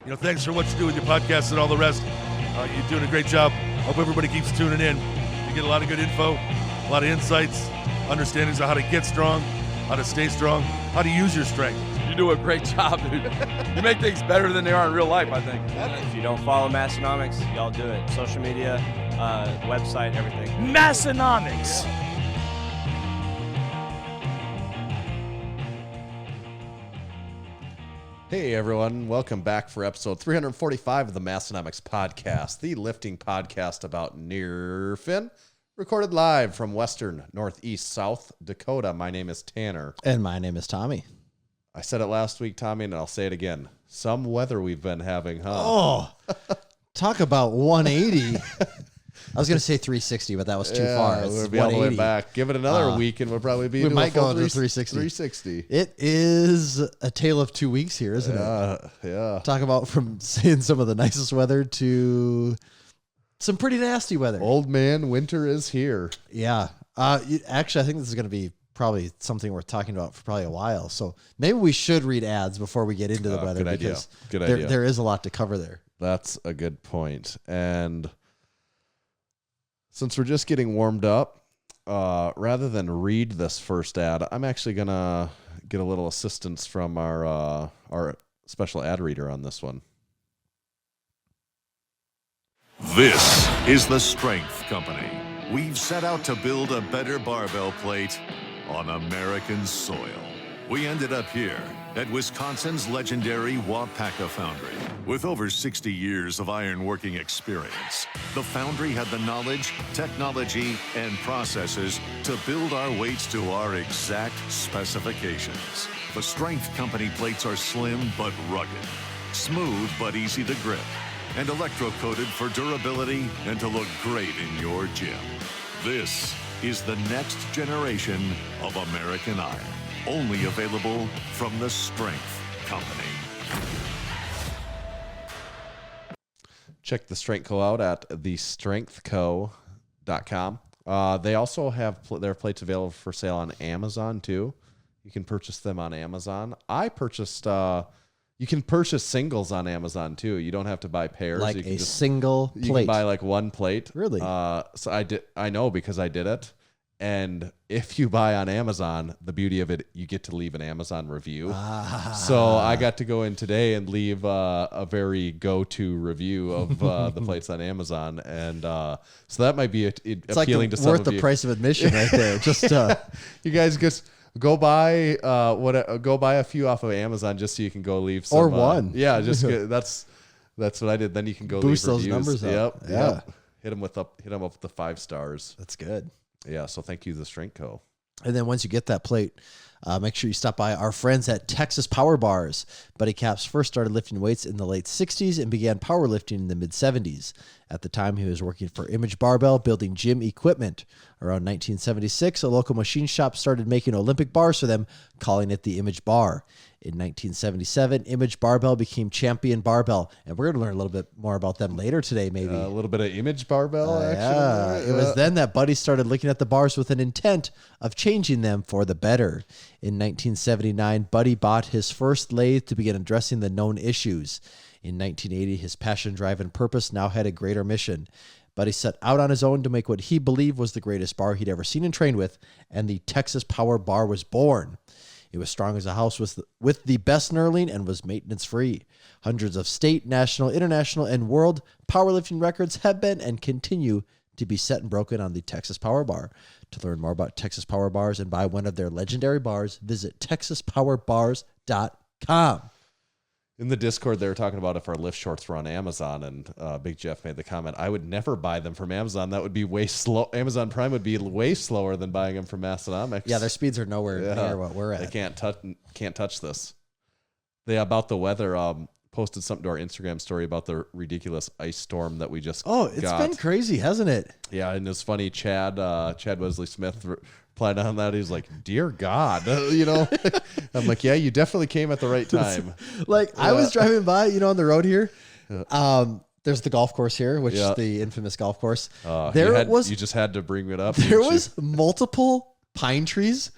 Thanks for what you do with your podcast and all the rest. You're doing a great job. Hope everybody keeps tuning in. You get a lot of good info, a lot of insights, understandings of how to get strong, how to stay strong, how to use your strength. You do a great job, dude. You make things better than they are in real life, I think. If you don't follow Massenomics, y'all do it. Social media, website, everything. Massenomics. Hey everyone, welcome back for episode 345 of the Massenomics podcast, the lifting podcast about Efren, recorded live from western, northeast, South Dakota. My name is Tanner. And my name is Tommy. I said it last week, Tommy, and I'll say it again. Some weather we've been having, huh? Oh, talk about 180. I was going to say 360, but that was too far. We'll be all the way back. Give it another week, and we'll probably be. We might go to to 360. 360. It is a tale of 2 weeks here, isn't it? Yeah. Talk about from seeing some of the nicest weather to some pretty nasty weather. Old man, winter is here. Yeah. Actually, I think this is going to be probably something worth talking about for probably a while. So maybe we should read ads before we get into the weather. Good idea. Good idea. idea. There is a lot to cover there. That's a good point. And since we're just getting warmed up, rather than read this first ad, I'm actually going to get a little assistance from our special ad reader on this one. This is the Strength Company. We've set out to build a better barbell plate on American soil. We ended up here at Wisconsin's legendary Wapaka Foundry. With over 60 years of ironworking experience, the foundry had the knowledge, technology, and processes to build our weights to our exact specifications. The Strength Company plates are slim but rugged, smooth but easy to grip, and electro-coated for durability and to look great in your gym. This is the next generation of American iron. Only available from the Strength Company. Check the Strength Co out at thestrengthco.com. They also have their plates available for sale on Amazon too. You can purchase them on Amazon. I purchased. You can purchase singles on Amazon too. You don't have to buy pairs. Like you can single plate. You can buy like one plate. Really? So I did. I know because I did it. And if you buy on Amazon, the beauty of it, you get to leave an Amazon review. So I got to go in today and leave a very go-to review of the plates on Amazon, and so that might be appealing to some of you. Worth the price of admission right there. Just you guys just go buy go buy a few off of Amazon just so you can go leave some, or one. Yeah, just that's what I did. Then you can go boost leave those reviews. numbers up. Yep. Yeah. Yep. Hit them up with the 5 stars. That's good. Yeah, so thank you, the Strength Co. And then once you get that plate, make sure you stop by our friends at Texas Power Bars. Buddy Caps first started lifting weights in the late 60s and began powerlifting in the mid-70s. At the time, he was working for Image Barbell, building gym equipment. Around 1976, a local machine shop started making Olympic bars for them, calling it the Image Bar. In 1977, Image Barbell became Champion Barbell, and we're going to learn a little bit more about them later today, maybe. A little bit of Image Barbell action. Yeah, it was then that Buddy started looking at the bars with an intent of changing them for the better. In 1979, Buddy bought his first lathe to begin addressing the known issues. In 1980, his passion, drive, and purpose now had a greater mission. Buddy set out on his own to make what he believed was the greatest bar he'd ever seen and trained with, and the Texas Power Bar was born. It was strong as a house with the best knurling and was maintenance-free. Hundreds of state, national, international, and world powerlifting records have been and continue to be set and broken on the Texas Power Bar. To learn more about Texas Power Bars and buy one of their legendary bars, visit texaspowerbars.com. In the Discord, they were talking about if our lift shorts were on Amazon, and Big Jeff made the comment, I would never buy them from Amazon. That would be way slow. Amazon Prime would be way slower than buying them from Massenomics. Yeah, their speeds are nowhere near what we're at. They can't touch this. They, about the weather, posted something to our Instagram story about the ridiculous ice storm that we just got. It's been crazy, hasn't it? Yeah, and it's funny, Chad Wesley Smith replied on that. He's like, dear God, you know? I'm like, yeah, you definitely came at the right time. I was driving by, on the road here. There's the golf course here, which is the infamous golf course. You just had to bring it up. There was multiple pine trees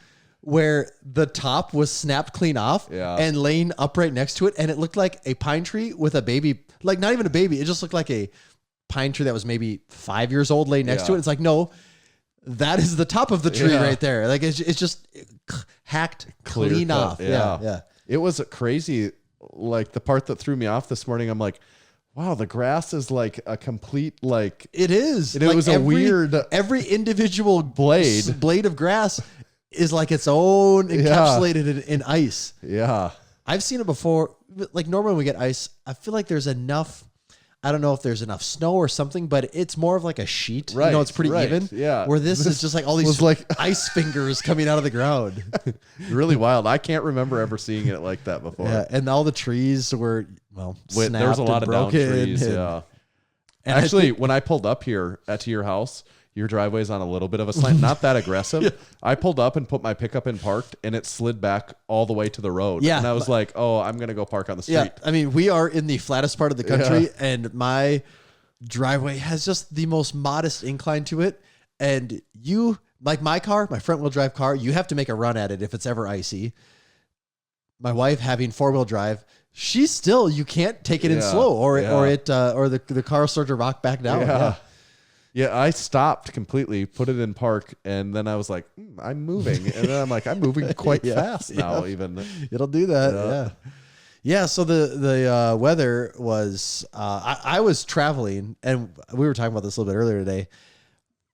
where the top was snapped clean off and laying upright next to it. And it looked like a pine tree with a baby, like not even a baby. It just looked like a pine tree that was maybe 5 years old laid next to it. It's like, no, that is the top of the tree right there. Like it's just hacked clean off. Yeah. It was crazy. Like the part that threw me off this morning, I'm like, wow, the grass is like a complete, like it is. It was a weird, every individual blade of grass is like its own encapsulated in ice. Yeah. I've seen it before. Like normally when we get ice, I feel like there's enough. I don't know if there's enough snow or something, but it's more of like a sheet. Right. It's pretty even. Yeah. Where this is just like all these like ice fingers coming out of the ground. Really wild. I can't remember ever seeing it like that before. Yeah. And all the trees were, snapped. There was a lot of down trees. And actually, when I pulled up here to your house, your driveway's on a little bit of a slant, not that aggressive. I pulled up and put my pickup in parked, and it slid back all the way to the road. Yeah. And I was like, oh, I'm going to go park on the street. Yeah. I mean, we are in the flattest part of the country, and my driveway has just the most modest incline to it. And you, like my car, my front wheel drive car, you have to make a run at it if it's ever icy. My wife having 4-wheel drive, she's still, you can't take it in slow or the car will start to rock back down. Yeah, I stopped completely, put it in park, and then I was like, I'm moving. And then I'm like, I'm moving quite fast now, even. It'll do that, Yeah, so the weather was, I was traveling, and we were talking about this a little bit earlier today.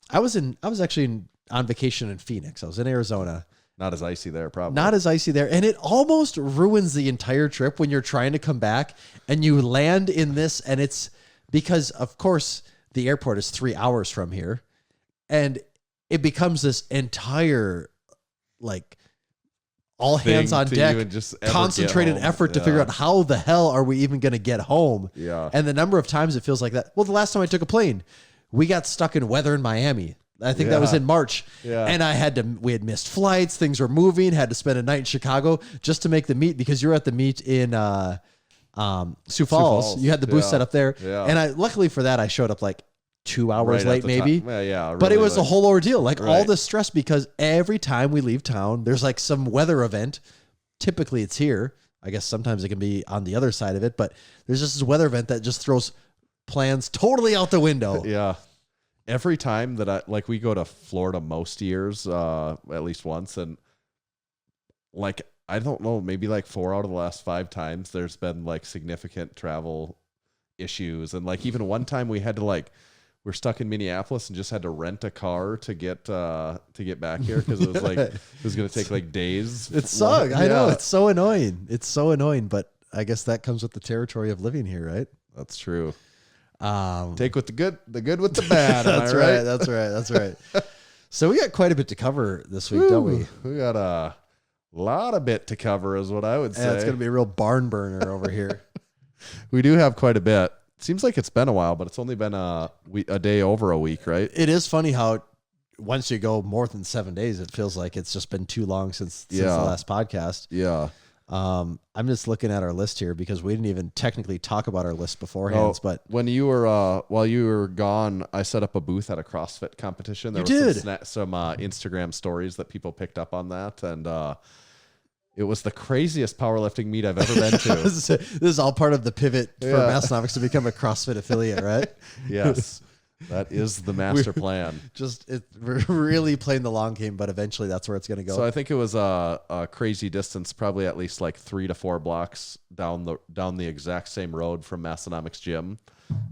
I was actually on vacation in Phoenix. I was in Arizona. Not as icy there, probably. Not as icy there. And it almost ruins the entire trip when you're trying to come back, and you land in this, and it's because, of course, the airport is 3 hours from here, and it becomes this entire, like, all hands on deck, concentrated effort to figure out how the hell are we even going to get home. Yeah. And the number of times it feels like that. Well, the last time I took a plane, we got stuck in weather in Miami. I think that was in March. Yeah. And we had missed flights. Things were moving, had to spend a night in Chicago just to make the meet, because you're at the meet in, Sioux Falls. You had the booth set up there. Yeah. And luckily for that, I showed up like 2 hours late, maybe. Really, but it was a whole ordeal. Like all the stress, because every time we leave town, there's like some weather event. Typically it's here. I guess sometimes it can be on the other side of it, but there's just this weather event that just throws plans totally out the window. Yeah. Every time that we go to Florida most years, at least once. And like, I don't know, maybe like 4 out of the last 5 times there's been like significant travel issues. And like even one time we had to we're stuck in Minneapolis and just had to rent a car to get back here, because it was like it was going to take like days. It sucked. I know, it's so annoying. It's so annoying, but I guess that comes with the territory of living here, right? That's true. Take with the good with the bad. That's right? That's right. So we got quite a bit to cover this week, don't we? We got a lot of bit to cover, is what I would say. Yeah, it's going to be a real barn burner over here. We do have quite a bit. Seems like it's been a while, but it's only been a day over a week, right? It is funny how once you go more than 7 days, it feels like it's just been too long since the last podcast. Yeah. I'm just looking at our list here, because we didn't even technically talk about our list beforehand. But when you were while you were gone, I set up a booth at a CrossFit competition. There was some Instagram stories that people picked up on that, and it was the craziest powerlifting meet I've ever been to. This is all part of the pivot for Massenomics to become a CrossFit affiliate, right? Yes. That is the master plan. We're really playing the long game, but eventually that's where it's going to go. So I think it was a crazy distance, probably at least like 3 to 4 blocks down the exact same road from Massenomics Gym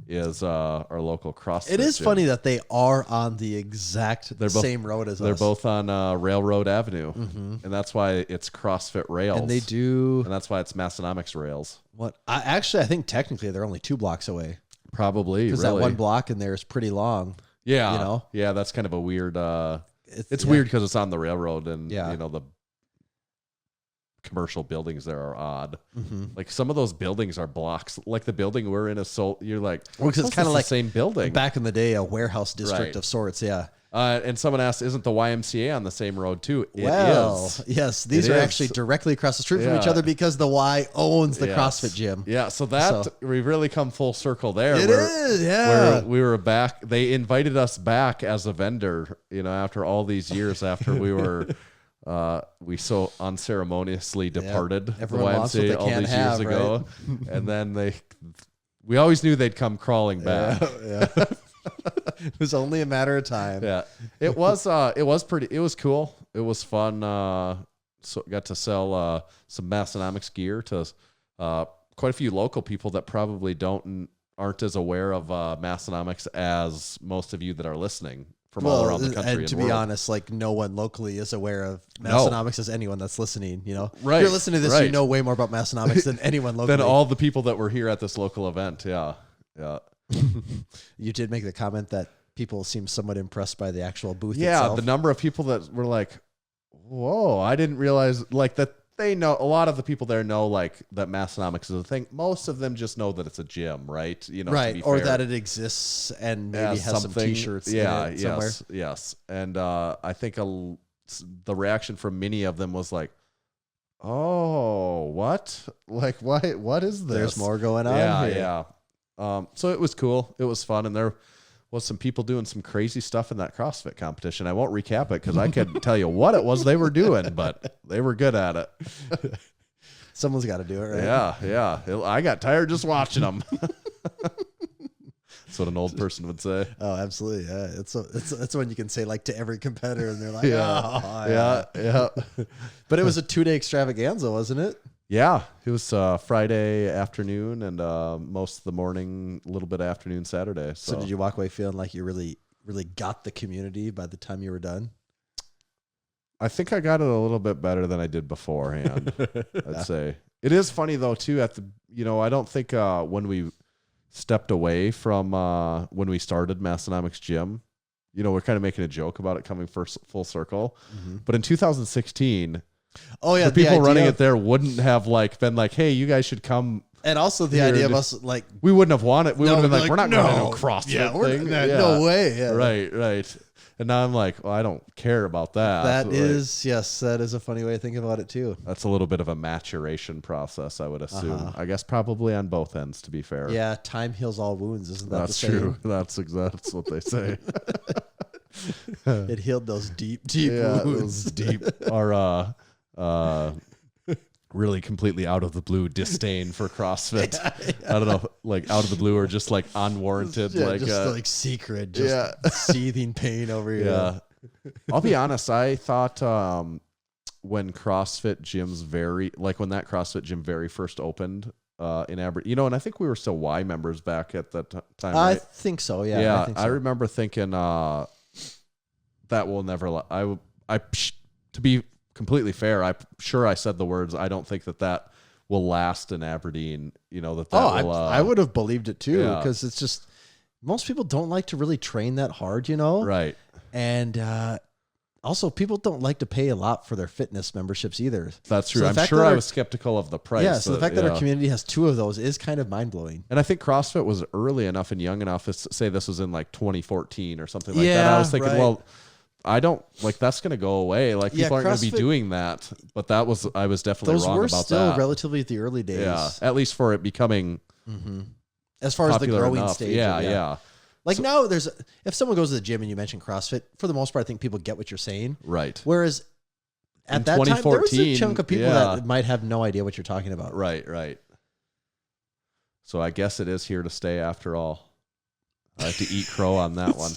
is our local CrossFit. It is gym. funny that they are on the exact same road as us. They're both on Railroad Avenue, and that's why it's CrossFit Rails. And they do, and that's why it's Massenomics Rails. I think technically they're only 2 blocks away. Probably, because that one block in there is pretty long. Yeah, yeah, that's kind of a weird. It's weird because it's on the railroad, and the commercial buildings there are odd. Mm-hmm. Like some of those buildings are blocks. Like the building we're in you're like, because it's kind of like the same building back in the day, a warehouse district of sorts. Yeah. And someone asked, isn't the YMCA on the same road too? It is. Yes, these are actually directly across the street from each other, because the Y owns the CrossFit gym. Yeah, so we've really come full circle there. It is, where we were back. They invited us back as a vendor, after all these years after we were we so unceremoniously departed the Everyone wants what YMCA they all can't these have, years ago, and then we always knew they'd come crawling back. Yeah. It was only a matter of time. Yeah, it was cool. It was fun. So got to sell some Massenomics gear to quite a few local people that probably aren't as aware of Massenomics as most of you that are listening from all around the country. And to be world. honest, like no one locally is aware of Massenomics as anyone that's listening. You know, Right, if you're listening to this, you right. know way more about Massenomics than anyone locally. than all the people that were here at this local event. Yeah. You did make the comment that people seem somewhat impressed by the actual booth. Yeah, itself. the number of people that were like, "Whoa, I didn't realize like that." They know a lot of the people there know like that Massenomics is a thing. Most of them just know that it's a gym, right? You know, right, to be or fair. that it exists and maybe has some T-shirts. Yeah, in it somewhere. yes. And I think the reaction from many of them was like, "Oh, what? Like, what is this? There's more going on here. Yeah. So it was cool. It was fun, and there was some people doing some crazy stuff in that CrossFit competition. I won't recap it because I couldn't tell you what it was they were doing, but they were good at it. Someone's got to do it, right? Yeah. I got tired just watching them. That's what an old person would say. Oh, absolutely. Yeah, it's when you can say like to every competitor, and they're like, Yeah. But it was a 2-day extravaganza, wasn't it? Yeah, it was Friday afternoon and most of the morning, a little bit of afternoon Saturday. So did you walk away feeling like you really, really got the community by the time you were done? I think I got it a little bit better than I did beforehand. I'd say it is funny though too. I don't think when we stepped away from when we started Massenomics Gym, we're kind of making a joke about it coming full circle. Mm-hmm. But in 2016. Oh yeah, the people running it there wouldn't have been like, "Hey, you guys should come." And also the idea of us like we wouldn't have wanted. We would have been like, "We're not going to no. no CrossFit Yeah, thing." No way. Yeah. Right. And now I'm like, well, I don't care about that. That is a funny way of thinking about it too. That's a little bit of a maturation process, I would assume. I guess probably on both ends, to be fair. Yeah, time heals all wounds, isn't that That's the saying? true. That's what they say. It healed those deep wounds. Those deep are really completely out of the blue disdain for CrossFit. Yeah. I don't know, like out of the blue or just like unwarranted, like secret, seething pain over here. Yeah. I'll be honest. I thought when CrossFit gyms when that CrossFit gym very first opened in Aberdeen, and I think we were still Y members back at that time. I right? think so. Yeah. Yeah. I think so. I remember thinking that will never. To be completely fair, I'm sure I said the words, I don't think that will last in Aberdeen. I would have believed it too, because it's just most people don't like to really train that hard, Right. And also people don't like to pay a lot for their fitness memberships either. That's true. So I'm sure I was skeptical of the price. Yeah, so the fact that our community has 2 of those is kind of mind-blowing. And I think CrossFit was early enough and young enough to say this was in like 2014 or something like that. I was thinking, well, I don't that's going to go away. Like people aren't going to be doing that. But I was definitely wrong about that. Those were still relatively at the early days. Yeah, at least for it becoming as far as the growing enough. stage. Yeah. Like now if someone goes to the gym and you mention CrossFit, for the most part, I think people get what you're saying. Right. Whereas at that time, there was a chunk of people that might have no idea what you're talking about. Right. So I guess it is here to stay after all. I have to eat crow on that one.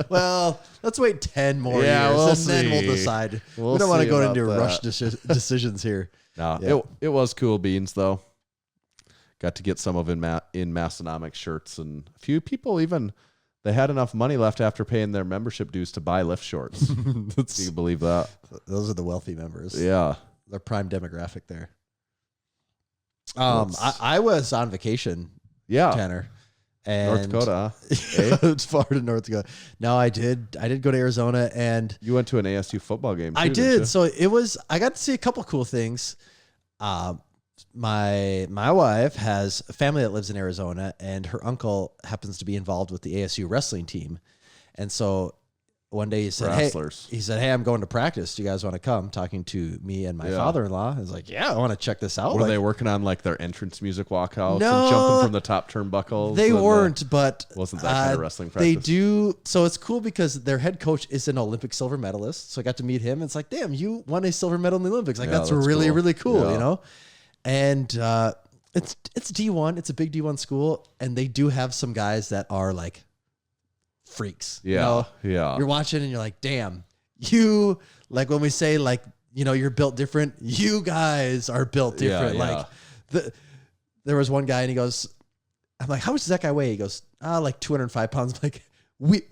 Well, let's wait 10 more years, then we'll decide. We don't want to go into rush decisions here. No, it was cool beans, though. Got to get some of in Massenomics shirts, and a few people even, they had enough money left after paying their membership dues to buy lift shorts. Can you believe that? Those are the wealthy members. Yeah. They're prime demographic there. I was on vacation, Tanner. And North Dakota, it's far to North Dakota. No, I did go to Arizona, and you went to an ASU football game too, I didn't did. you? So I got to see a couple cool things. My wife has a family that lives in Arizona, and her uncle happens to be involved with the ASU wrestling team. And so one day he said, Wrestlers. hey, I'm going to practice. Do you guys want to come? Talking to me and my father-in-law. I was like, yeah, I want to check this out. Were they working on like their entrance music walkouts No, and jumping from the top turnbuckles? They weren't, but wasn't that kind of wrestling they practice? do. So it's cool because their head coach is an Olympic silver medalist. So I got to meet him. It's like, damn, you won a silver medal in the Olympics. Like that's really, cool. really cool, Yeah. you know? And it's D1. It's a big D1 school. And they do have some guys that are like freaks. Yeah. You know? Yeah. You're watching and you're like, damn, you, like when we say like, you know, you're built different, you guys are built different. Yeah. Like there was one guy and he goes, I'm like, how much does that guy weigh? He goes, like 205 pounds. I'm like, we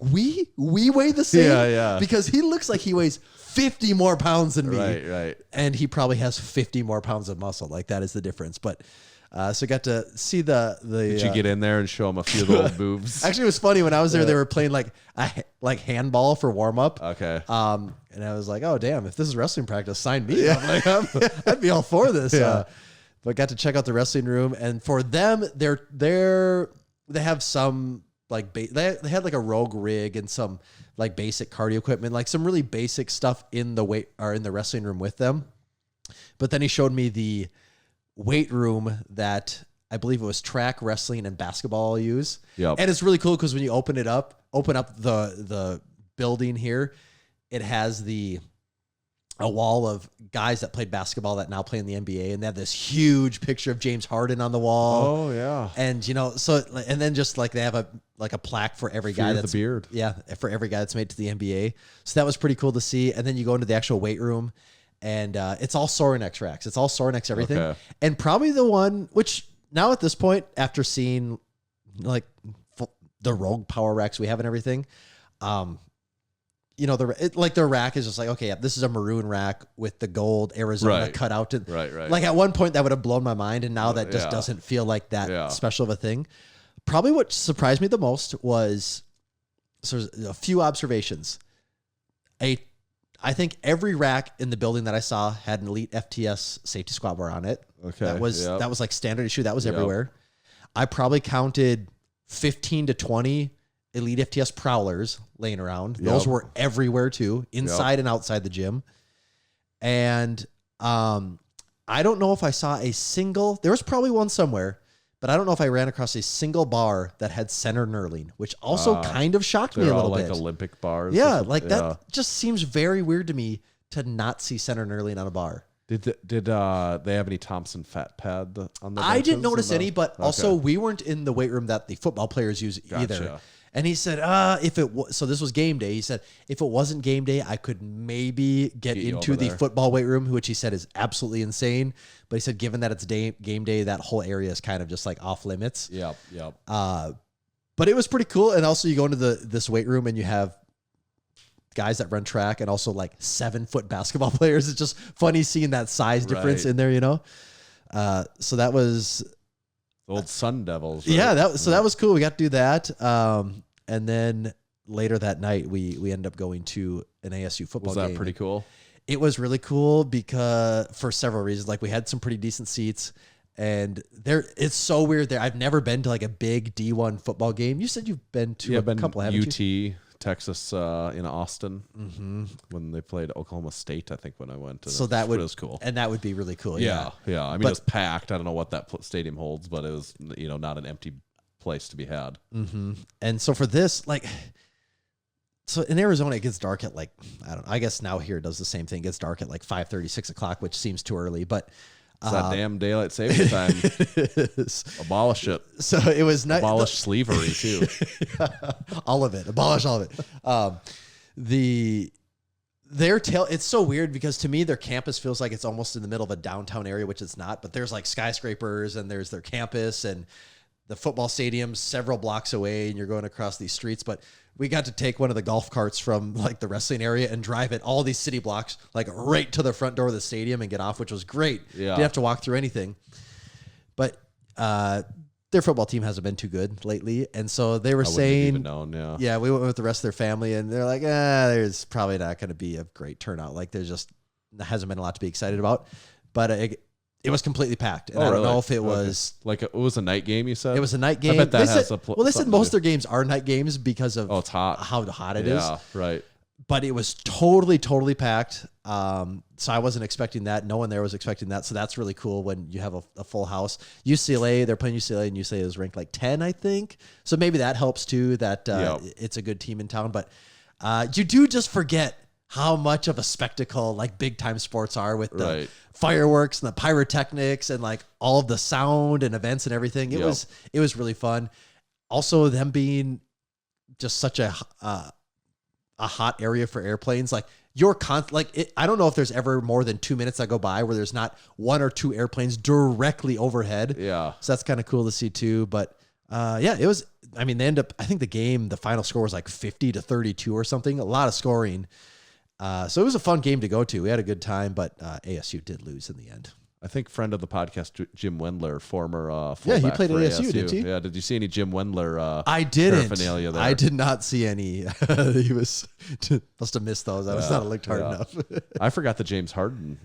weigh the same? Yeah. Because he looks like he weighs 50 more pounds than me. Right. And he probably has 50 more pounds of muscle. Like that is the difference. But so I got to see the. Did you get in there and show them a few little moves? Actually, it was funny when I was there. They were playing like handball for warm up. Okay. And I was like, oh damn, if this is wrestling practice, sign me. I'm like, I'd be all for this. But got to check out the wrestling room, and for them, they have some like they had like a rogue rig and some like basic cardio equipment, like some really basic stuff in the wrestling room with them. But then he showed me the weight room that I believe it was track, wrestling, and basketball use. Yep. And it's really cool because when you open up the building here, it has a wall of guys that played basketball that now play in the NBA, and they have this huge picture of James Harden on the wall. Oh yeah. And and then just like they have a plaque for every guy that's the beard. Yeah, for every guy that's made to the NBA. So that was pretty cool to see. And then you go into the actual weight room, and it's all Sorinex racks. It's all Sorinex everything. Okay. And probably the one which now at this point, after seeing like the Rogue power racks we have and everything, you know, the rack is just like, okay, yeah, this is a maroon rack with the gold Arizona cut out. Right. Like at one point that would have blown my mind, and now that just doesn't feel like that special of a thing. Probably what surprised me the most was, so there's a few observations. I think every rack in the building that I saw had an Elite FTS safety squat bar on it. Okay. That was like standard issue. That was everywhere. I probably counted 15 to 20 Elite FTS prowlers laying around. Those were everywhere too, inside and outside the gym. And I don't know if I saw there was probably one somewhere, but I don't know if I ran across a single bar that had center knurling, which also kind of shocked me a little bit. Like Olympic bars. Yeah, like that just seems very weird to me to not see center knurling on a bar. Did they have any Thompson fat pad on the? I didn't notice any, but also we weren't in the weight room that the football players use either. And he said, so this was game day. He said, if it wasn't game day, I could maybe get into the football weight room, which he said is absolutely insane. But he said, given that it's game day, that whole area is kind of just like off limits. Yep. But it was pretty cool. And also you go into this weight room and you have guys that run track and also like 7-foot basketball players. It's just funny seeing that size difference in there, you know? So that was... Old Sun Devils. Right? Yeah, that was cool. We got to do that. And then later that night, we ended up going to an ASU football game. Was that pretty cool? It was really cool because for several reasons. Like we had some pretty decent seats, and it's so weird there. I've never been to like a big D1 football game. You said you've been to a couple, haven't UT, you? Texas, in Austin, when they played Oklahoma State, I think when I went. So that was cool, and that would be really cool. Yeah. I mean, it was packed. I don't know what that stadium holds, but it was not an empty place to be had. Mm-hmm. And so for this, like, so in Arizona it gets dark at like, I don't know. I guess now here it does the same thing. It gets dark at like 5:30, 6 o'clock, which seems too early, but. It's that damn daylight saving time. It is. Abolish it. So it was nice. Abolish slavery too. All of it. Abolish all of it. It's so weird because to me their campus feels like it's almost in the middle of a downtown area, which it's not. But there's like skyscrapers and there's their campus and the football stadium several blocks away, and you're going across these streets. But we got to take one of the golf carts from like the wrestling area and drive it all these city blocks, like right to the front door of the stadium and get off, which was great. Yeah. Didn't have to walk through anything. But their football team hasn't been too good lately. And so they were saying, even known, yeah, we went with the rest of their family, and they're like, there's probably not going to be a great turnout. Like there hasn't been a lot to be excited about, but it was completely packed. And I don't know if it was like it was a night game. You said it was a night game. I bet that they said most of their games are night games because of it's hot. how hot it is. Yeah, right. but it was totally packed. So I wasn't expecting that. No one there was expecting that. So that's really cool when you have a full house. UCLA, they're playing UCLA, and UCLA is ranked like 10, I think. So maybe that helps too, that it's a good team in town. But you do just forget how much of a spectacle like big time sports are with the fireworks and the pyrotechnics and like all of the sound and events and everything. It was really fun. Also, them being just such a hot area for airplanes, like I don't know if there's ever more than 2 minutes that go by where there's not one or two airplanes directly overhead. Yeah, so that's kind of cool to see too. But it was. I mean, they end up. I think the final score was like 50-32 or something. A lot of scoring. So it was a fun game to go to. We had a good time, but ASU did lose in the end. I think friend of the podcast, Jim Wendler, former fullback he played at ASU, ASU, didn't he? Yeah, did you see any Jim Wendler I didn't. paraphernalia there? I did not see any. He must have missed those. I was not looked hard enough. I forgot the James Harden.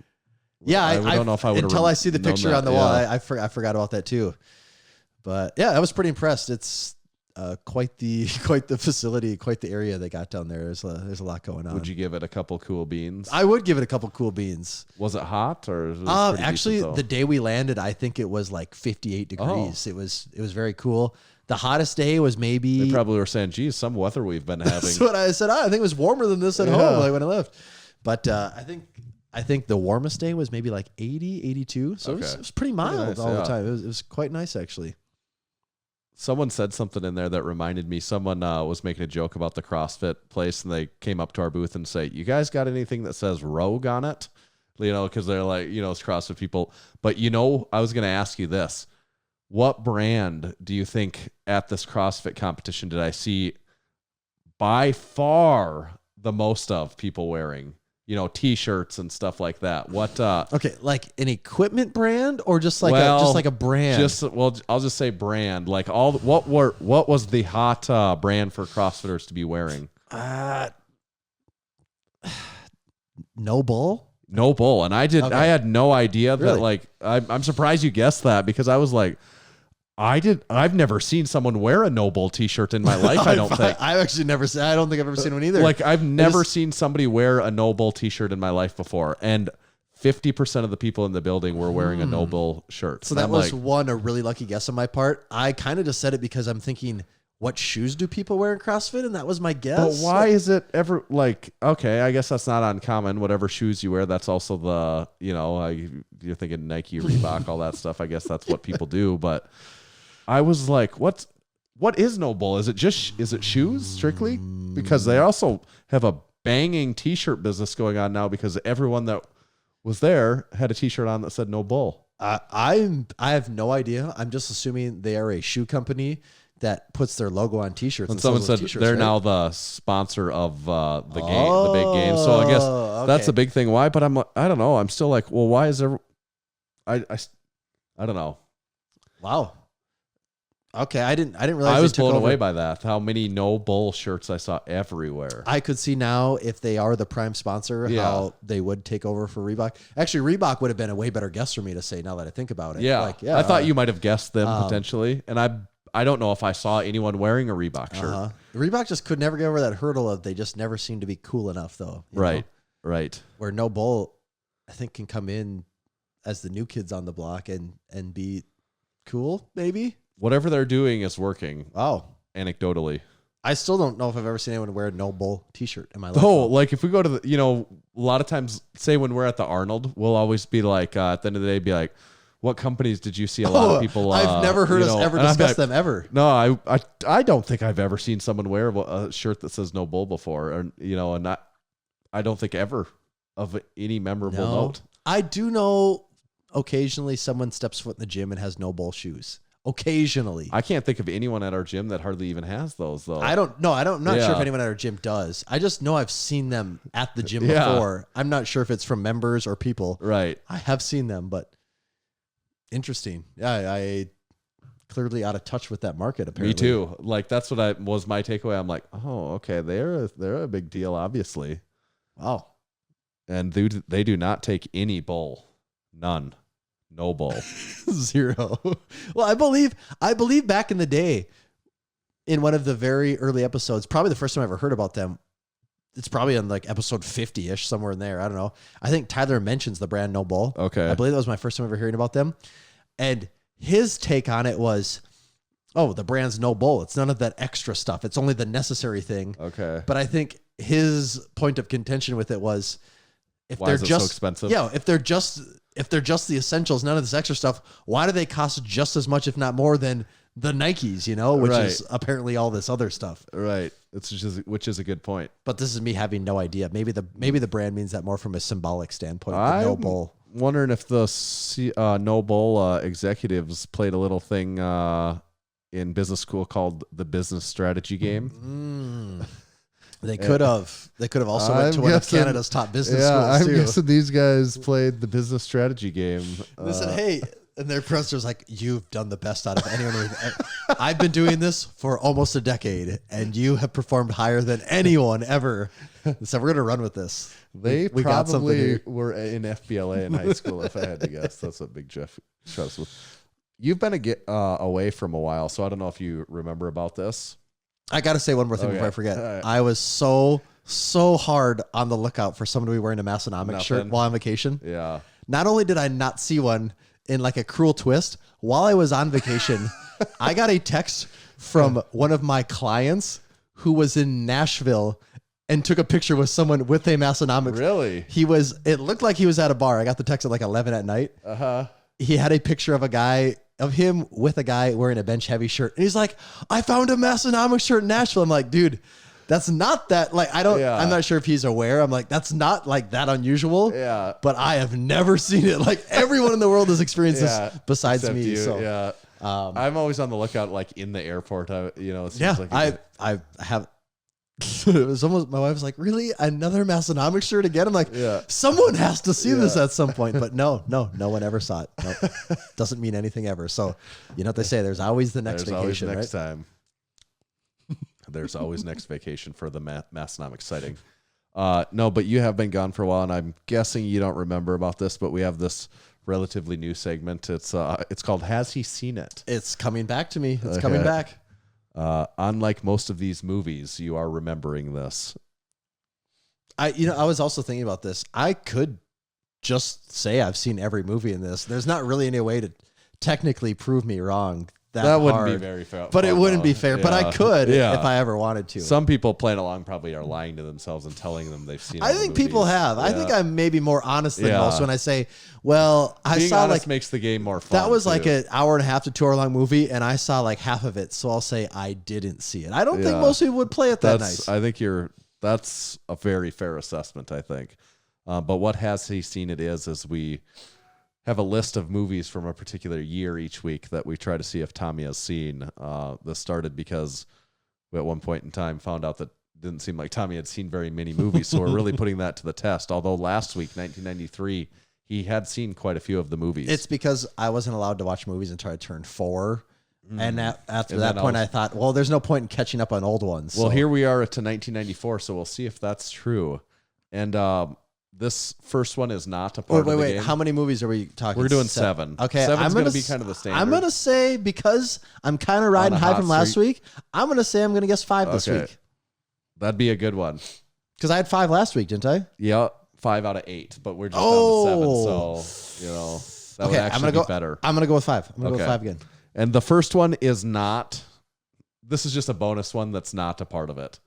I don't know if I would until I see the picture on the wall. I forgot about that too. But yeah, I was pretty impressed. It's quite the facility, quite the area they got down there. There's a lot going on. Would you give it a couple cool beans? I would give it a couple cool beans. Was it hot or? Was it actually, decent, the day we landed, I think it was like 58 degrees. It was very cool. The hottest day was maybe. They probably were saying, "Geez, some weather we've been having." That's what I said. I think it was warmer than this at home, like when I left. But I think the warmest day was maybe like 80, 82. So it was pretty mild all the time. It was quite nice actually. Someone said something in there that reminded me. Someone was making a joke about the CrossFit place, and they came up to our booth and say, "You guys got anything that says Rogue on it?" You know, because they're like, it's CrossFit people. But I was going to ask you this: what brand do you think at this CrossFit competition did I see by far the most of people wearing? T-shirts and stuff like that. What? Okay, like an equipment brand or just like a brand? I'll just say brand. Like what was the hot brand for CrossFitters to be wearing? No Bull. No Bull, and I had no idea that. Like, I'm surprised you guessed that because I was like, I've never seen someone wear a No Bull t-shirt in my life. I don't think. I've actually never seen. I don't think I've ever seen one either. Like I've never seen somebody wear a No Bull t-shirt in my life before, and 50% of the people in the building were wearing a No Bull shirt. So that was a really lucky guess on my part. I kind of just said it because I'm thinking, what shoes do people wear in CrossFit? And that was my guess. But why is it ever like, okay, I guess that's not uncommon. Whatever shoes you wear, that's also the, you're thinking Nike, Reebok, all that stuff. I guess that's what people do. But I was like, what is No Bull? Is it shoes strictly? Because they also have a banging t-shirt business going on now because everyone that was there had a t-shirt on that said No Bull. I have no idea. I'm just assuming they are a shoe company that puts their logo on t-shirts. And someone said they're now the sponsor of the big game. So I guess that's a big thing. Why? But I'm like, I don't know. I'm still like, well, why is there? I don't know. Wow. Okay, I didn't realize I was blown away by that. How many No Bull shirts I saw everywhere. I could see now if they are the prime sponsor, how they would take over for Reebok. Actually, Reebok would have been a way better guess for me to say now that I think about it. Yeah, I thought you might have guessed them potentially, and I don't know if I saw anyone wearing a Reebok shirt. Reebok just could never get over that hurdle of they just never seem to be cool enough, though. Right. Where No Bull, I think, can come in as the new kids on the block and be cool, maybe. Whatever they're doing is working. Wow. Anecdotally. I still don't know if I've ever seen anyone wear a No Bull t-shirt in my life. Oh, like if we go to the, a lot of times, say when we're at the Arnold, we'll always be like, at the end of the day, be like, what companies did you see a lot of people? I've never heard us ever discuss them ever. No, I don't think I've ever seen someone wear a shirt that says No Bull before, and I don't think ever of any memorable note. I do know occasionally someone steps foot in the gym and has No Bull shoes. Occasionally. I can't think of anyone at our gym that hardly even has those, though. I'm not sure if anyone at our gym does. I just know I've seen them at the gym before. I'm not sure if it's from members or people. Right. I have seen them, but interesting. Yeah, I clearly out of touch with that market, apparently. Me too. Like, that's what was my takeaway. I'm like, oh, okay, they're a big deal, obviously. Wow. And they do not take any bull. None. No Bull. Zero. Well, I believe back in the day, in one of the very early episodes, probably the first time I ever heard about them, it's probably on like episode 50-ish, somewhere in there. I don't know. I think Tyler mentions the brand No Bull. Okay. I believe that was my first time ever hearing about them. And his take on it was, oh, the brand's No Bull. It's none of that extra stuff. It's only the necessary thing. Okay. But I think his point of contention with it was, if Why they're is it just so expensive? Yeah, if they're just the essentials, none of this extra stuff, why do they cost just as much, if not more, than the Nikes, which Right. is apparently all this other stuff. Right. Which is a good point. But this is me having no idea. Maybe the brand means that more from a symbolic standpoint. The No Bull. Wondering if the No Bull executives played a little thing in business school called the business strategy game. They could have. They could have also went to one of Canada's top business I'm schools too. guessing these guys played the business strategy game. They said, "Hey," and their professor was like, "You've done the best out of anyone. I've been doing this for almost a decade, and you have performed higher than anyone ever." So we're gonna run with this. They we got something probably here. were in FBLA in high school, if I had to guess. That's what Big Jeff trusts with. You've been away from a while, so I don't know if you remember about this. I got to say one more thing before I forget. Right. I was so hard on the lookout for someone to be wearing a Massenomics shirt while on vacation. Yeah. Not only did I not see one, in like a cruel twist, while I was on vacation, I got a text from one of my clients who was in Nashville and took a picture with someone with a Massenomics. Really? It looked like he was at a bar. I got the text at like 11 at night. Uh-huh. He had a picture of him with a guy wearing a bench heavy shirt. And he's like, "I found a Massenomics shirt in Nashville." I'm like, dude, that's not that, like, I'm not sure if he's aware. I'm like, that's not like that unusual. Yeah. But I have never seen it. Like, everyone in the world has experienced this besides Except me. you, So yeah. I'm always on the lookout, like in the airport. It seems like I have. It was almost, my wife was like, "Really, another Massenomics shirt again?" I'm like, someone has to see this at some point. But no one ever saw it. Nope. Doesn't mean anything ever. So, you know what they say? There's always the next vacation, always next right? time. There's always next vacation for the Massenomics sighting. No, but you have been gone for a while, and I'm guessing you don't remember about this, but we have this relatively new segment. It's called "Has He Seen It?" It's coming back to me. It's coming back. Unlike most of these movies, you are remembering this. I was also thinking about this. I could just say I've seen every movie in this. There's not really any way to technically prove me wrong. That wouldn't hard. be very fair. But it wouldn't be fair. Yeah. But I could Yeah. if I ever wanted to. Some people playing along probably are lying to themselves and telling them they've seen. I think people have. I think I'm maybe more honest than most when I say, well, I Being saw honest like makes the game more fun. that was like too. an hour and a half to 2 hour long movie, and I saw like half of it. So I'll say I didn't see it. I don't think most people would play it that nice. I think that's a very fair assessment, I think. But what Has He Seen It is we have a list of movies from a particular year each week that we try to see if Tommy has seen. This started because we at one point in time found out that it didn't seem like Tommy had seen very many movies, so we're really putting that to the test. Although last week, 1993, he had seen quite a few of the movies. It's because I wasn't allowed to watch movies until I turned 4. And after that point, I thought, well, there's no point in catching up on old ones. Well, so. here we are to 1994, so we'll see if that's true. And this first one is not a part of the game. How many movies are we talking? We're doing 7. Okay, 7's going to be kind of the standard. I'm going to say, because I'm kind of riding high from last week, I'm going to say I'm going to guess 5 this week. That'd be a good one. Because I had 5 last week, didn't I? Yeah, 5 out of 8, but we're just down to 7, so that would actually be better. I'm going to go with 5. I'm going to go with 5 again. And the first one is not. This is just a bonus one that's not a part of it.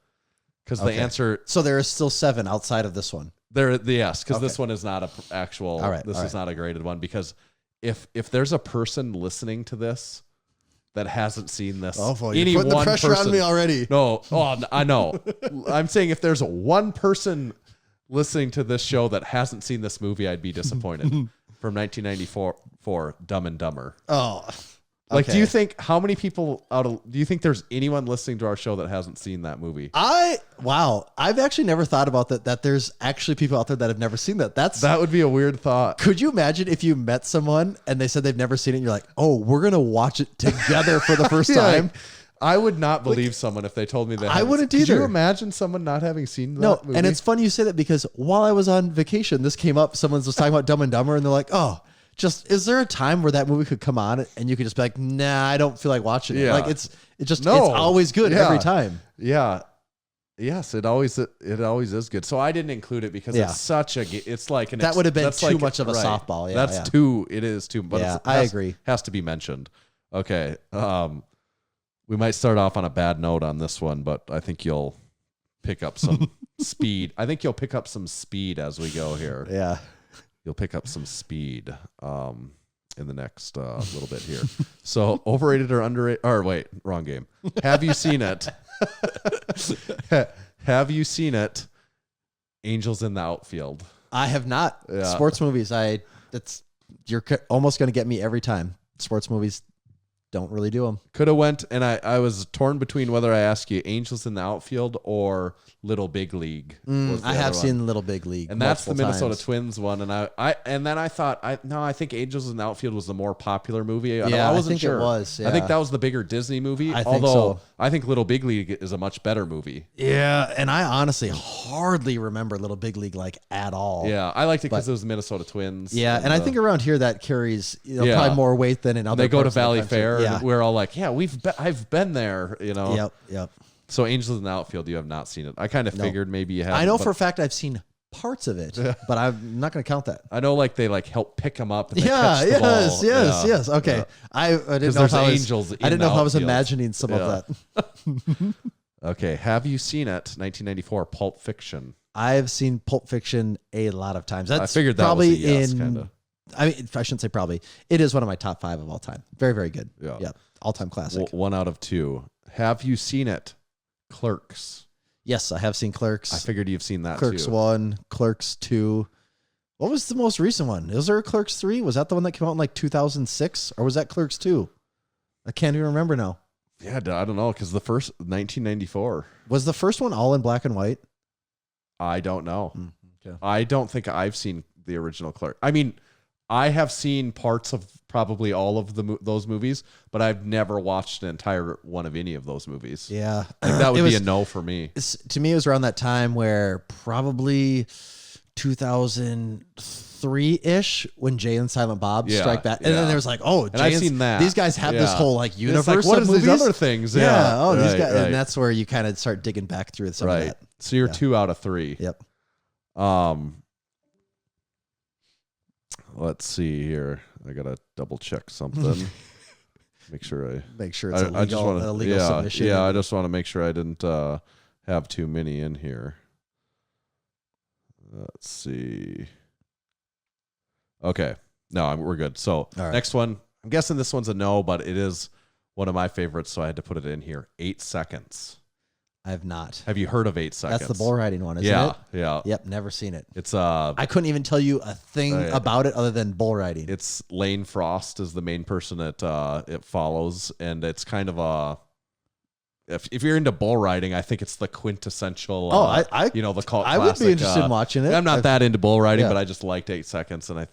Because the answer. So there is still 7 outside of this one. Yes, because this one is not a actual. All right, this is not a graded one, because if there's a person listening to this that hasn't seen this, you're putting the pressure on me already. No, I know. I'm saying if there's one person listening to this show that hasn't seen this movie, I'd be disappointed. From 1994, Dumb and Dumber. Oh. Like, do you think how many people do you think there's anyone listening to our show that hasn't seen that movie? I've actually never thought about that there's actually people out there that have never seen that. That would be a weird thought. Could you imagine if you met someone and they said they've never seen it and you're like, "Oh, we're going to watch it together for the first time?" I would not believe someone if they told me that. I wouldn't either. Could you imagine someone not having seen that movie? And it's funny you say that, because while I was on vacation, this came up. Someone was talking about Dumb and Dumber, and they're like, "Oh, is there a time where that movie could come on and you could just be like, nah, I don't feel like watching it." Yeah. Like it's always good every time. Yeah. Yes, it always is good. So I didn't include it because it's such a. It's like that would have been too much of a softball. Yeah, that's too. It is too. But yeah, I agree. Has to be mentioned. Okay. We might start off on a bad note on this one, but I think you'll pick up some speed. I think you'll pick up some speed as we go here. Yeah, you'll pick up some speed. In the next little bit here. So overrated or underrated? Or wait, wrong game. Have you seen it? Have you seen it? Angels in the Outfield. I have not. Yeah. Sports movies. You're almost going to get me every time. Sports movies don't really do them. Could have went, and I was torn between whether I ask you Angels in the Outfield or Little Big League. I have seen Little Big League, and that's the Minnesota times. Twins one. And then I thought, I think Angels in the Outfield was the more popular movie. Yeah, I wasn't think sure. It was. Yeah. I think that was the bigger Disney movie. I think so. I think Little Big League is a much better movie. Yeah, and I honestly hardly remember Little Big League like at all. Yeah, I liked it because it was the Minnesota Twins. Yeah, and I think around here that carries probably more weight than in other. They go to parts of the Valley country. Fair, Yeah. and we're all like, yeah, I've been there, Yep. So Angels in the Outfield, you have not seen it. I kind of figured maybe you have. I know for a fact I've seen parts of it, but I'm not going to count that. I know, like they help pick them up. And they catch the ball. Yes. Okay, Yeah. I didn't know there's if I was. angels. I didn't in know if the I was outfield. imagining some of that. Okay, have you seen it? 1994, Pulp Fiction. I've seen Pulp Fiction a lot of times. That's I figured that probably was a yes, in. kinda. I mean, I shouldn't say probably. It is one of my top 5 of all time. Very, very good. Yeah. All-time classic. 1 out of 2. Have you seen it? Clerks. Yes, I have seen Clerks. I figured you've seen that Clerks too. 1, Clerks 2. What was the most recent one? Was there a Clerks 3? Was that the one that came out in like 2006? Or was that Clerks 2? I can't even remember now. Yeah, I don't know, because the first 1994. Was the first one all in black and white? I don't know. Okay. I don't think I've seen the original Clerk. I mean, I have seen parts of probably all of those movies, but I've never watched an entire one of any of those movies. Yeah. Like, that would be a no for me. To me, it was around that time where probably 2003-ish when Jay and Silent Bob strike back. And then there was like, oh, I've seen that. These guys have this whole like universe like, what of is movies? these other things? Yeah. Oh, these Right, guys. right. And that's where you kind of start digging back through some of that. So you're 2 out of 3. Yep. Let's see here. I gotta double check something. Make sure it's a legal submission. Yeah, I just want to make sure I didn't have too many in here. Let's see. Okay. No, we're good. So next one, I'm guessing this one's a no, but it is one of my favorites, so I had to put it in here. 8 Seconds. I have not. Have you heard of 8 Seconds? That's the bull riding one, isn't it? Yeah. Yep, never seen it. It's I couldn't even tell you a thing about it other than bull riding. It's Lane Frost is the main person it follows, and it's kind of a. If you're into bull riding, I think it's the quintessential. The cult. I would be interested in watching it. I'm not that into bull riding, but I just liked 8 Seconds, and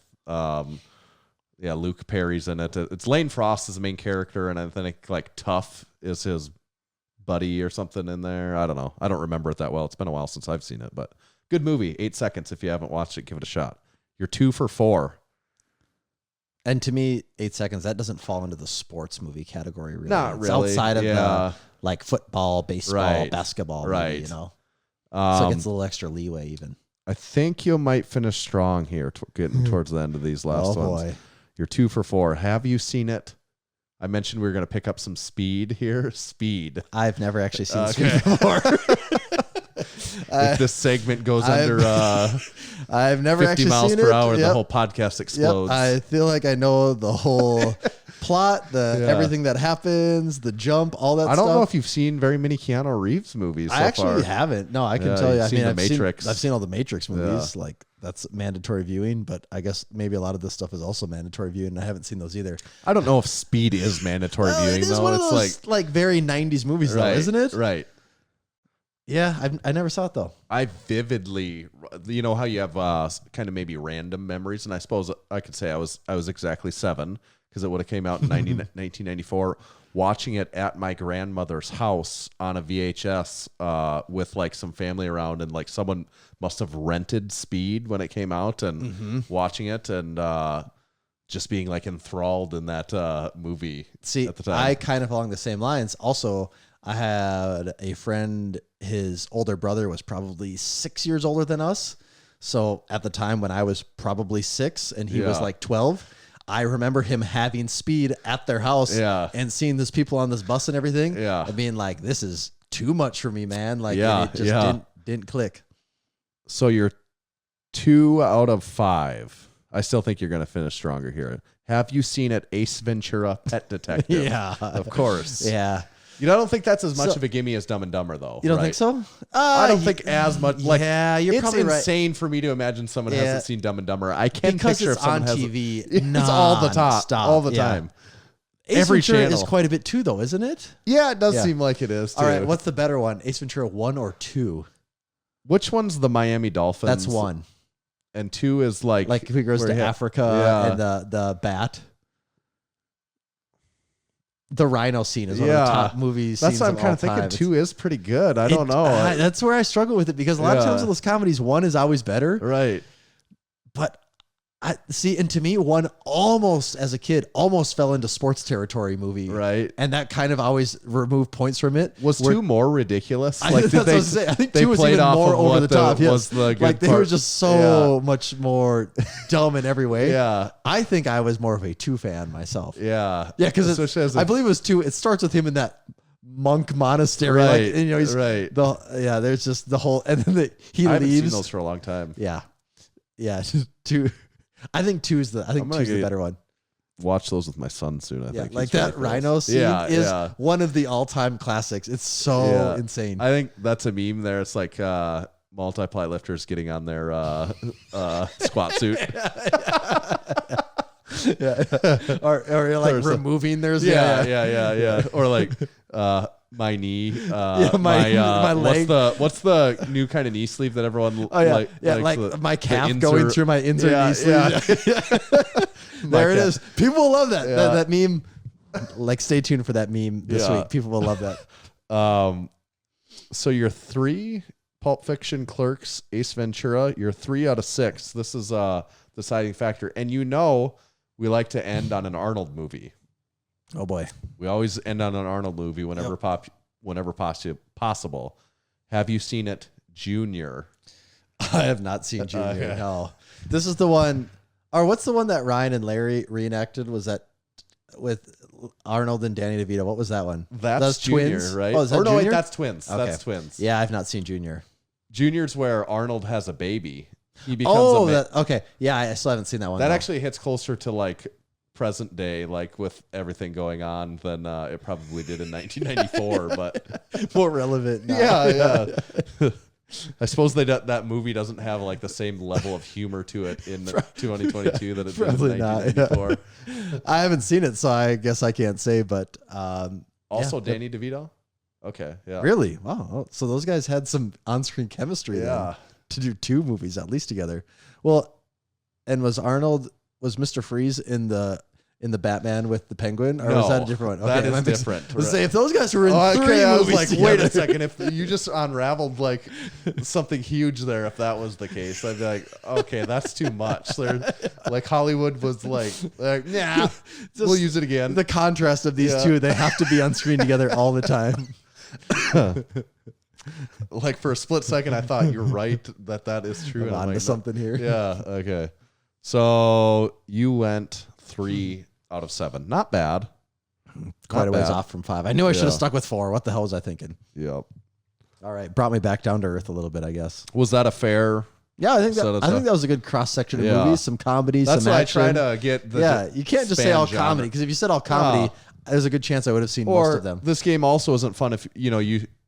Luke Perry's in it. It's Lane Frost is the main character, and I think like Tough is his buddy or something in there. I don't know. I don't remember it that well. It's been a while since I've seen it, but good movie. 8 Seconds. If you haven't watched it, give it a shot. You're 2 for 4. And to me, 8 Seconds, that doesn't fall into the sports movie category, really. Not it's really. outside of the like football, baseball, basketball, right? Movie, so it gets a little extra leeway even. I think you might finish strong here, getting towards the end of these last ones. Boy. You're 2 for 4. Have you seen it? I mentioned we were going to pick up some speed here. Speed. I've never actually seen Speed before. If this segment goes under I've never 50 actually miles seen per it. hour, Yep. the whole podcast explodes. Yep. I feel like I know the whole plot, everything that happens, the jump, all that stuff. I don't know if you've seen very many Keanu Reeves movies so I actually far. haven't. No, I can tell you. I mean, The Matrix. I've seen all the Matrix movies. Like that's mandatory viewing, but I guess maybe a lot of this stuff is also mandatory viewing. And I haven't seen those either. I don't know if Speed is mandatory viewing, it is though. one of It's those like very 90s movies, though, right, isn't it? Right. Yeah, I never saw it though. I vividly, you know how you have kind of maybe random memories, and I suppose I could say I was exactly 7 because it would have came out in 1994. Watching it at my grandmother's house on a VHS with like some family around, and like someone must have rented Speed when it came out, and watching it and just being like enthralled in that movie. See, at the time. I kind of along the same lines. Also, I had a friend. his older brother was probably 6 years older than us. So at the time when I was probably 6 and he was like 12, I remember him having speed at their house and seeing these people on this bus and everything and being like, this is too much for me, man. Like and it just didn't click. So you're 2 out of 5. I still think you're going to finish stronger here. Have you seen it, Ace Ventura, Pet Detective? Yeah. Of course. Yeah. You know, I don't think that's as much of a gimme as Dumb and Dumber, though. You don't think so? I don't think as much. Like, you're probably right. It's insane for me to imagine someone hasn't seen Dumb and Dumber. I can't because picture it's if someone on has TV. It's all the time. All the time. Ace Every Ventura channel is quite a bit too, though, isn't it? Yeah, it does seem like it is, too. All right, what's the better one? Ace Ventura 1 or 2? Which one's the Miami Dolphins? That's 1. And 2 is like he goes to Africa and the bat. The rhino scene is one of the top movie scenes. That's what I'm kind of thinking. 2 is pretty good. I don't know. That's where I struggle with it because a lot of times in those comedies, 1 is always better. Right. But I see, and to me, 1 almost as a kid almost fell into sports territory movie. Right. And that kind of always removed points from it. Was 2 more ridiculous? Like, that's what I was saying. I think 2 was even more over the top. Was the good like they part. were just so much more dumb in every way. Yeah. I think I was more of a 2 fan myself. Yeah. Yeah, because I believe it was 2. It starts with him in that monk monastery. Right. Like, and, he's there's just the whole, and then he I haven't leaves. seen those for a long time. Yeah. Yeah. 2. I think 2 is the better one. Watch those with my son soon. I think like that rhino scene is one of the all-time classics. It's so insane. I think that's a meme there. It's like multiply lifters getting on their squat suit. or like removing theirs. Yeah. Or like my knee. My leg. What's the new kind of knee sleeve that everyone? Like my calf going through my insert knee sleeve. There it is. People will love that. That meme. Like, stay tuned for that meme this week. People will love that. So you're 3 Pulp Fiction, Clerks, Ace Ventura. You're 3 out of 6. This is a deciding factor, and we like to end on an Arnold movie. Oh boy, we always end on an Arnold movie whenever possible. Have you seen it, Junior? I have not seen Junior. No, this is the one. Or what's the one that Ryan and Larry reenacted? Was that with Arnold and Danny DeVito? What was that one? That's Junior, twins? right? Oh, is that Junior? Wait, that's twins. Okay. That's twins. Yeah, I've not seen Junior. Junior's where Arnold has a baby. He becomes okay. Yeah, I still haven't seen that one. That actually hits closer to like present day, like with everything going on, than it probably did in 1994, but more relevant now. Yeah. I suppose that movie doesn't have like the same level of humor to it in 2022 that it did in 1994. I haven't seen it, so I guess I can't say, but also Danny DeVito. Okay, yeah. Really? Wow. So those guys had some on-screen chemistry then, to do 2 movies at least together. Well, and was Mr. Freeze in the Batman with the Penguin, or was that a different one? Okay, that is different. Let's say if those guys were in 3 movies I was like, together. wait a second. If you just unraveled like something huge there, if that was the case, I'd be like, okay, that's too much. They're, like Hollywood was like nah, we'll use it again. The contrast of these 2, they have to be on screen together all the time. Like for a split second, I thought you're right that is true. I'm on to something here. Yeah. Okay. So you went 3 out of 7. Not bad. Quite a ways off from 5. I knew I should have stuck with 4. What the hell was I thinking? Yep. All right. Brought me back down to earth a little bit, I guess. Was that a fair? Yeah, I think that was a good cross section of movies. Some comedy, That's some action. That's why I try to get you can't just say all comedy, because if you said all comedy, there's a good chance I would have seen most of them. This game also isn't fun if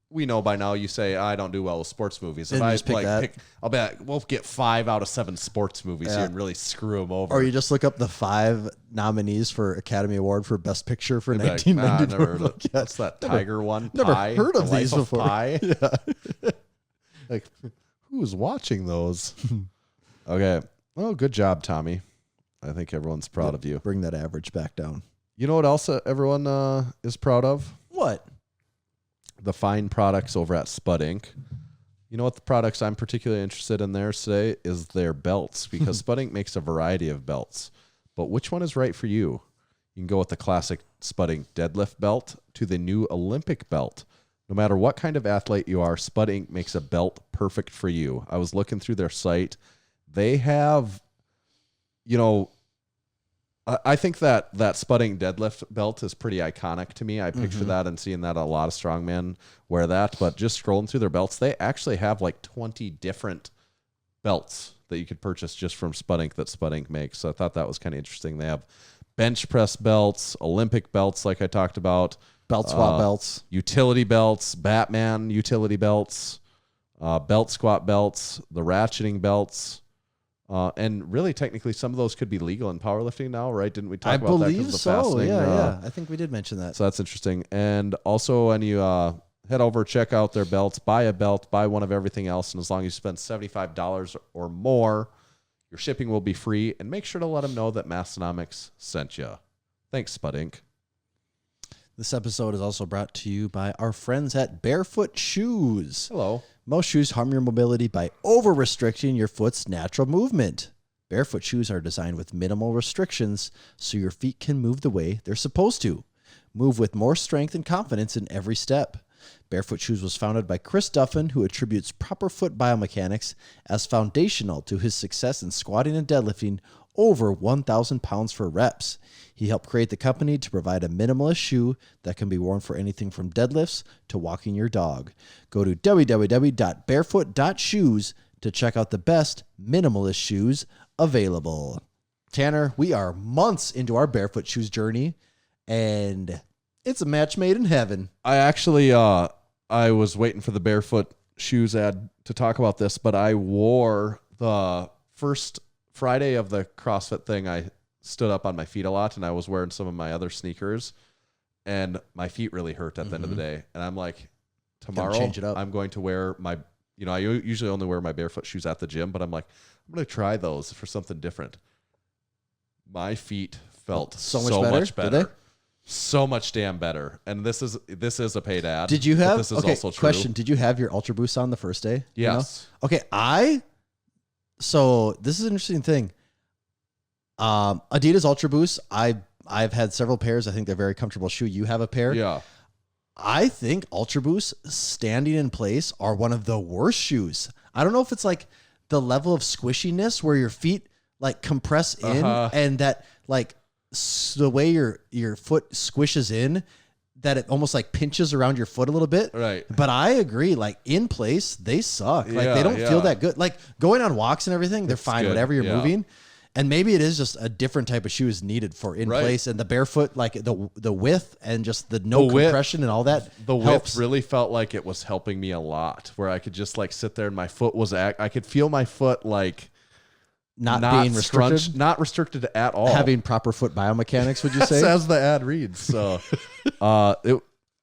we know by now you say I don't do well with sports movies. If I pick, I'll bet we'll get 5 out of 7 sports movies here and really screw them over. Or you just look up the 5 nominees for Academy Award for Best Picture for 1994. Never heard of it. What's that Tiger one? Never Pi? heard of these before. Pi? Yeah. Like, who's watching those? Okay. Well, good job, Tommy. I think everyone's proud of you. Bring that average back down. You know what else everyone is proud of? What? The fine products over at SPUD Inc. You know what the products I'm particularly interested in there today is their belts, because SPUD Inc. makes a variety of belts. But which one is right for you? You can go with the classic SPUD Inc. deadlift belt to the new Olympic belt. No matter what kind of athlete you are, Spud Inc. makes a belt perfect for you. I was looking through their site. They have, I think that Spud Inc. deadlift belt is pretty iconic to me. I picture that and seeing that a lot of strongmen wear that. But just scrolling through their belts, they actually have like 20 different belts that you could purchase just from Spud Inc. that Spud Inc. makes. So I thought that was kind of interesting. They have bench press belts, Olympic belts like I talked about. Belt squat belts. Utility belts, Batman utility belts, belt squat belts, the ratcheting belts. And really, technically, some of those could be legal in powerlifting now, right? Didn't we talk about that? I believe so. Yeah. I think we did mention that. So that's interesting. And also, when you head over, check out their belts, buy a belt, buy one of everything else, and as long as you spend $75 or more, your shipping will be free. And make sure to let them know that Massenomics sent you. Thanks, Spud Inc. This episode is also brought to you by our friends at Bearfoot Shoes. Hello. Most shoes harm your mobility by over-restricting your foot's natural movement. Barefoot shoes are designed with minimal restrictions so your feet can move the way they're supposed to. Move with more strength and confidence in every step. Barefoot Shoes was founded by Chris Duffin, who attributes proper foot biomechanics as foundational to his success in squatting and deadlifting over 1,000 pounds for reps. He helped create the company to provide a minimalist shoe that can be worn for anything from deadlifts to walking your dog. Go to www.barefoot.shoes to check out the best minimalist shoes available. Tanner, we are months into our Barefoot Shoes journey, and it's a match made in heaven. I actually, I was waiting for the Barefoot Shoes ad to talk about this, but I wore the first Friday of the CrossFit thing. I stood up on my feet a lot, and I was wearing some of my other sneakers, and my feet really hurt at the end of the day. And I'm like, tomorrow change it up. I'm going to wear my, I usually only wear my Barefoot Shoes at the gym, but I'm like, I'm going to try those for something different. My feet felt so much better. Did they? So much damn better. And this is a paid ad. Did you have, this is also true. Question, did you have your Ultra Boost on the first day? Yes. Okay, so this is an interesting thing. Adidas Ultra Boost, I've had several pairs. I think they're a very comfortable shoe. You have a pair. Yeah. I think Ultra Boost standing in place are one of the worst shoes. I don't know if it's like the level of squishiness where your feet like compress in and that like the way your foot squishes in, that it almost like pinches around your foot a little bit. Right. But I agree, like in place, they suck. Like they don't feel that good. Like going on walks and everything, they're fine, good. whatever you're moving. And maybe it is just a different type of shoe is needed for in place, and the barefoot, like the width and just the compression and all that. The helps. width really felt like it was helping me a lot, where I could just like sit there and my foot was I could feel my foot like not being restricted, not restricted at all. Having proper foot biomechanics, would you say? As the ad reads. So,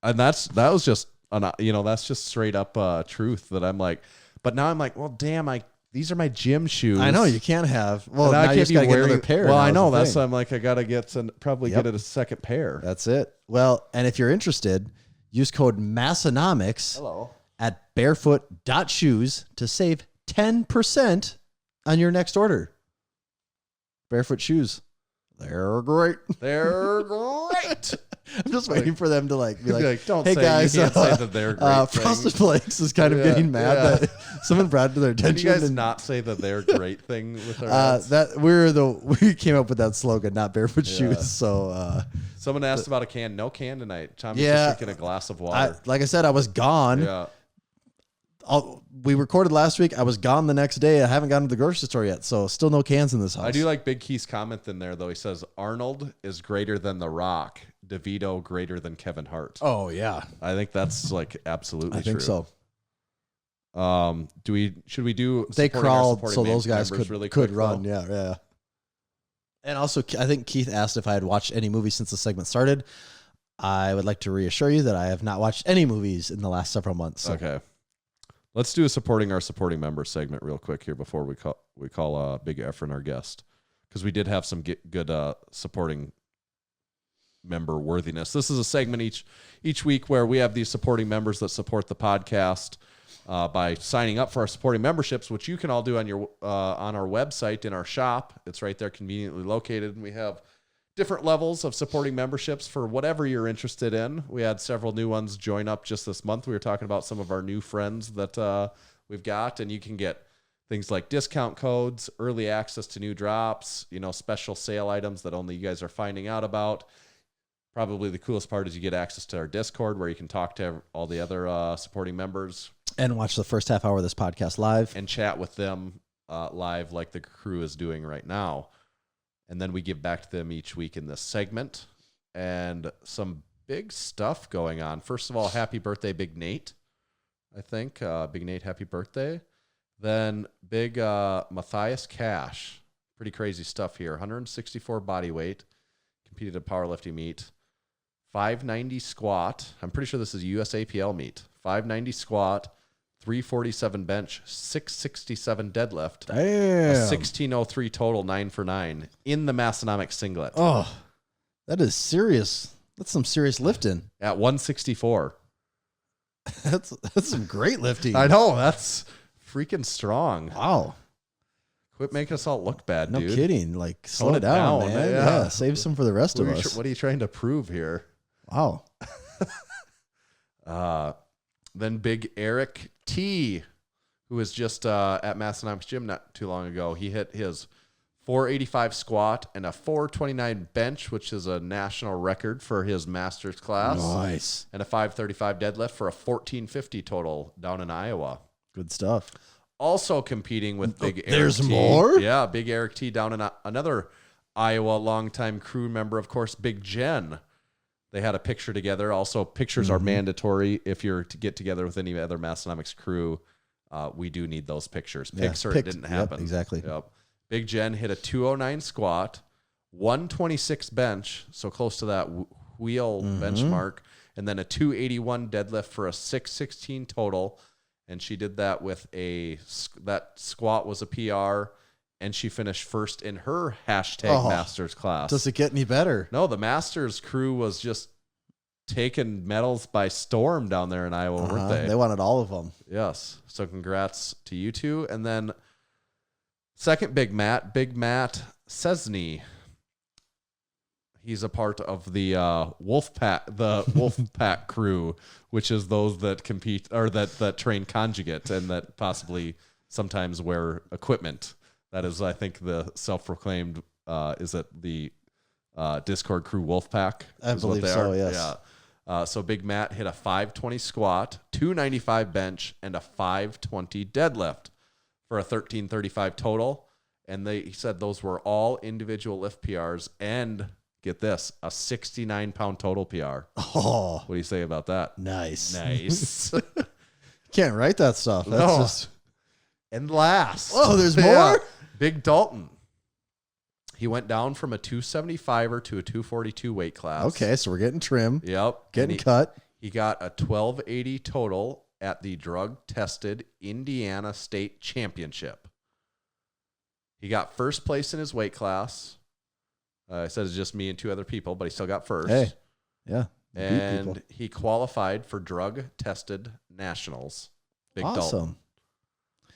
that's just that's just straight up truth that I'm like. But now I'm like, well, damn, these are my gym shoes. I know you can't have. Well, now now you just gotta get another pair. Well, I know that's why I'm like, I gotta get probably get it a second pair. That's it. Well, and if you're interested, use code Massenomics at barefoot.shoes to save 10% on your next order. Barefoot Shoes. They're great. They're great. I'm just waiting for them to be like, don't hey say, guys, you can't say that they're great. Frosted Flakes is kind of getting mad that someone brought it to their attention. Can you guys not say the they're great thing with our ads? We came up with that slogan, not Barefoot Shoes. So someone asked about a can. No can tonight. Tommy's just drinking a glass of water. Like I said, I was gone. Yeah. We recorded last week. I was gone the next day. I haven't gotten to the grocery store yet, so still no cans in this house. I do like Big Key's comment in there, though. He says, Arnold is greater than The Rock. DeVito greater than Kevin Hart. Oh, yeah. I think that's like absolutely true. I think so. Should we do? They crawled so those guys really could run. Though? Yeah. And also, I think Keith asked if I had watched any movies since the segment started. I would like to reassure you that I have not watched any movies in the last several months. So. Okay. Let's do a supporting member segment real quick here before we call Big Efren our guest, because we did have some good supporting member worthiness. This is a segment each week where we have these supporting members that support the podcast by signing up for our supporting memberships, which you can all do on our website in our shop. It's right there, conveniently located, and we have different levels of supporting memberships for whatever you're interested in. We had several new ones join up just this month. We were talking about some of our new friends that we've got, and you can get things like discount codes, early access to new drops, special sale items that only you guys are finding out about. Probably the coolest part is you get access to our Discord where you can talk to all the other supporting members. And watch the first half hour of this podcast live. And chat with them live like the crew is doing right now. And then we give back to them each week in this segment. And some big stuff going on. First of all, happy birthday, Big Nate. I think. Big Nate, happy birthday. Then big Matthias Cash. Pretty crazy stuff here. 164 body weight. Competed at powerlifting meet. 590 squat. I'm pretty sure this is USAPL meet. 590 squat. 347 bench, 667 deadlift, Damn. a 1603 total, 9 for 9 in the Massenomics singlet. Oh, that is serious. That's some serious lifting. At 164. That's some great lifting. I know, that's freaking strong. Wow. Quit making us all look bad, No dude. kidding. Like, slow Tone it down, down, man. yeah. Yeah, save some for the rest of us. What are you trying to prove here? Wow. Then big Eric T, who was just at Massenomics Gym not too long ago. He hit his 485 squat and a 429 bench, which is a national record for his master's class. Nice. And a 535 deadlift for a 1450 total down in Iowa. Good stuff. Also competing with big Eric There's T. more? Yeah, big Eric T down in another Iowa longtime crew member, of course, Big Jen. They had a picture together. Also, pictures are mandatory if you're to get together with any other Massenomics crew. We do need those pictures. Pics or it didn't happen. Yep, exactly. Yep. Big Jen hit a 209 squat, 126 bench, so close to that wheel benchmark, and then a 281 deadlift for a 616 total. And she did that with that squat was a PR, and she finished first in her hashtag Masters class. Does it get any better? No, the Masters crew was just taking medals by storm down there in Iowa, weren't they? They wanted all of them. Yes. So congrats to you two. And then second Big Matt Cesny. He's a part of the Wolfpack crew, which is those that compete or that train conjugate and that possibly sometimes wear equipment. That is, I think, the self-proclaimed, is it the Discord crew Wolfpack? I believe so, yes. Yeah. So Big Matt hit a 520 squat, 295 bench, and a 520 deadlift for a 1335 total. And he said those were all individual lift PRs and, get this, a 69-pound total PR. Oh. What do you say about that? Nice. Nice. Can't write that stuff. That's No. just... And last. Oh, there's Yeah. more? Big Dalton. He went down from a 275er to a 242 weight class. Okay, so we're getting trim. Yep. Getting cut. He got a 1280 total at the drug-tested Indiana State Championship. He got first place in his weight class. I said it's just me and two other people, but he still got first. Hey. Yeah. And he qualified for drug-tested nationals. Big Dalton. Awesome.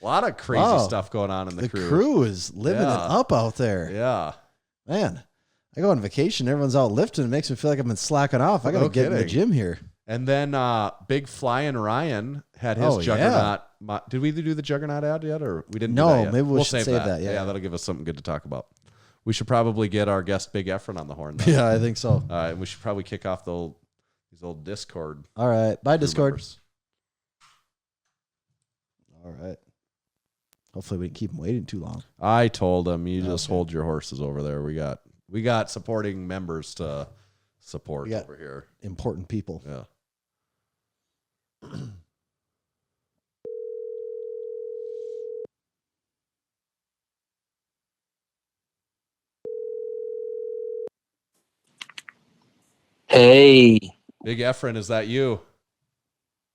A lot of crazy stuff going on in the crew. The crew is living it up out there. Yeah. Man, I go on vacation. Everyone's out lifting. It makes me feel like I've been slacking off. I got to No get in the kidding. gym here. And then Big Flying Ryan had his Juggernaut. Did we do the Juggernaut ad yet, or we didn't? No, do that yet? maybe we'll save that. Yeah, that'll give us something good to talk about. We should probably get our guest Big Efren on the horn. Then. Yeah, I think so. We should probably kick off these old Discord. All right. Bye, Discord. Members. All right. Hopefully we didn't keep them waiting too long. I told him, you just hold your horses over there. We got supporting members to support over here. Important people. Yeah. Hey, Big Efren, is that you?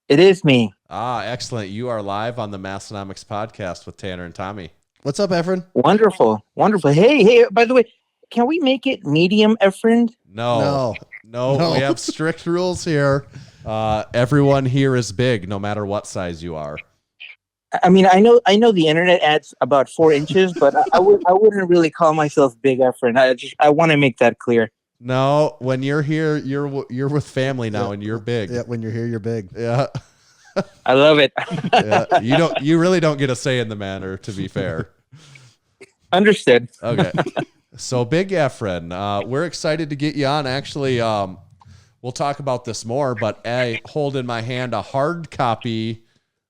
it is me. Ah, excellent. You are live on the Massenomics podcast with Tanner and Tommy. What's up, Efren? Wonderful, wonderful. Hey, by the way, can we make it medium, Efren? No. We have strict rules here. Everyone here is big, no matter what size you are. I mean, I know the internet adds about 4 inches, but I wouldn't really call myself big, Efren. I want to make that clear. No, when you're here, you're with family now, and you're big. Yeah, when you're here, you're big. Yeah. I love it. Yeah. You really don't get a say in the matter, to be fair. Understood. Okay. So Big Efren, we're excited to get you on. Actually, we'll talk about this more, but I hold in my hand a hard copy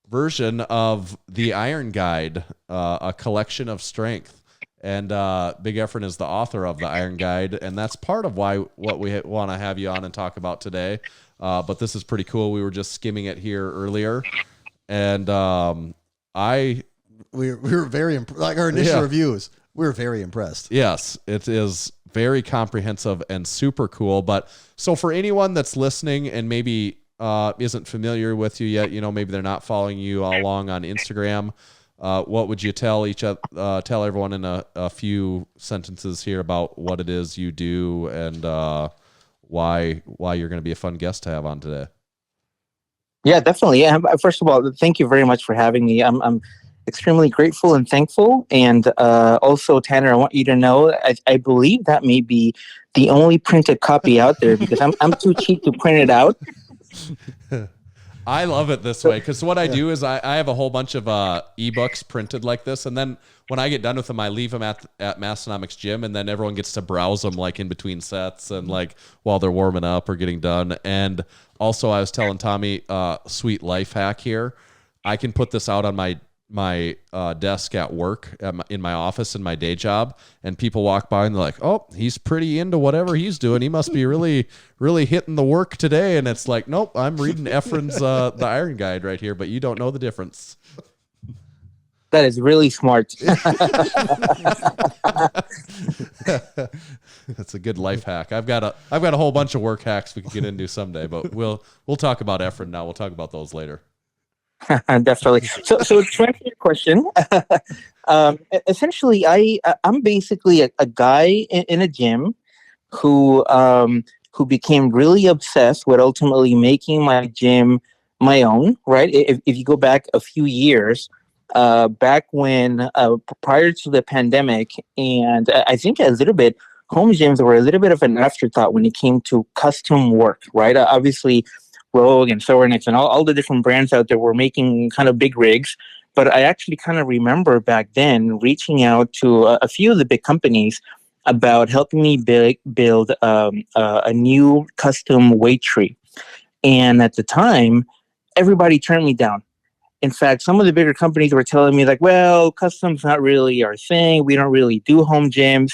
version of the Iron Guide, a collection of strength. And Big Efren is the author of the Iron Guide, and that's part of what we want to have you on and talk about today. But this is pretty cool. We were just skimming it here earlier, and we were very like our initial reviews. We were very impressed. Yes, it is very comprehensive and super cool. But so for anyone that's listening and maybe isn't familiar with you yet, maybe they're not following you along on Instagram. What would you tell everyone in a few sentences here about what it is you do and why you're going to be a fun guest to have on today? Yeah, definitely. Yeah. First of all, thank you very much for having me. I'm extremely grateful and thankful. And also, Tanner, I want you to know, I believe that may be the only printed copy out there because I'm too cheap to print it out. I love it this way because what I do is I have a whole bunch of ebooks printed like this, and then when I get done with them, I leave them at Massenomics Gym, and then everyone gets to browse them like in between sets and like while they're warming up or getting done. And also, I was telling Tommy, sweet life hack here. I can put this out on my desk at work in my office in my day job, and people walk by and they're like, oh, he's pretty into whatever he's doing, he must be really really hitting the work today. And it's like, nope, I'm reading Efren's the Iron Guide right here, but you don't know the difference. That is really smart. That's a good life hack. I've got a whole bunch of work hacks we could get into someday, but we'll talk about Efren now. We'll talk about those later. Definitely. So to answer your question, essentially, I'm basically a guy in a gym who became really obsessed with ultimately making my gym my own. Right? If you go back a few years, back when prior to the pandemic, and I think a little bit, home gyms were a little bit of an afterthought when it came to custom work. Right? Obviously, Rogue and Sorenix and all the different brands out there were making kind of big rigs. But I actually kind of remember back then reaching out to a few of the big companies about helping me build a new custom weight tree. And at the time, everybody turned me down. In fact, some of the bigger companies were telling me like, well, custom's not really our thing. We don't really do home gyms.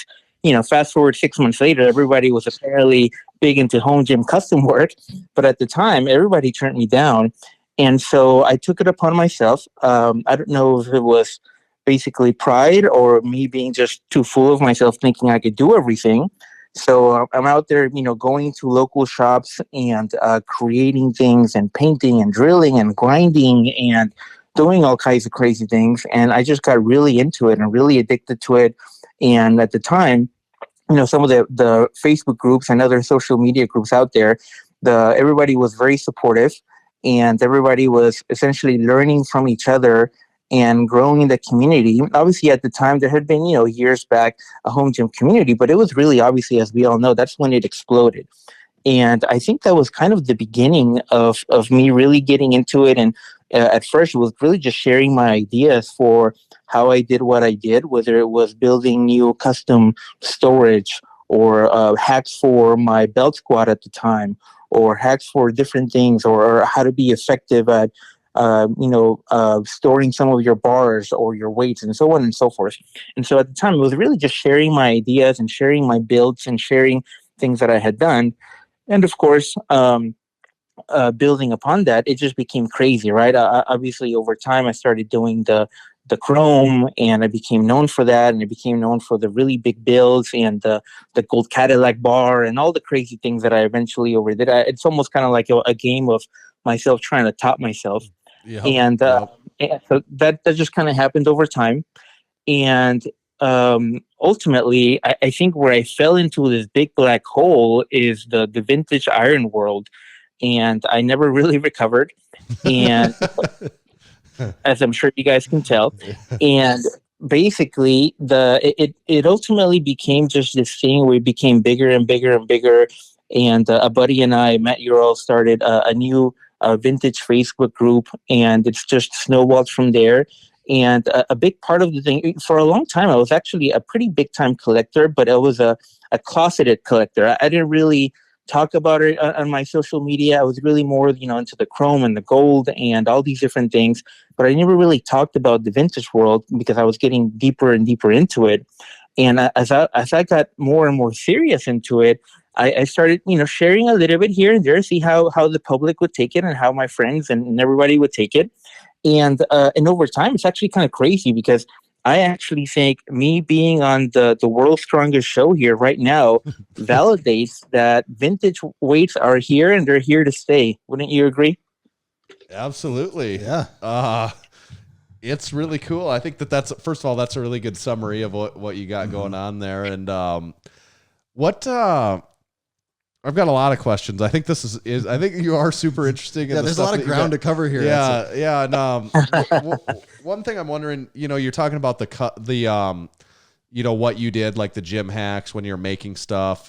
Fast forward 6 months later, everybody was apparently big into home gym custom work. But at the time, everybody turned me down. And so I took it upon myself. I don't know if it was basically pride or me being just too full of myself thinking I could do everything. So I'm out there, going to local shops and creating things and painting and drilling and grinding and doing all kinds of crazy things. And I just got really into it and really addicted to it. And at the time, some of the Facebook groups and other social media groups out there, everybody was very supportive, and everybody was essentially learning from each other and growing in the community. Obviously, at the time, there had been, years back, a home gym community, but it was really, obviously, as we all know, that's when it exploded. And I think that was kind of the beginning of me really getting into it. And at first, it was really just sharing my ideas for how I did what I did, whether it was building new custom storage or hacks for my belt squat at the time, or hacks for different things, or how to be effective at storing some of your bars or your weights and so on and so forth. And so at the time, it was really just sharing my ideas and sharing my builds and sharing things that I had done. And of course, building upon that, it just became crazy, right? Obviously, over time, I started doing the chrome, and I became known for that, and I became known for the really big builds and the gold Cadillac bar and all the crazy things that I eventually overdid. It's almost kind of like a game of myself trying to top myself. Yep. And so that just kind of happened over time. And ultimately, I think where I fell into this big black hole is the vintage iron world. And I never really recovered. And as I'm sure you guys can tell. And basically it ultimately became just this thing where it became bigger and bigger and bigger. And a buddy and I, Matt Ural, started a new vintage Facebook group, and it's just snowballed from there. And a big part of the thing, for a long time, I was actually a pretty big time collector, but I was a closeted collector. I didn't really talk about it on my social media. I was really more, into the chrome and the gold and all these different things, but I never really talked about the vintage world because I was getting deeper and deeper into it. And as I got more and more serious into it, I started, sharing a little bit here and there, see how the public would take it and how my friends and everybody would take it. And over time, it's actually kind of crazy because I actually think me being on the world's strongest show here right now validates that vintage weights are here and they're here to stay. Wouldn't you agree? Absolutely. Yeah. It's really cool. I think that's first of all, that's a really good summary of what you got going on there. And I've got a lot of questions. I think this is I think you are super interesting. Yeah, there's a lot of ground to cover here. Yeah. And one thing I'm wondering, you're talking about the what you did, like the gym hacks when you're making stuff,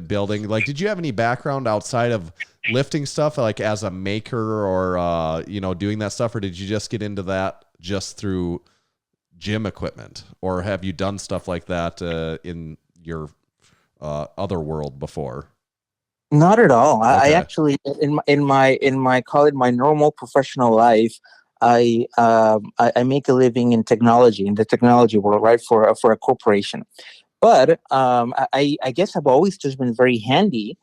building. Like, did you have any background outside of lifting stuff, like as a maker or doing that stuff, or did you just get into that just through gym equipment, or have you done stuff like that in your other world before? Not at all. Okay. I actually, in my call it my normal professional life, I make a living in technology, in the technology world, right, for a corporation. But I guess I've always just been very handy,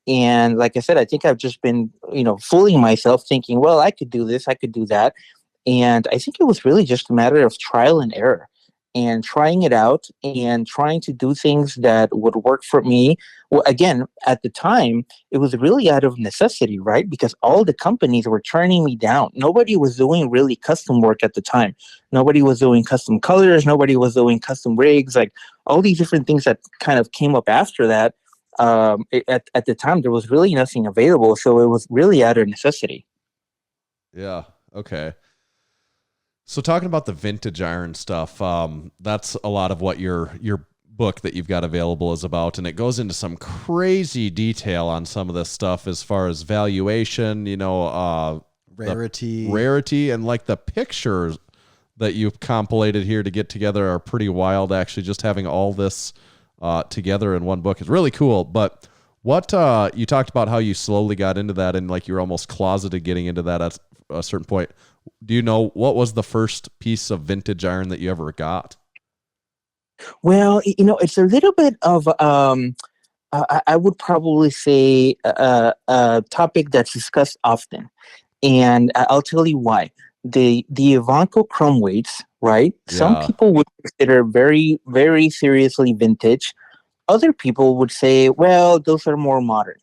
and like I said, I think I've just been fooling myself, thinking, well, I could do this, I could do that, and I think it was really just a matter of trial and error, and trying it out and trying to do things that would work for me. Well, again, at the time, it was really out of necessity, right? Because all the companies were turning me down. Nobody was doing really custom work at the time. Nobody was doing custom colors. Nobody was doing custom rigs, like all these different things that kind of came up after that. At the time, there was really nothing available. So it was really out of necessity. Yeah. Okay. So talking about the vintage iron stuff, that's a lot of what your book that you've got available is about, and it goes into some crazy detail on some of this stuff as far as valuation, rarity, and like the pictures that you've compilated here to get together are pretty wild. Actually, just having all this together in one book is really cool. But what you talked about how you slowly got into that, and like you're almost closeted getting into that at a certain point. Do you know what was the first piece of vintage iron that you ever got? Well, it's a little bit of I would probably say a topic that's discussed often, and I'll tell you why. The Ivanko chrome weights, right? Yeah. Some people would consider very, very seriously vintage. Other people would say, well, those are more modern.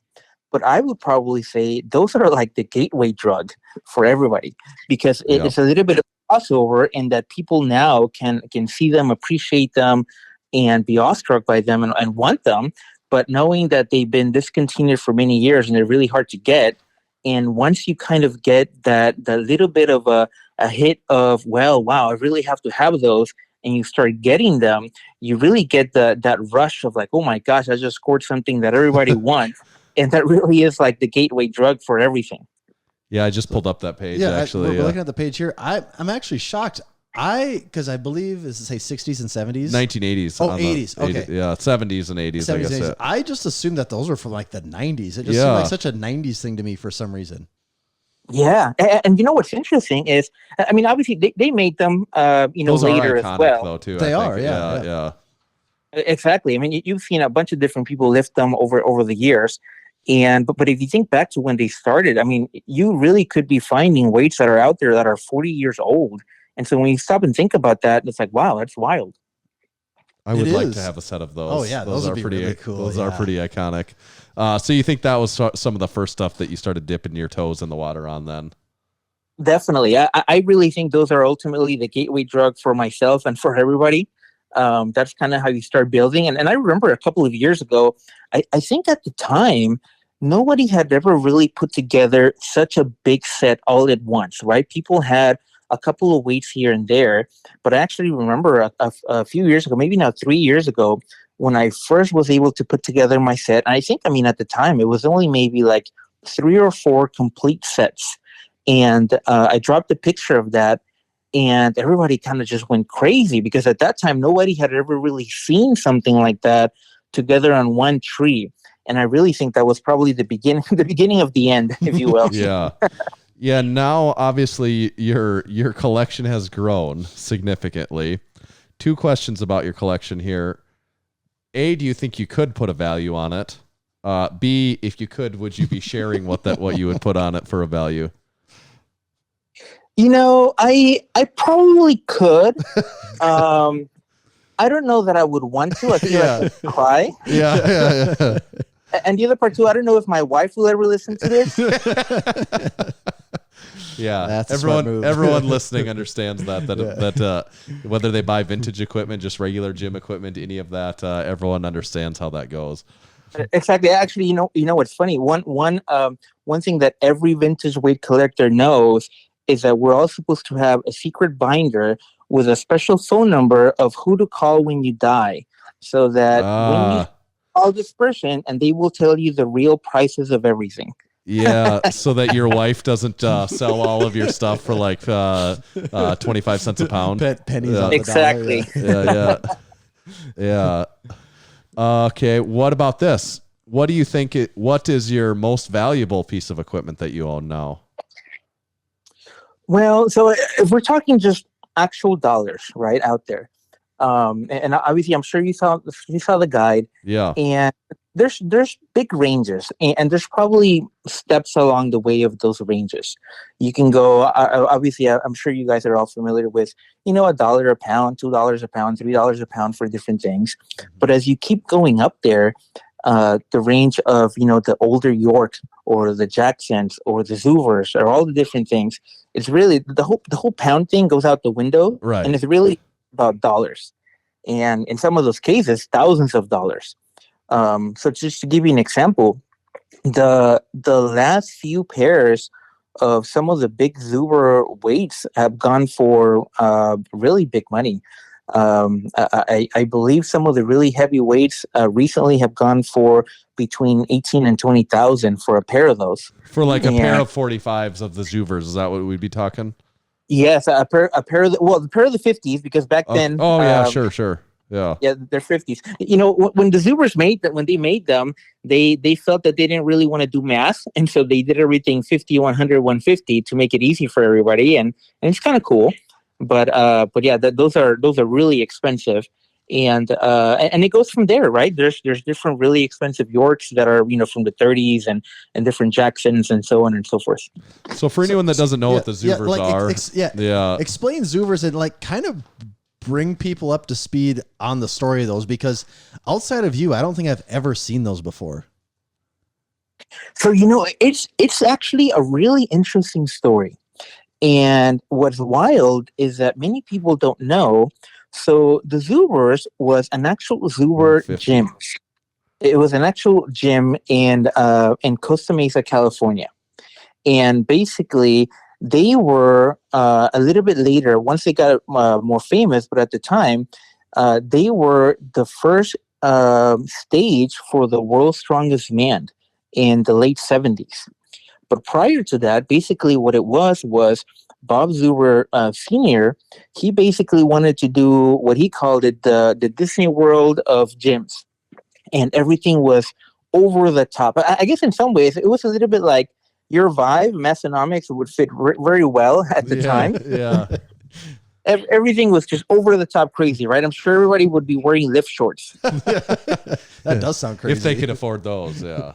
But I would probably say those are like the gateway drug for everybody, because it's a little bit of crossover in that people now can see them, appreciate them, and be awestruck by them and want them. But knowing that they've been discontinued for many years and they're really hard to get, and once you kind of get that little bit of a hit of, well, wow, I really have to have those, and you start getting them, you really get that rush of like, oh my gosh, I just scored something that everybody wants. And that really is like the gateway drug for everything. Yeah, I just pulled up that page. Yeah, actually, we're looking at the page here. I'm actually shocked. Because I believe is it say 60s and 70s, 1980s. Oh, 80s. Okay, 70s and 80s. 70s, I guess. 80s. I just assumed that those were from like the 90s. It just seemed like such a 90s thing to me for some reason. Yeah, and what's interesting is, I mean, obviously they made them, those later are iconic, as well. Though, too, they I are, think. Yeah. Exactly. I mean, you've seen a bunch of different people lift them over the years. But if you think back to when they started, I mean, you really could be finding weights that are out there that are 40 years old. And so when you stop and think about that, it's like, wow, that's wild. I would like to have a set of those. Oh yeah, those are pretty really cool. Those are pretty iconic. So you think that was some of the first stuff that you started dipping your toes in the water on then? Definitely. I really think those are ultimately the gateway drug for myself and for everybody. That's kind of how you start building. And I remember a couple of years ago, I think at the time, nobody had ever really put together such a big set all at once, right? People had a couple of weights here and there. But I actually remember a few years ago, maybe now 3 years ago, when I first was able to put together my set. And I think, I mean, at the time, it was only maybe like 3 or 4 complete sets. And I dropped a picture of that, and everybody kind of just went crazy, because at that time, nobody had ever really seen something like that together on one tree. And I really think that was probably the beginning of the end, if you will. Yeah. Yeah. Now, obviously, your collection has grown significantly. 2 questions about your collection here. A, do you think you could put a value on it? B, if you could, would you be sharing what you would put on it for a value? You know, I probably could. I don't know that I would want to. I feel like I'd cry. Yeah. And the other part too, I don't know if my wife will ever listen to this. Yeah, That's a smart move. everyone listening understands that whether they buy vintage equipment, just regular gym equipment, any of that, everyone understands how that goes. Exactly. Actually, you know what's funny? One thing that every vintage weight collector knows is that we're all supposed to have a secret binder with a special phone number of who to call when you die, so that when you call this person, and they will tell you the real prices of everything. Yeah, so that your wife doesn't sell all of your stuff for like 25 cents a pound. Pennies on the Exactly. dollar, Yeah. Okay, what about this? What do you think? What is your most valuable piece of equipment that you own now? Well, so if we're talking just actual dollars, right, out there, and obviously I'm sure you saw the guide. Yeah. And there's big ranges, and there's probably steps along the way of those ranges. You can go, obviously, I'm sure you guys are all familiar with, $1 a pound, $2 a pound, $3 a pound for different things. But as you keep going up there, the range of, the older Yorks or the Jacksons or the Zoovers or all the different things, it's really the whole pound thing goes out the window. Right. And it's really about dollars. And in some of those cases, thousands of dollars. So just to give you an example, the last few pairs of some of the big Zuber weights have gone for really big money. I believe some of the really heavy weights recently have gone for between 18 and 20,000 for a pair of those. For like a pair of 45s of the Zoovers, is that what we'd be talking? Yes, a pair of the pair of the 50s, because back then. Oh yeah, sure. Yeah, they're 50s. When the Zoovers when they made them, they felt that they didn't really want to do math, and so they did everything 50, 100, 150 to make it easy for everybody, and it's kind of cool. But yeah, those are really expensive, and it goes from there, right? There's different really expensive Yorks that are from the 30s, and different Jacksons and so on and so forth. So for anyone that doesn't know what the Zoovers are, explain Zoovers and kind of bring people up to speed on the story of those, because outside of you, I don't think I've ever seen those before. So it's actually a really interesting story. And what's wild is that many people don't know. So the Zoovers was an actual Zoover gym. It was an actual gym in Costa Mesa, California. And basically, they were a little bit later, once they got more famous, but at the time, they were the first stage for the World's Strongest Man in the late 70s. But prior to that, basically what it was Bob Zuber Sr., he basically wanted to do what he called it the Disney World of gyms. And everything was over the top. I guess in some ways, it was a little bit like your vibe, Massenomics, would fit very well at the time. Yeah. Everything was just over the top crazy, right? I'm sure everybody would be wearing lift shorts. That does sound crazy. If they could afford those, yeah.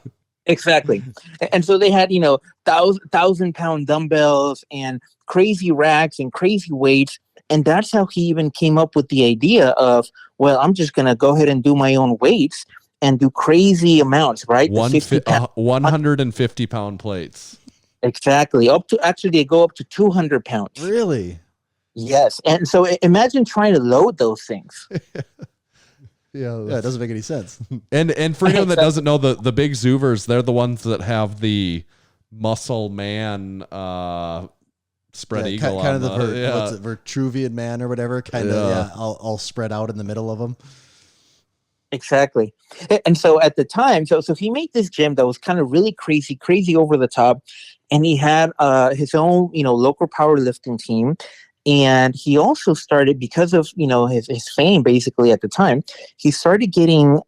Exactly. And so they had, 1,000-pound dumbbells and crazy racks and crazy weights. And that's how he even came up with the idea of, well, I'm just going to go ahead and do my own weights and do crazy amounts, right? 150-pound plates. Exactly. They go up to 200 pounds. Really? Yes. And so imagine trying to load those things. Yeah, it doesn't make any sense. And for anyone that doesn't know, the big Zoovers, they're the ones that have the muscle man spread Yeah, eagle kind on of the yeah. what's it, Vitruvian man or whatever, kind of all spread out in the middle of them. Exactly. And so at the time, so he made this gym that was kind of really crazy over the top, and he had his own, local powerlifting team. And he also started, because of his fame basically at the time, he started getting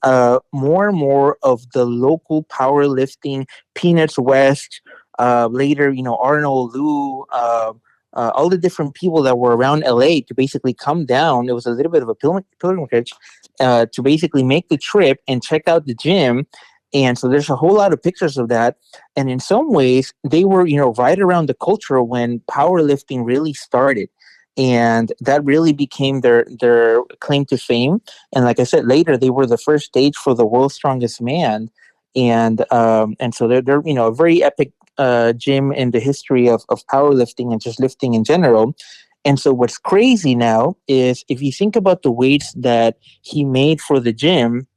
more and more of the local powerlifting, Peanuts West, later Arnold, Lou, all the different people that were around LA to basically come down. It was a little bit of a pilgrimage to basically make the trip and check out the gym. And so there's a whole lot of pictures of that. And in some ways, they were, right around the culture when powerlifting really started. And that really became their claim to fame. And like I said, later they were the first stage for the World's Strongest Man. And so they're a very epic gym in the history of powerlifting and just lifting in general. And so what's crazy now is if you think about the weights that he made for the gym,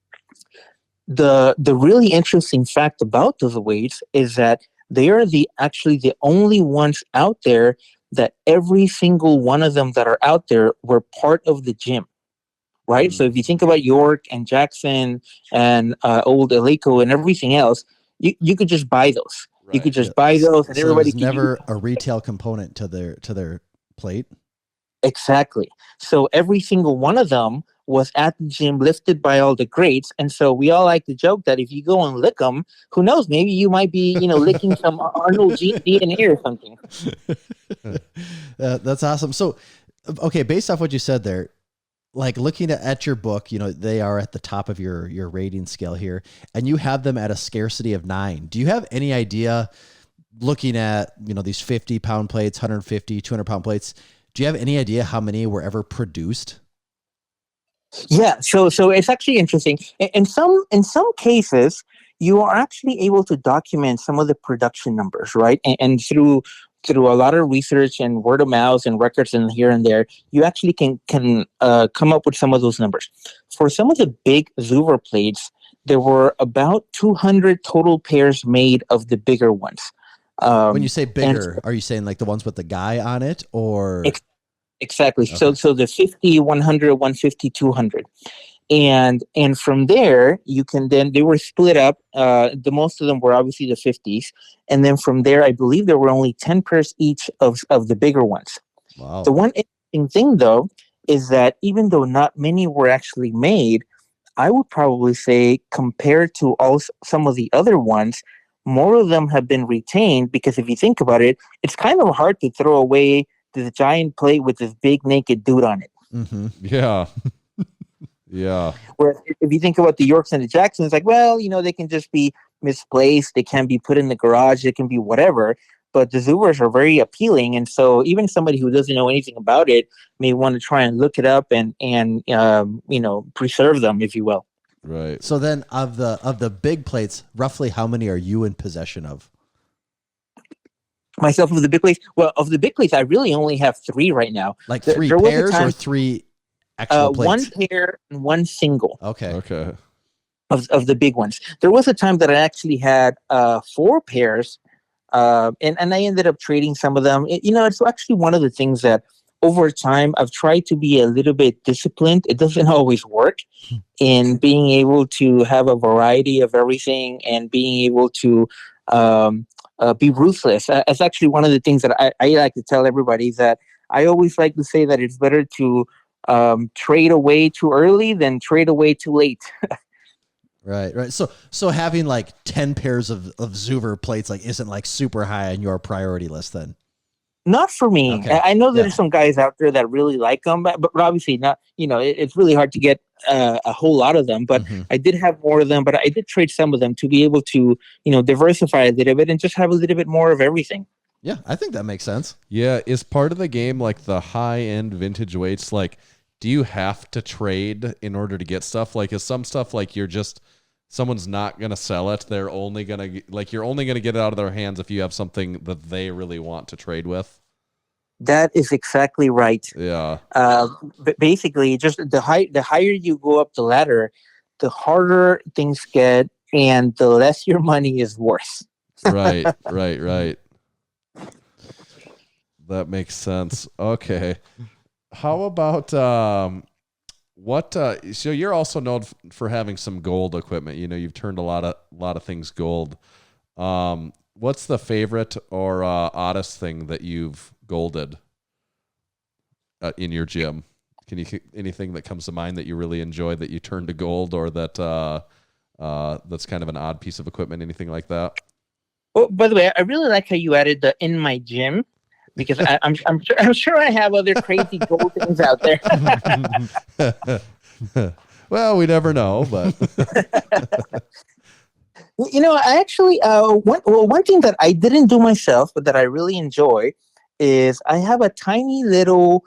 the really interesting fact about those weights is that they are actually the only ones out there that every single one of them that are out there were part of the gym, right? So if you think about York and Jackson and old Eleiko and everything else, you could just buy those. Right. You could just buy those, and so everybody there's never a retail component to their plate. Exactly. So every single one of them was at the gym, lifted by all the greats. And so we all like to joke that if you go and lick them, who knows, maybe you might be, licking some Arnold DNA or something. That's awesome. So, okay, based off what you said there, like looking at your book, they are at the top of your rating scale here, and you have them at a scarcity of 9. Do you have any idea, looking at, these 50-pound plates, 150, 200-pound plates, do you have any idea how many were ever produced? Yeah, so it's actually interesting. In some cases, you are actually able to document some of the production numbers, right? And through a lot of research and word of mouth and records and here and there, you actually can come up with some of those numbers. For some of the big Zuver plates, there were about 200 total pairs made of the bigger ones. When you say bigger, are you saying like the ones with the guy on it, or? Exactly. Okay. So the 50, 100, 150, 200. And from there, you can then, they were split up. The most of them were obviously the 50s. And then from there, I believe there were only 10 pairs each of the bigger ones. Wow. The one interesting thing, though, is that even though not many were actually made, I would probably say compared to some of the other ones, more of them have been retained, because if you think about it, it's kind of hard to throw away this giant plate with this big naked dude on it. Mm-hmm. Yeah. Yeah. Whereas if you think about the Yorks and the Jacksons, like, well, they can just be misplaced. They can be put in the garage. They can be whatever. But the Zubers are very appealing. And so even somebody who doesn't know anything about it may want to try and look it up and preserve them, if you will. Right. So then of the big plates, roughly how many are you in possession of? Myself, of the big plates? Well, of the big plates, I really only have 3 right now. Like 3 pairs or 3 actual plates? 1 pair and 1 single. Okay. Of the big ones. There was a time that I actually had 4 pairs, and I ended up trading some of them. It's actually one of the things that over time I've tried to be a little bit disciplined. It doesn't always work in being able to have a variety of everything and being able to be ruthless. That's actually one of the things that I like to tell everybody, that I always like to say that it's better to trade away too early than trade away too late. Right. So having like 10 pairs of Zuver plates isn't like super high on your priority list then? Not for me. Okay. I know there's some guys out there that really like them, but obviously not. It's really hard to get a whole lot of them. But I did have more of them, but I did trade some of them to be able to, diversify a little bit and just have a little bit more of everything. Yeah, I think that makes sense. Yeah, is part of the game like the high-end vintage weights? Like, do you have to trade in order to get stuff? Like, is some stuff like someone's not going to sell it? They're only going to, you're only going to get it out of their hands if you have something that they really want to trade with? That is exactly right. Yeah. But basically, just the higher you go up the ladder, the harder things get, and the less your money is worth. Right. That makes sense. Okay. How about what? So you're also known for having some gold equipment. You know, you've turned a lot of things gold. What's the favorite or oddest thing that you've golded in your gym? Can you anything that comes to mind that you really enjoy that you turned to gold, or that that's kind of an odd piece of equipment? Anything like that? Oh, by the way, I really like how you added the "in my gym," because I'm sure I have other crazy gold things out there. Well, we never know, but You know, I actually one thing that I didn't do myself, but that I really enjoy, is I have a tiny little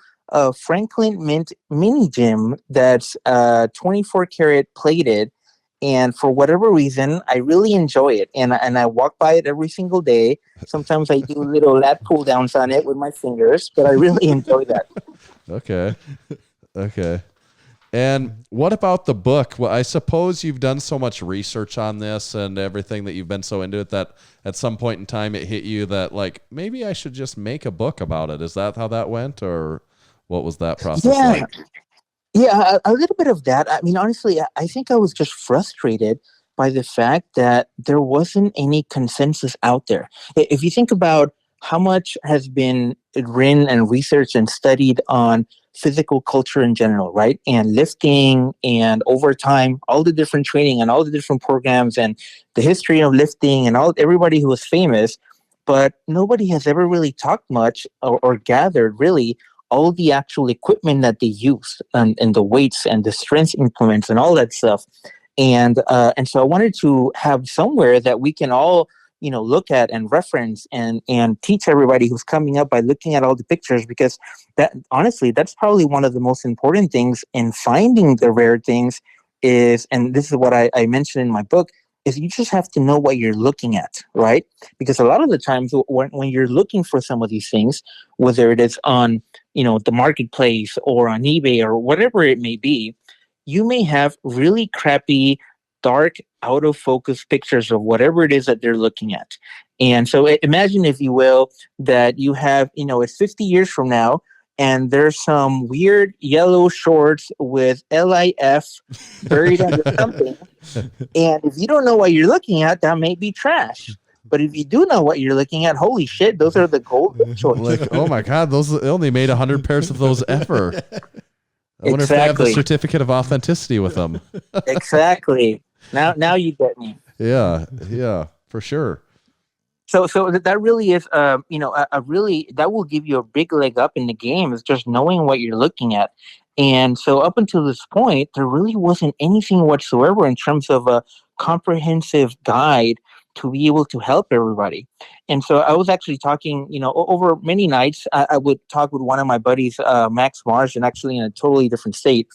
Franklin Mint mini gym that's 24 karat plated, and for whatever reason, I really enjoy it, and I walk by it every single day. Sometimes I do little lat pull downs on it with my fingers, but I really enjoy that. okay. And what about the book? Well, I suppose you've done so much research on this and everything that you've been so into it that at some point in time it hit you that, like, maybe I should just make a book about it. Is that how that went, or what was that process like? Yeah, a little bit of that. I mean, honestly, I think I was just frustrated by the fact that there wasn't any consensus out there. If you think about how much has been written and researched and studied on physical culture in general, right? And lifting, and over time, all the different training and all the different programs and the history of lifting and everybody who was famous, but nobody has ever really talked much or gathered really all the actual equipment that they use, and the weights and the strength implements and all that stuff. And so I wanted to have somewhere that we can all, you know, look at and reference and teach everybody who's coming up by looking at all the pictures, because that, honestly, that's probably one of the most important things in finding the rare things is, and this is what I mentioned in my book, is you just have to know what you're looking at, right? Because a lot of the times when you're looking for some of these things, whether it is on, you know, the marketplace or on eBay or whatever it may be, you may have really crappy, dark, out of focus pictures of whatever it is that they're looking at. And so imagine, if you will, that you have, you know, it's 50 years from now, and there's some weird yellow shorts with LIF buried under something. And if you don't know what you're looking at, that may be trash. But if you do know what you're looking at, holy shit, those are the golden shorts. Like, oh my God, those they only made 100 pairs of those ever. I wonder if they have the Exactly. certificate of authenticity with them. Exactly. Now you get me. Yeah, for sure. So that really is, you know, a really, that will give you a big leg up in the game, is just knowing what you're looking at. And so up until this point, there really wasn't anything whatsoever in terms of a comprehensive guide to be able to help everybody. And so I was actually talking, you know, over many nights, I would talk with one of my buddies, Max Mars, and actually in a totally different state.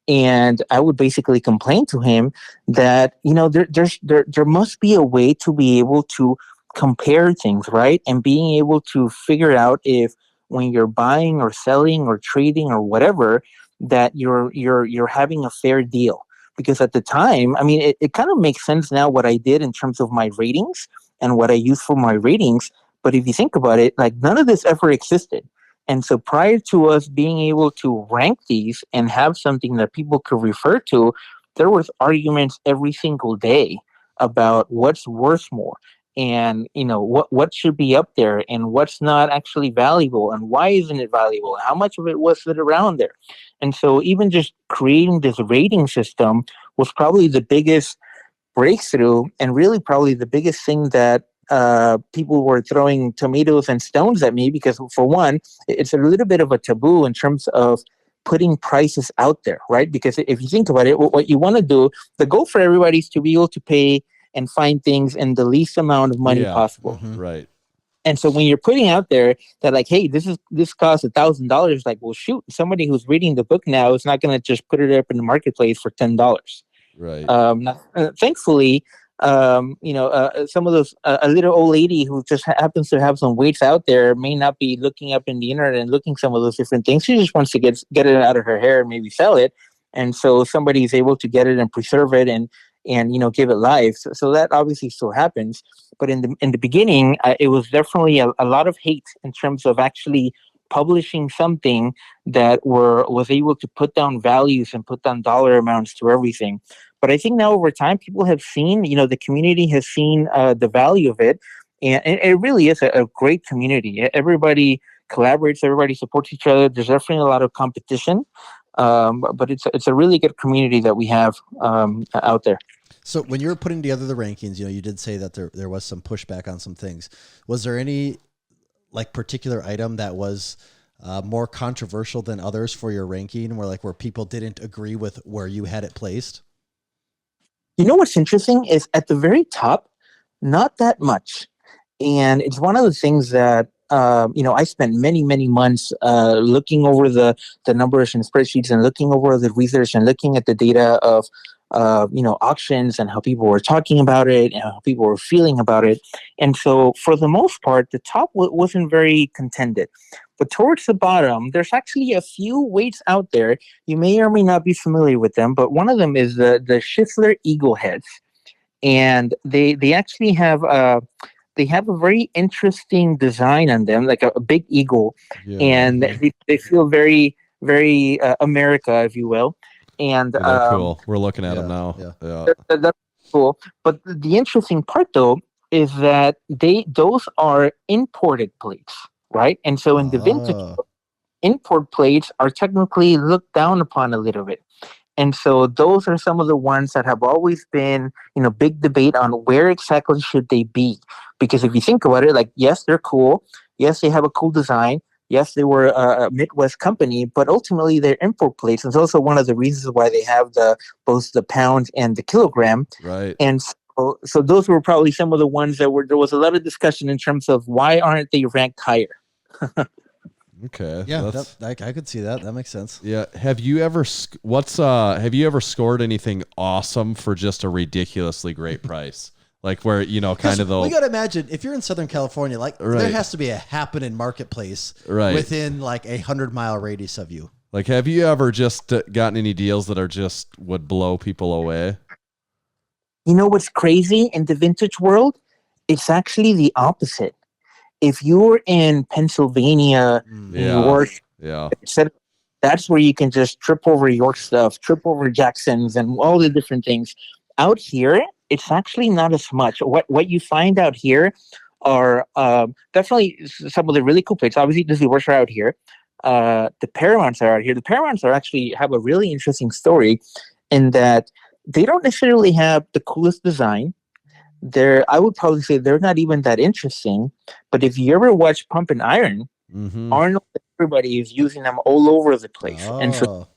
And I would basically complain to him that, you know, there must be a way to be able to compare things, right? And being able to figure out if, when you're buying or selling or trading or whatever, that you're having a fair deal. Because at the time, I mean, it kind of makes sense now what I did in terms of my ratings and what I use for my ratings. But if you think about it, like, none of this ever existed. And so prior to us being able to rank these and have something that people could refer to, there was arguments every single day about what's worth more, and, you know, what should be up there and what's not actually valuable, and why isn't it valuable, how much of it was it around there. And so even just creating this rating system was probably the biggest breakthrough, and really probably the biggest thing that people were throwing tomatoes and stones at me, because, for one, it's a little bit of a taboo in terms of putting prices out there, right? Because if you think about it, what you want to do, the goal for everybody is to be able to pay and find things in the least amount of money possible. Right. And so when you're putting out there that, like, hey, this costs $1,000, like, well, shoot, somebody who's reading the book now is not going to just put it up in the marketplace for $10. Right. Thankfully, you know, some of those, a little old lady who just happens to have some weights out there may not be looking up in the internet and looking some of those different things. She just wants to get it out of her hair and maybe sell it. And so somebody is able to get it and preserve it, and and give it life. So that obviously still happens. But in the beginning, it was definitely a lot of hate in terms of actually publishing something that was able to put down values and put down dollar amounts to everything. But I think now over time, people have seen, the community has seen the value of it, and it really is a great community. Everybody collaborates, everybody supports each other. There's definitely a lot of competition, but it's a really good community that we have out there. So when you were putting together the rankings, you did say that there was some pushback on some things. Was there any like particular item that was more controversial than others for your ranking, where people didn't agree with where you had it placed? What's interesting is at the very top, not that much. And it's one of the things that, I spent many, many months looking over the numbers and spreadsheets and looking over the research and looking at the data of, auctions and how people were talking about it and how people were feeling about it. And so for the most part, the top wasn't very contended. But towards the bottom, there's actually a few weights out there. You may or may not be familiar with them, but one of them is the Schiffler Eagle heads. And they actually have a very interesting design on them, like a big eagle. Yeah. And they feel very, very America, if you will. And they're cool. We're looking at them now. Yeah. That's cool. But the interesting part, though, is that those are imported plates, right? And so in the vintage, import plates are technically looked down upon a little bit. And so those are some of the ones that have always been, big debate on where exactly should they be. Because if you think about it, yes, they're cool. Yes, they have a cool design. Yes, they were a Midwest company, but ultimately they're import plates. It's also one of the reasons why they have both the pound and the kilogram. Right. And so those were probably some of the ones that there was a lot of discussion in terms of why aren't they ranked higher? Okay. Yeah, I could see that. That makes sense. Yeah. Have you ever scored anything awesome for just a ridiculously great price? Like where, kind of we got to imagine if you're in Southern California, there has to be a happening marketplace within 100-mile radius of you. Like, have you ever just gotten any deals that are just would blow people away? What's crazy in the vintage world? It's actually the opposite. If you're in Pennsylvania, New York, that's where you can just trip over York stuff, trip over Jackson's and all the different things. Out here, it's actually not as much. What you find out here are definitely some of the really cool plates. Obviously, the Zubers are out here. The Paramounts are out here. The Paramounts actually have a really interesting story in that they don't necessarily have the coolest design. I would probably say they're not even that interesting. But if you ever watch Pump and Iron, Arnold, everybody is using them all over the place. Oh. And so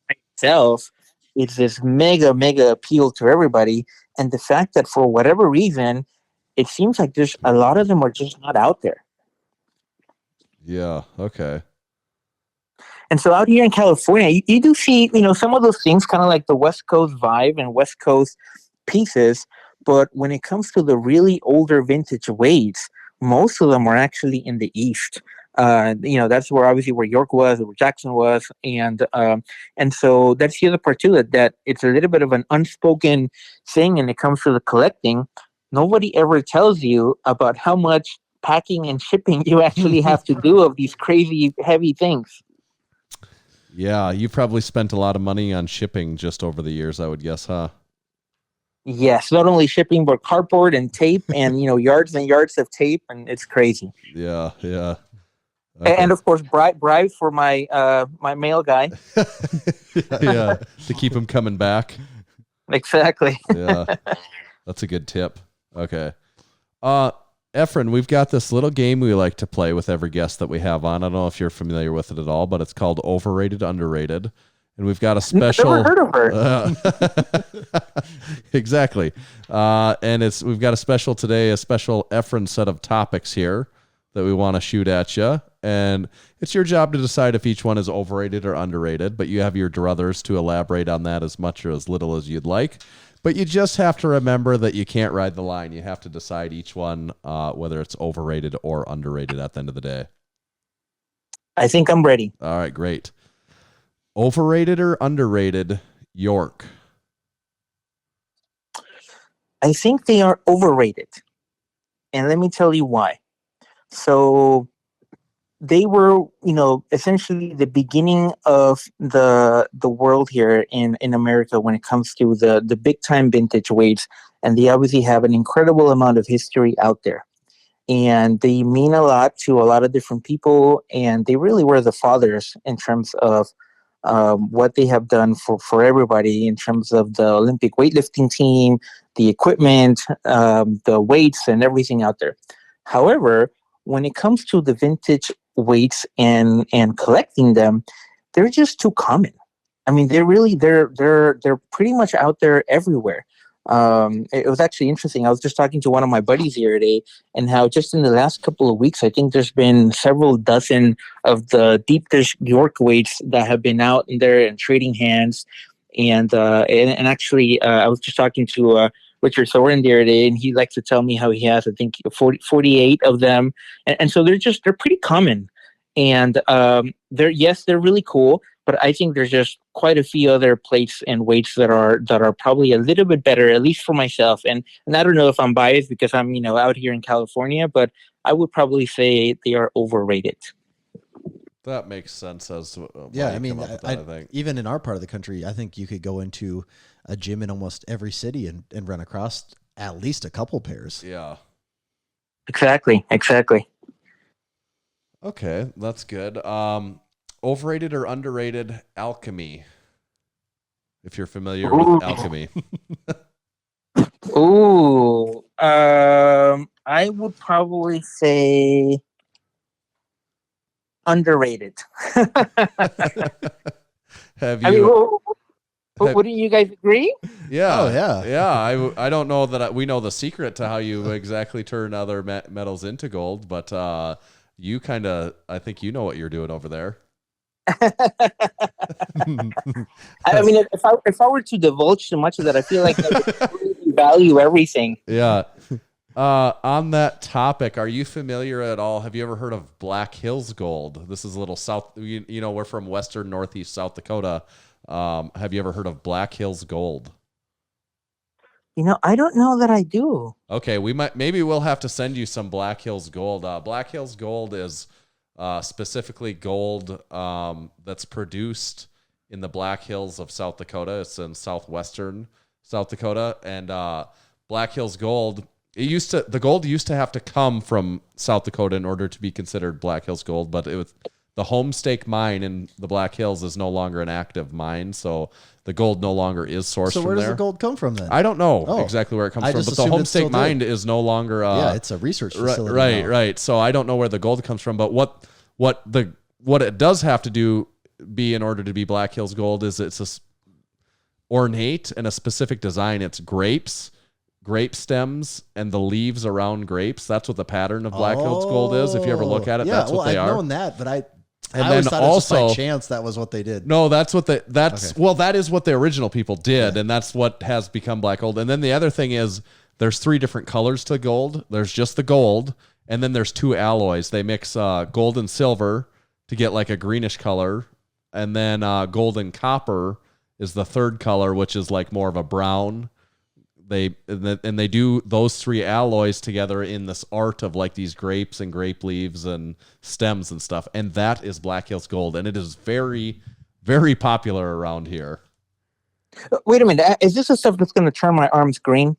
itself, it's this mega, mega appeal to everybody. And the fact that for whatever reason, it seems like there's a lot of them are just not out there. Yeah. Okay. And so out here in California, you do see, some of those things kind of like the West Coast vibe and West Coast pieces. But when it comes to the really older vintage weights, most of them are actually in the East. That's where obviously where York was, where Jackson was, and so that's the other part too. That it's a little bit of an unspoken thing, when it comes to the collecting. Nobody ever tells you about how much packing and shipping you actually have to do of these crazy heavy things. Yeah, you've probably spent a lot of money on shipping just over the years, I would guess, huh? Yes, not only shipping, but cardboard and tape and, yards and yards of tape, and it's crazy. Yeah. Okay. And of course, bribes for my my mail guy. Yeah, to keep him coming back. Exactly. Yeah, that's a good tip. Okay. Efren, we've got this little game we like to play with every guest that we have on. I don't know if you're familiar with it at all, but it's called Overrated, Underrated. And we've got a special. Never heard of her. Exactly. And we've got a special today, a special Efren set of topics here that we want to shoot at you. And it's your job to decide if each one is overrated or underrated, but you have your druthers to elaborate on that as much or as little as you'd like. But you just have to remember that you can't ride the line. You have to decide each one, whether it's overrated or underrated at the end of the day. I think I'm ready. All right, great. Overrated or underrated York? I think they are overrated. And let me tell you why. So they were, essentially the beginning of the world here in America when it comes to the big time vintage weights, and they obviously have an incredible amount of history out there, and they mean a lot to a lot of different people, and they really were the fathers in terms of what they have done for everybody in terms of the Olympic weightlifting team, the equipment, the weights, and everything out there. However, when it comes to the vintage weights and collecting them, they're just too common. I mean, they're pretty much out there everywhere. It was actually interesting. I was just talking to one of my buddies the other day, and how just in the last couple of weeks, I think there's been several dozen of the deep dish York weights that have been out in there and trading hands. And actually, I was just talking to Richard Soren the other day, and he likes to tell me how he has, I think, 48 of them. And so they're pretty common. And they're really cool, but I think there's just quite a few other plates and weights that are probably a little bit better, at least for myself. And I don't know if I'm biased because I'm, out here in California, but I would probably say they are overrated. That makes sense. I think even in our part of the country, I think you could go into a gym in almost every city and run across at least a couple pairs. Yeah. Exactly. Okay, that's good. Overrated or underrated alchemy? If you're familiar with alchemy. Ooh. I would probably say underrated. Have you? Wouldn't you guys agree? Yeah. Oh, yeah. Yeah. I don't know that we know the secret to how you exactly turn other metals into gold, but you kind of, I think you know what you're doing over there. I mean, if I were to divulge too much of that, I feel like I would really value everything. Yeah. On that topic, are you familiar at all? Have you ever heard of Black Hills Gold? This is a little south. We're from western northeast South Dakota. Have you ever heard of Black Hills Gold? I don't know that I do. Okay, maybe we'll have to send you some Black Hills Gold. Black Hills Gold is specifically gold that's produced in the Black Hills of South Dakota. It's in southwestern South Dakota, and Black Hills Gold. The gold used to have to come from South Dakota in order to be considered Black Hills Gold, but the Homestake mine in the Black Hills is no longer an active mine, so the gold no longer is sourced from there. So where does the gold come from then? I don't know exactly where it comes from, but the Homestake mine is no longer. It's a research facility. Right. So I don't know where the gold comes from, but what it does have to be in order to be Black Hills Gold is it's a ornate and a specific design. It's grape stems and the leaves around grapes. That's what the pattern of Black Hills Gold is. If you ever look at it, that's what they are. I've known that, but I And always then thought it was just also by chance that was what they did. No, that's what okay. That is what the original people did, Yeah. and that's what has become black gold. And then the other thing is there's 3 different colors to gold. There's just the gold, and then there's 2 alloys. They mix gold and silver to get like a greenish color, and then gold and copper is the 3rd color, which is like more of a brown. They do those 3 alloys together in this art of like these grapes and grape leaves and stems and stuff. And that is Black Hills Gold. And it is very, very popular around here. Wait a minute. Is this the stuff that's going to turn my arms green?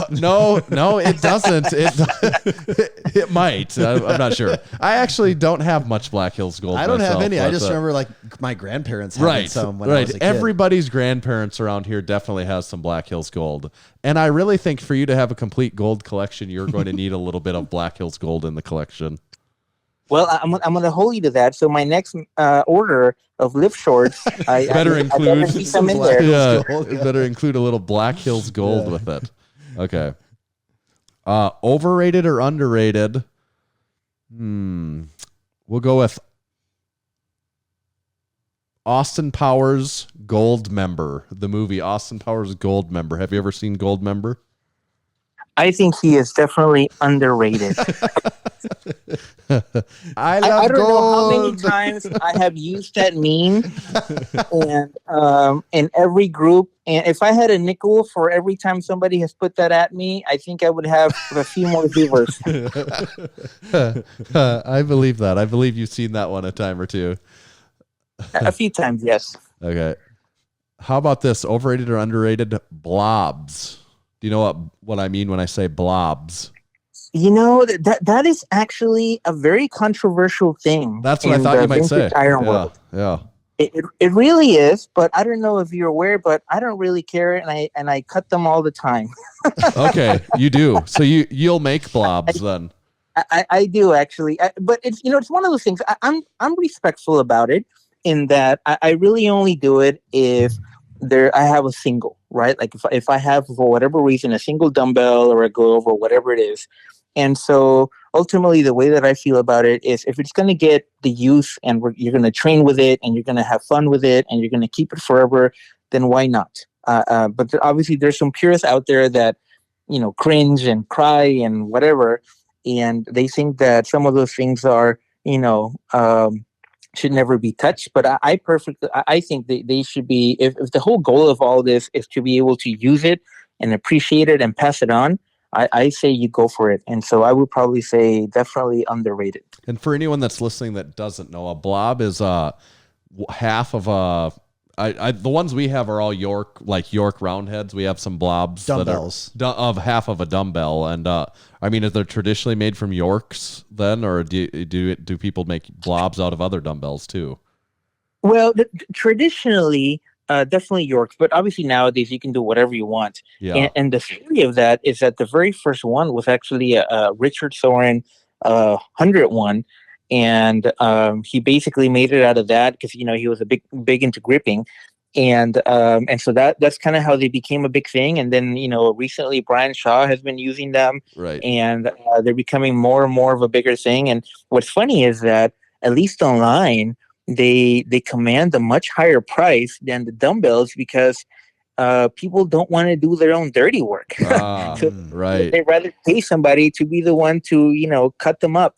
No, it doesn't. It might. I'm not sure. I actually don't have much Black Hills Gold. I don't myself, have any. I just but, remember like my grandparents having some when I was a kid. Everybody's grandparents around here definitely has some Black Hills Gold. And I really think for you to have a complete gold collection, you're going to need a little bit of Black Hills Gold in the collection. Well, I'm going to hold you to that. So my next order of lift shorts, I better include some in there. Yeah, it better include a little Black Hills Gold with it. Okay. Overrated or underrated? We'll go with Austin Powers Gold Member, the movie Austin Powers Gold Member. Have you ever seen Gold Member? I think he is definitely underrated. I love I don't know how many gold. times I have used that meme and in every group. And if I had a nickel for every time somebody has put that at me, I think I would have a few more viewers. I believe that. I believe you've seen that one a time or two. A few times, yes. Okay. How about this? Overrated or underrated blobs? Do you know what I mean when I say blobs? You know, that is actually a very controversial thing. That's what I in thought the you might say. vintage iron Yeah. world. Yeah. It really is, but I don't know if you're aware, but I don't really care, and I cut them all the time. Okay, you do. So you'll make blobs then. I do actually, but it's it's one of those things. I'm respectful about it in that I really only do it if I have a single, right? Like if I have for whatever reason a single dumbbell or a glove or whatever it is, and so ultimately the way that I feel about it is if it's going to get the use and you're going to train with it and you're going to have fun with it and you're going to keep it forever, then why not? But obviously there's some purists out there that cringe and cry and whatever. And they think that some of those things are, should never be touched. But I think they should be, if the whole goal of all this is to be able to use it and appreciate it and pass it on, I say you go for it. And so I would probably say definitely underrated. And for anyone that's listening that doesn't know, a blob is half of a. The ones we have are all York round heads. We have some blobs Dumbbells that are of half of a dumbbell, and I mean, are they traditionally made from Yorks then, or do people make blobs out of other dumbbells too? Well, traditionally, definitely Yorks, but obviously nowadays you can do whatever you want. Yeah. And the theory of that is that the very first one was actually a Richard Soren 101. And he basically made it out of that because he was a big into gripping, and so that's kind of how they became a big thing. And then recently Brian Shaw has been using them, Right? And they're becoming more and more of a bigger thing. And what's funny is that at least online they command a much higher price than the dumbbells because people don't want to do their own dirty work. So right. They'd rather pay somebody to be the one to cut them up.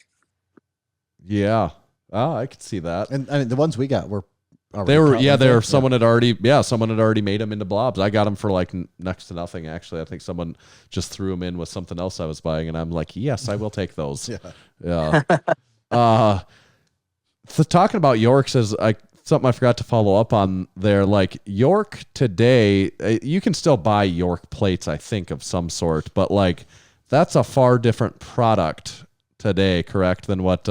Yeah. Oh, I could see that. And I mean, the ones we got were someone had already made them into blobs. I got them for like next to nothing. Actually, I think someone just threw them in with something else I was buying, and I'm like, yes, I will take those. Yeah. So talking about Yorks is something I forgot to follow up on there. Like York today, you can still buy York plates, I think, of some sort, but like that's a far different product today, correct, than what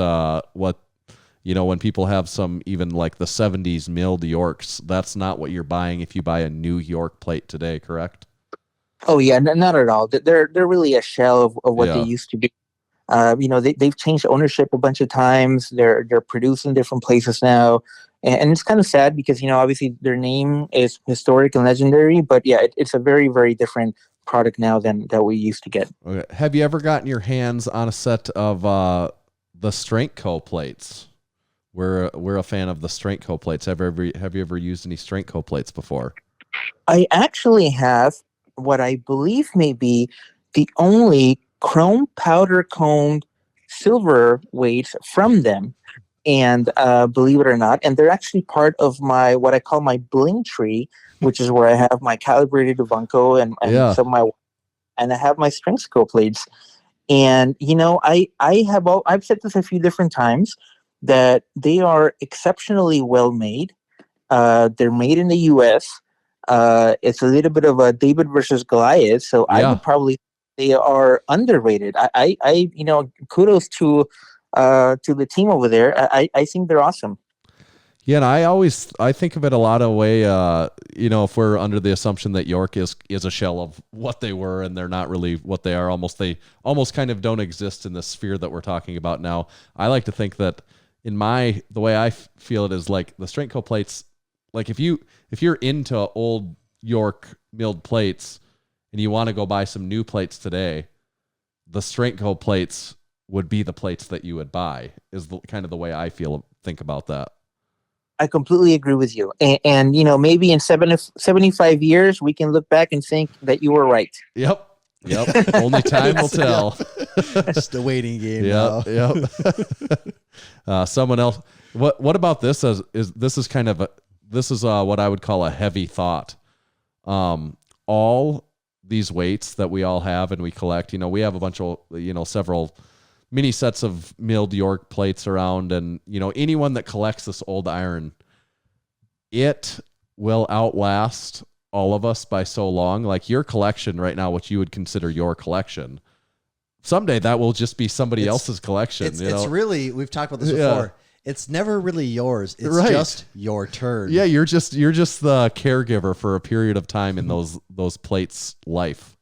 when people have some even like the 70s milled Yorks, that's not what you're buying if you buy a new York plate today, correct? Oh yeah, not at all. They're really a shell of what they used to be. They've changed ownership a bunch of times. They're produced in different places now, and it's kind of sad because obviously their name is historic and legendary, but yeah, it's a very, very different product now than that we used to get. Okay. Have you ever gotten your hands on a set of the Strength Co plates? We're a fan of the Strength Co plates. Have you ever used any Strength Co plates before? I actually have what I believe may be the only chrome powder coned silver weights from them. And believe it or not, and they're actually part of what I call my bling tree, which is where I have my calibrated Ivanko and some of my, and I have my Strength Co plates. And I've said this a few different times that they are exceptionally well made. They're made in the U.S. It's a little bit of a David versus Goliath, so I would probably they are underrated. I kudos to the team over there. I think they're awesome. Yeah, and I think of it a lot of way, if we're under the assumption that York is a shell of what they were and they're not really what they are, they almost kind of don't exist in the sphere that we're talking about now. I like to think that the way I feel it is like the Strength Co plates, like if you're into old York milled plates and you want to go buy some new plates today, the Strength Co plates would be the plates that you would buy, is kind of the way I think about that. I completely agree with you. And maybe in 75 years, we can look back and think that you were right. Yep. Yep. Only time will tell. Just a waiting game now. Yep. Someone else. What about this? This is what I would call a heavy thought. All these weights that we all have and we collect, we have a bunch of, several mini sets of milled York plates around, and, anyone that collects this old iron, it will outlast all of us by so long. Like your collection right now, what you would consider your collection, someday that will just be somebody else's collection. It's really, we've talked about this before. It's never really yours. It's just your turn. Yeah, you're just the caregiver for a period of time in those plates' life.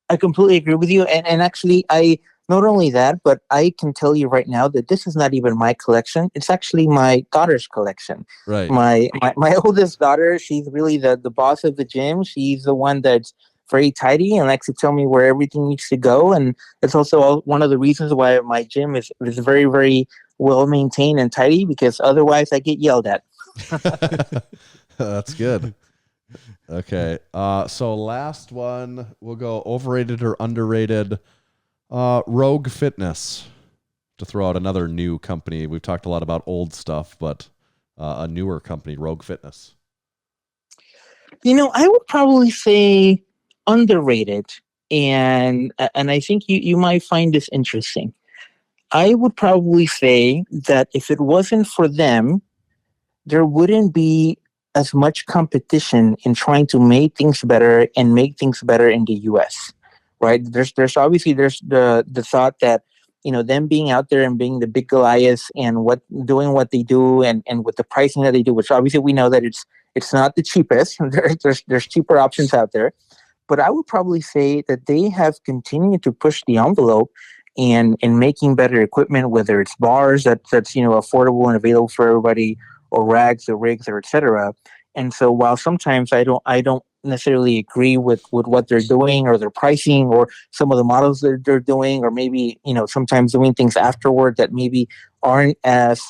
I completely agree with you. And actually, I not only that, but I can tell you right now that this is not even my collection. It's actually my daughter's collection. Right. My oldest daughter, she's really the boss of the gym. She's the one that's very tidy and likes to tell me where everything needs to go. And it's also one of the reasons why my gym is very, very well maintained and tidy, because otherwise I get yelled at. That's good. Okay. So last one, we'll go overrated or underrated. Rogue Fitness, to throw out another new company. We've talked a lot about old stuff, but a newer company, Rogue Fitness. I would probably say underrated, and I think you might find this interesting. I would probably say that if it wasn't for them, there wouldn't be as much competition in trying to make things better and make things better in the US, right? There's obviously the thought that, them being out there and being the big Goliaths and doing what they do and with the pricing that they do, which obviously we know that it's not the cheapest. There's cheaper options out there. But I would probably say that they have continued to push the envelope in making better equipment, whether it's bars that's affordable and available for everybody, or rags or rigs or etc. And so while sometimes I don't necessarily agree with what they're doing or their pricing or some of the models that they're doing, or maybe sometimes doing things afterward that maybe aren't as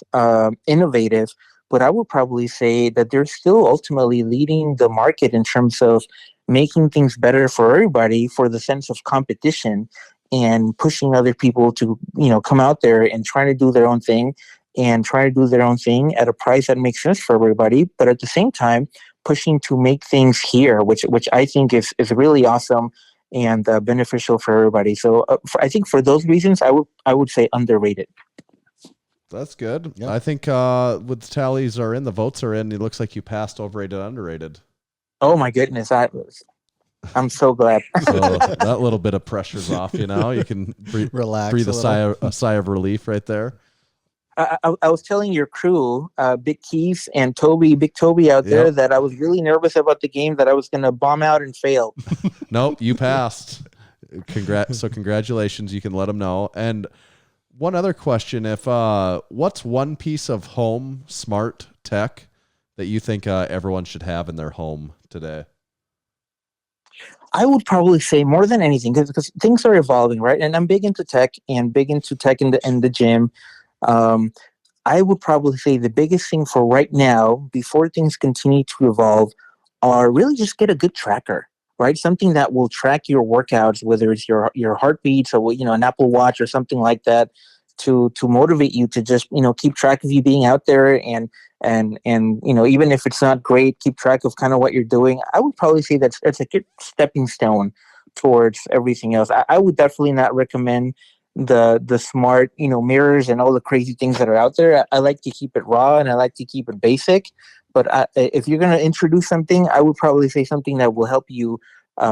innovative, but I would probably say that they're still ultimately leading the market in terms of making things better for everybody, for the sense of competition, and pushing other people to, come out there and try to do their own thing at a price that makes sense for everybody. But at the same time, pushing to make things here, which I think is really awesome and beneficial for everybody. So I think for those reasons, I would say underrated. That's good. Yep. I think with the tallies the votes are in, it looks like you passed overrated, underrated. Oh my goodness. I'm so glad. So that little bit of pressure's off, you can Relax, breathe a sigh of relief right there. I was telling your crew, Big Keith and Big Toby out there, that I was really nervous about the game, that I was going to bomb out and fail. Nope, you passed. So congratulations. You can let them know. And one other question, what's one piece of home smart tech that you think everyone should have in their home today? I would probably say more than anything, because things are evolving, right? And I'm big into tech in the gym. I would probably say the biggest thing for right now, before things continue to evolve, are really just get a good tracker, right? Something that will track your workouts, whether it's your heartbeats or an Apple Watch or something like that, to motivate you to just keep track of you being out there and even if it's not great, keep track of kind of what you're doing. I would probably say that's a good stepping stone towards everything else. I would definitely not recommend the smart mirrors and all the crazy things that are out there. I like to keep it raw and I like to keep it basic. But if you're going to introduce something, I would probably say something that will help you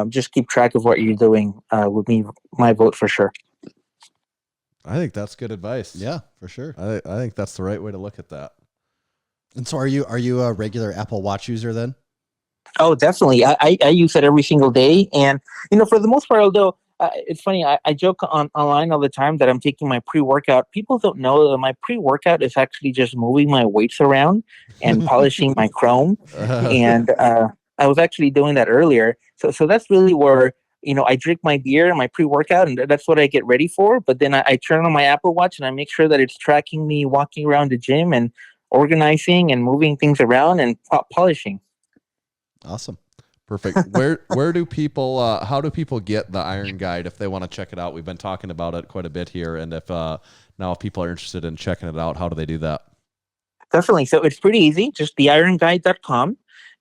just keep track of what you're doing. Would be my vote for sure. I think that's good advice. Yeah, for sure. I think that's the right way to look at that. And so are you a regular Apple Watch user then? Oh, definitely. I use it every single day. And, for the most part, although it's funny, I joke online all the time that I'm taking my pre-workout. People don't know that my pre-workout is actually just moving my weights around and polishing my chrome. And I was actually doing that earlier. So that's really where, I drink my beer and my pre-workout, and that's what I get ready for. But then I turn on my Apple Watch and I make sure that it's tracking me walking around the gym and organizing and moving things around and polishing. Awesome. Perfect. Where do people? How do people get the Iron Guide if they want to check it out? We've been talking about it quite a bit here, and if people are interested in checking it out, how do they do that? Definitely. So it's pretty easy. Just theironguide.com.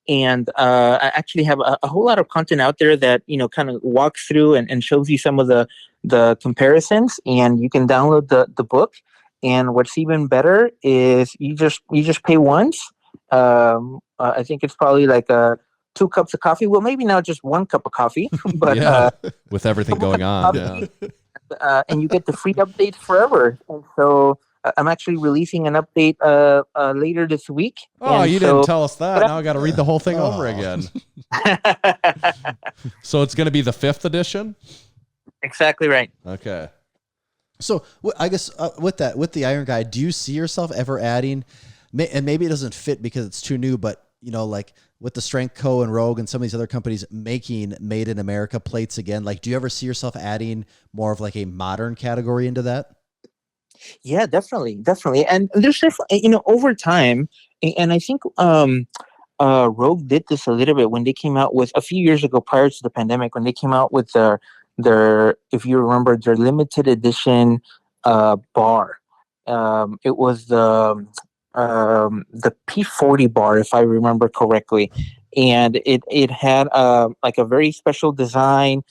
And I actually have a whole lot of content out there that, kind of walks through and shows you some of the comparisons. And you can download the book. And what's even better is you just pay once. I think it's probably like 2 cups of coffee. Well, maybe not just 1 cup of coffee, but with everything going on, and you get the free updates forever. And so I'm actually releasing an update later this week. Oh, you didn't tell us that. Now I got to read the whole thing over again. So it's going to be the 5th edition? Exactly right. Okay. So I guess with the Iron Guide, do you see yourself ever adding, and maybe it doesn't fit because it's too new, but like with the Strength Co. and Rogue and some of these other companies making made in America plates again, like do you ever see yourself adding more of like a modern category into that? Yeah, definitely. And there's definitely, over time, and I think Rogue did this a little bit when they came out with, a few years ago prior to the pandemic, when they came out with their, if you remember, their limited edition bar. It was the P40 bar, if I remember correctly. And it had like a very special design,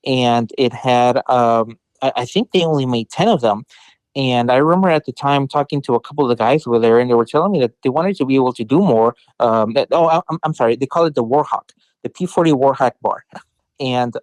and it had, I think they only made 10 of them. And I remember at the time talking to a couple of the guys who were there, and they were telling me that they wanted to be able to do more. I'm sorry, they call it the Warhawk, the P40 Warhawk bar. And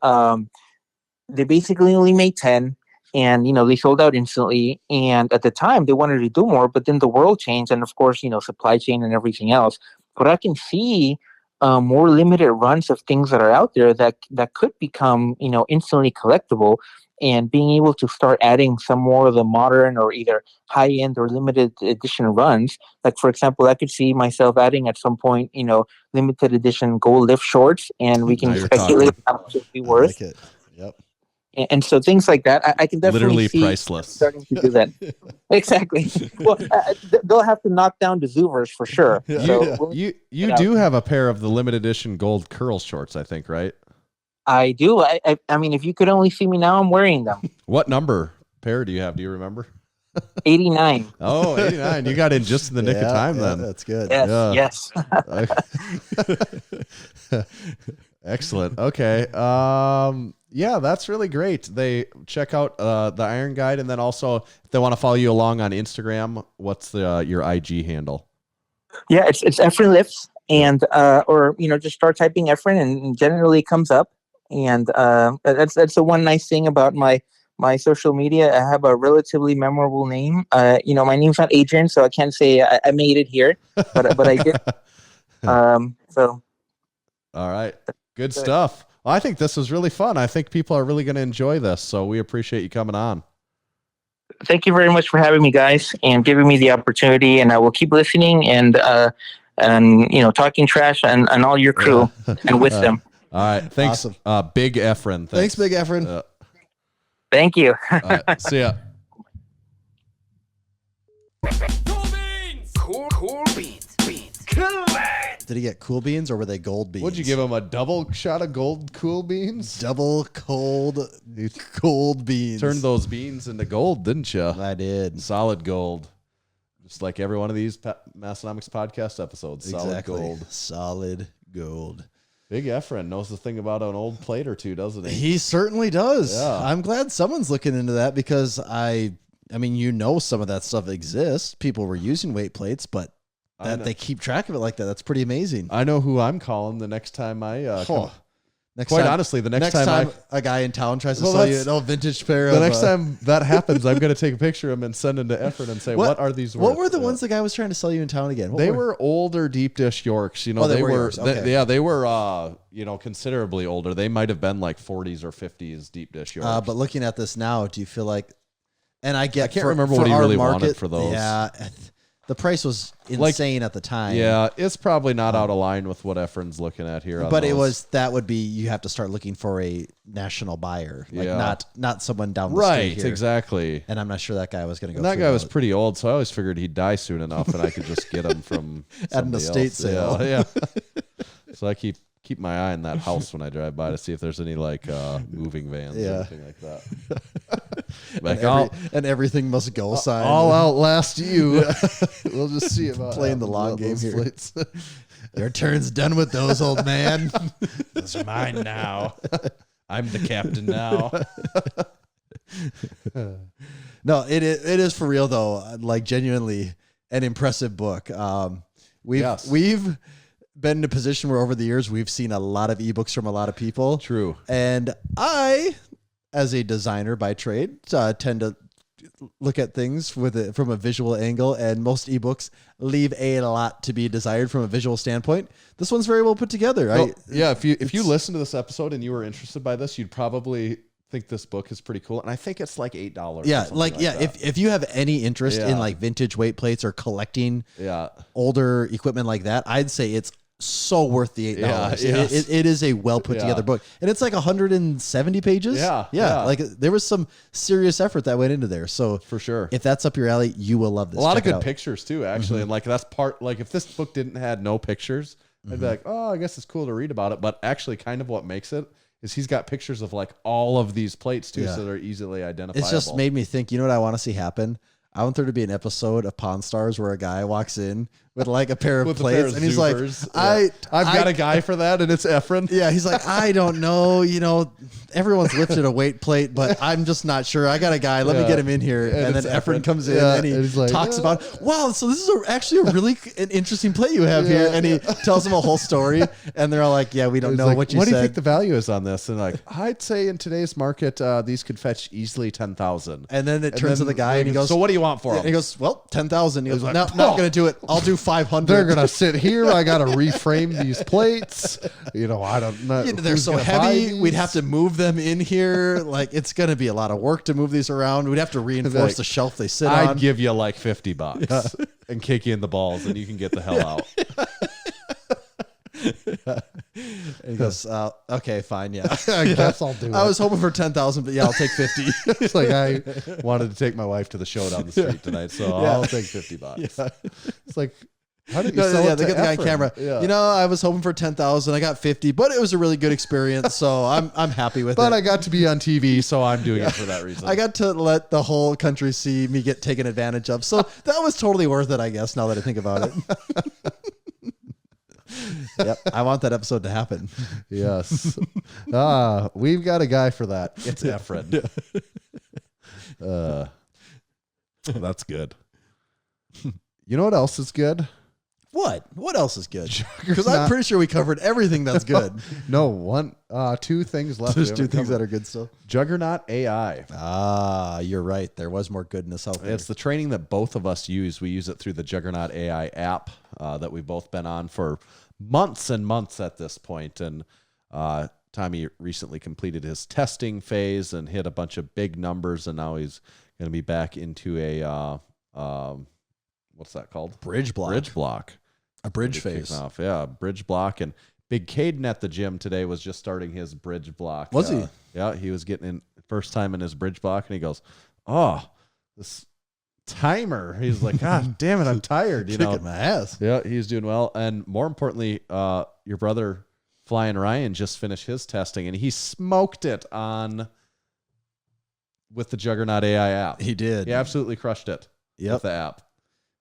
they basically only made 10, and, they sold out instantly. And at the time, they wanted to do more, but then the world changed, and of course, supply chain and everything else. But I can see more limited runs of things that are out there that could become, instantly collectible. And being able to start adding some more of the modern or either high-end or limited edition runs. Like, for example, I could see myself adding at some point, limited edition gold lift shorts, and we can speculate how much it would be worth. I like it. Yep. And so things like that, I can definitely literally see priceless. Starting to do that. Exactly. Well, they'll have to knock down the Zoomers for sure. So you do have a pair of the limited edition gold curl shorts, I think, right? I do. I mean, if you could only see me now, I'm wearing them. What number pair do you have? Do you remember? 89. Oh, 89. You got in just in the nick of time then. That's good. Yes. Excellent. Okay. Yeah, that's really great. They check out the Iron Guide, and then also if they want to follow you along on Instagram, what's your IG handle? Yeah, it's Efren Lifts, and or just start typing Efren, and generally it comes up. And that's the one nice thing about my social media. I have a relatively memorable name. My name's not Adrian, so I can't say I made it here, but I did. So. All right. Good stuff. Well, I think this was really fun. I think people are really going to enjoy this, so we appreciate you coming on. Thank you very much for having me, guys, and giving me the opportunity. And I will keep listening and talking trash and all your crew and with them. All right. Thanks. Awesome. Big Efren. Thanks, Big Efren. Thank you. All right. See ya. Cool beans! Cool beans. Did he get cool beans or were they gold beans? Would you give him a double shot of gold cool beans? Double cold beans. Turned those beans into gold, didn't you? I did. Solid gold. Just like every one of these Massenomics podcast episodes. Solid gold. Solid gold. Big Efren knows the thing about an old plate or two, doesn't he? He certainly does. Yeah. I'm glad someone's looking into that because I mean, some of that stuff exists. People were using weight plates, but that they keep track of it like that. That's pretty amazing. I know who I'm calling the next time I come. Honestly, the next time a guy in town tries to sell you an old vintage pair the next time that happens, I'm going to take a picture of him and send him to Efren and say, what are these worth? What were the ones the guy was trying to sell you in town again? They were older deep dish Yorks. they were Yorks. Okay. They were considerably older. They might have been like 40s or 50s deep dish Yorks. But looking at this now, do you feel like, and I can't remember what he really wanted for those. Yeah. The price was insane at the time. Yeah, it's probably not out of line with what Efren's looking at here. But that would be, you have to start looking for a national buyer, not someone down the street here. Right, exactly. And I'm not sure that guy was going to go. And that guy was pretty old, so I always figured he'd die soon enough, and I could just get him from at an estate sale. Yeah. So I keep keep my eye on that house when I drive by to see if there's any like moving vans or anything like that. Like and everything must go sign. I'll outlast you. We'll just see about Playing the long game here. Plates. Your turn's done with those, old man. Those are mine now. I'm the captain now. No, it is for real though. Like genuinely an impressive book. We've been in a position where over the years we've seen a lot of ebooks from a lot of people. True. And I, as a designer by trade, tend to look at things from a visual angle, and most ebooks leave a lot to be desired from a visual standpoint. This one's very well put together. Well, if you listen to this episode and you were interested by this, you'd probably think this book is pretty cool. And I think it's like $8. Yeah, if you have any interest in like vintage weight plates or collecting older equipment like that, I'd say it's so worth the $8. It is a well put together book, and it's like 170 pages. Like there was some serious effort that went into there. So for sure, if that's up your alley, you will love this. A lot of good pictures too, actually. And like that's part, like if this book didn't had no pictures, I'd be like, oh, I guess it's cool to read about it. But actually kind of what makes it is he's got pictures of like all of these plates too, so they're easily identifiable. It's just made me think, you know what I want to see happen? I want there to be an episode of Pawn Stars where a guy walks in with like a pair of plates, and he's like, I've got a guy for that, and it's Efren. Yeah, he's like, I don't know, everyone's lifted a weight plate, but I'm just not sure. I got a guy, let me get him in here. And then Efren comes in and he like, talks about, wow, so this is actually a really an interesting plate you have here. And he tells them a whole story, and they're all like, yeah, we don't know what you said. What do you think the value is on this? And like, I'd say in today's market, these could fetch easily 10,000. And then it turns to the guy and he goes, so what do you want for them? And he goes, well, 10,000. He goes, no, not going to do it. I'll do 500. They're going to sit here. I got to reframe these plates. I don't know. They're so heavy. We'd have to move them in here. Like, it's going to be a lot of work to move these around. We'd have to reinforce the shelf they sit on. I'd give you like $50 and kick you in the balls, and you can get the hell out. And he goes, okay, fine, yeah. I guess I'll do it. I was hoping for 10,000, but yeah, I'll take 50. It's like I wanted to take my wife to the show down the street tonight, so I'll take $50. Yeah. It's like, how did you sell it they to get the guy Efren? on camera. Yeah. I was hoping for 10,000. I got 50, but it was a really good experience, so I'm happy with it. But I got to be on TV, so I'm doing it for that reason. I got to let the whole country see me get taken advantage of, so that was totally worth it, I guess, now that I think about it. Yep, I want that episode to happen. Yes. We've got a guy for that. It's Efren. That's good. You know what else is good? What? What else is good? Because I'm pretty sure we covered everything that's good. No, two things left. There's two things that are good still. Juggernaut AI. You're right. There was more goodness out there. It's the training that both of us use. We use it through the Juggernaut AI app that we've both been on for months and months at this point. And Tommy recently completed his testing phase and hit a bunch of big numbers, and now he's going to be back into a what's that called? Bridge block. A bridge phase. Yeah, bridge block. And Big Caden at the gym today was just starting his bridge block. Was he? Yeah, he was getting in first time in his bridge block, and he goes, "Oh, this timer." He's like, "God damn it, I'm tired." Kicking my ass. Yeah, he's doing well. And more importantly, your brother Flying Ryan just finished his testing, and he smoked it with the Juggernaut AI app. He did. He absolutely crushed it with the app.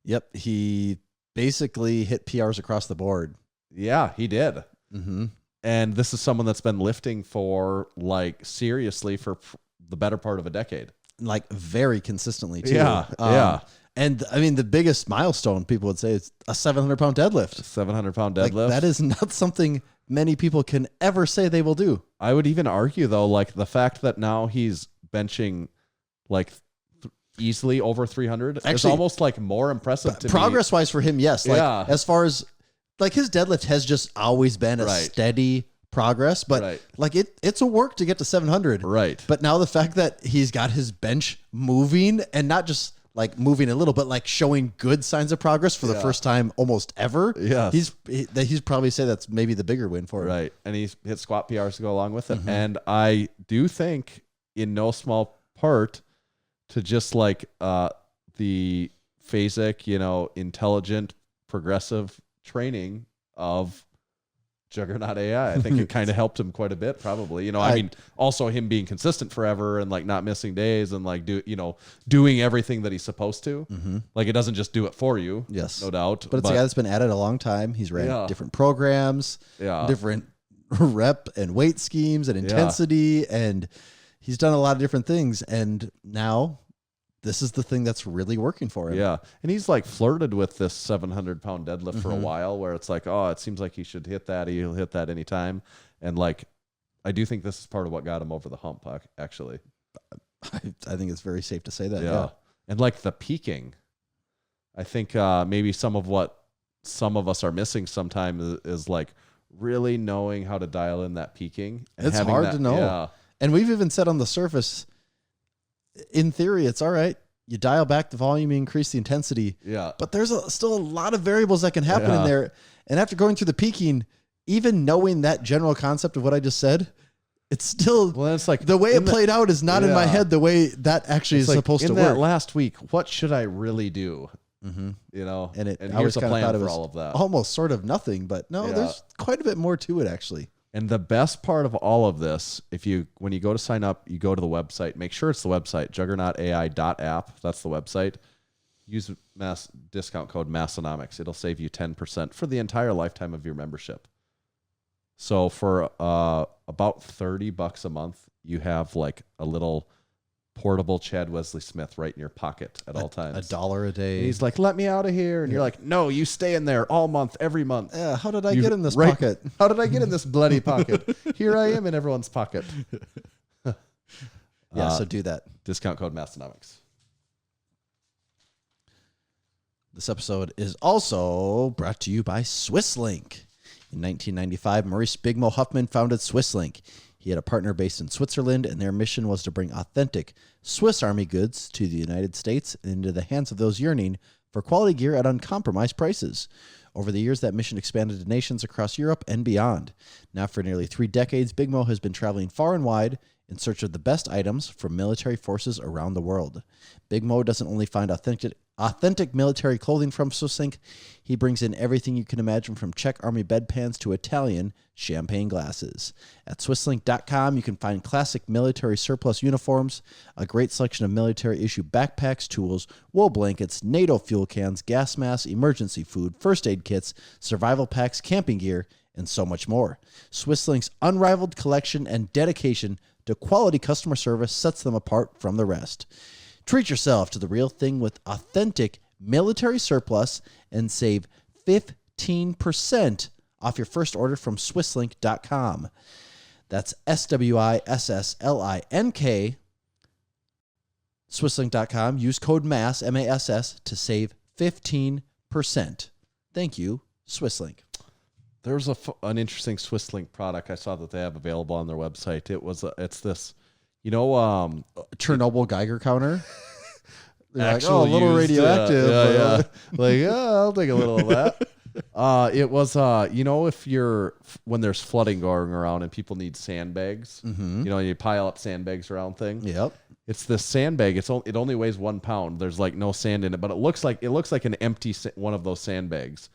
Yep, he basically hit PRs across the board. Yeah, he did. Mm-hmm. And this is someone that's been lifting for seriously for the better part of a decade. Like very consistently too. Yeah. And I mean, the biggest milestone people would say is a 700-pound deadlift. 700-pound deadlift. Like, that is not something many people can ever say they will do. I would even argue though, like the fact that now he's benching easily over 300 is almost more impressive to me. Progress-wise for him, yes. As far as his deadlift has just always been a steady progress, but it's a work to get to 700. Right. But now the fact that he's got his bench moving, and not just moving a little, but showing good signs of progress for the first time almost ever. Yeah. He's probably say that's maybe the bigger win for him. Right. And he's hit squat PRs to go along with it. Mm-hmm. And I do think in no small part to just the phasic, intelligent, progressive training of Juggernaut AI. I think it kind of helped him quite a bit, probably. I mean, also him being consistent forever and like not missing days and like doing everything that he's supposed to. Mm-hmm. Like it doesn't just do it for you. Yes, no doubt. But it's a guy that's been at it a long time. He's ran different programs, different rep and weight schemes and intensity, and he's done a lot of different things. And now this is the thing that's really working for him. Yeah. And he's like flirted with this 700-pound deadlift for a while, where it's like, oh, it seems like he should hit that. He'll hit that anytime. And like, I do think this is part of what got him over the hump, actually. I think it's very safe to say that. Yeah. And like the peaking, I think maybe some of what some of us are missing sometimes is like really knowing how to dial in that peaking. And it's hard to know. Yeah. And we've even said on the surface, in theory, it's all right. You dial back the volume, you increase the intensity. Yeah. But there's still a lot of variables that can happen in there. And after going through the peaking, even knowing that general concept of what I just said, it's still, well, it's like the way it played out is not in my head the way that actually is supposed to work. In that last week, what should I really do? Mm-hmm. And here's a plan for all of that. Almost sort of nothing, but no, there's quite a bit more to it, actually. And the best part of all of this, when you go to sign up, you go to the website. Make sure it's the website, juggernautai.app. That's the website. Use discount code Massenomics. It'll save you 10% for the entire lifetime of your membership. So for about $30 a month, you have like a little portable Chad Wesley Smith right in your pocket at all times. $1 a day. And he's like, let me out of here. And you're like, no, you stay in there all month, every month. Yeah, how did I get in this pocket? How did I get in this bloody pocket? Here I am in everyone's pocket. So do that. Discount code Massenomics. This episode is also brought to you by SwissLink. In 1995, Maurice Bigmo Huffman founded SwissLink. He had a partner based in Switzerland, and their mission was to bring authentic Swiss Army goods to the United States and into the hands of those yearning for quality gear at uncompromised prices. Over the years, that mission expanded to nations across Europe and beyond. Now, for nearly 3 decades, Bigmo has been traveling far and wide in search of the best items from military forces around the world. Bigmo doesn't only find authentic military clothing from SwissLink, he brings in everything you can imagine, from Czech Army bedpans to Italian champagne glasses. At SwissLink.com, you can find classic military surplus uniforms, a great selection of military-issue backpacks, tools, wool blankets, NATO fuel cans, gas masks, emergency food, first aid kits, survival packs, camping gear, and so much more. SwissLink's unrivaled collection and dedication to quality customer service sets them apart from the rest. Treat yourself to the real thing with authentic military surplus and save 15% off your first order from SwissLink.com. That's SWISSLINK. SwissLink.com. Use code MASS, M-A-S-S, to save 15%. Thank you, SwissLink. There's an interesting SwissLink product I saw that they have available on their website. It's this, Chernobyl Geiger counter. They're like, a little radioactive. I'll take a little of that. It was, when there's flooding going around and people need sandbags, you pile up sandbags around things. Yep. It's this sandbag. It only weighs 1 pound. There's like no sand in it, but it looks like an empty one of those sandbags.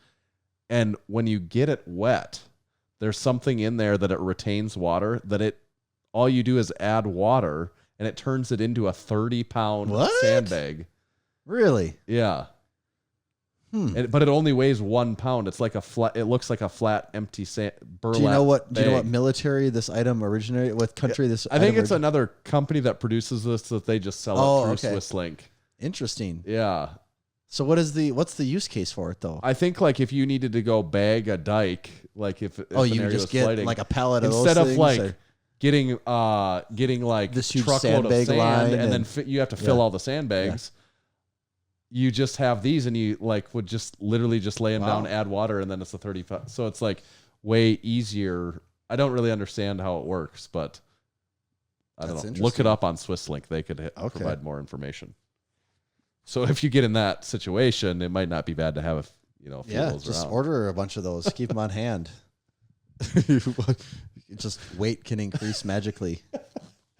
And when you get it wet, there's something in there that it retains water, all you do is add water and it turns it into a 30-pound sandbag. Really? Yeah. But it only weighs 1 pound. It's like it looks like a flat, empty burlap. Do you know what military this item originated with? Country this? I think it's another company that produces this that they just sell it through SwissLink. Interesting. Yeah. So what's the use case for it though? I think like if you needed to go bag a dike, like if you would just get flooding, like a pallet of instead those of things, like getting like this huge truckload of sand line and then you have to fill all the sandbags. You just have these and you like would just literally just lay them down, add water, and then it's a 30. So it's like way easier. I don't really understand how it works, but I don't know. Look it up on SwissLink. They could provide more information. So if you get in that situation, it might not be bad to have a few of those just around. Order a bunch of those. Keep them on hand. Just weight can increase magically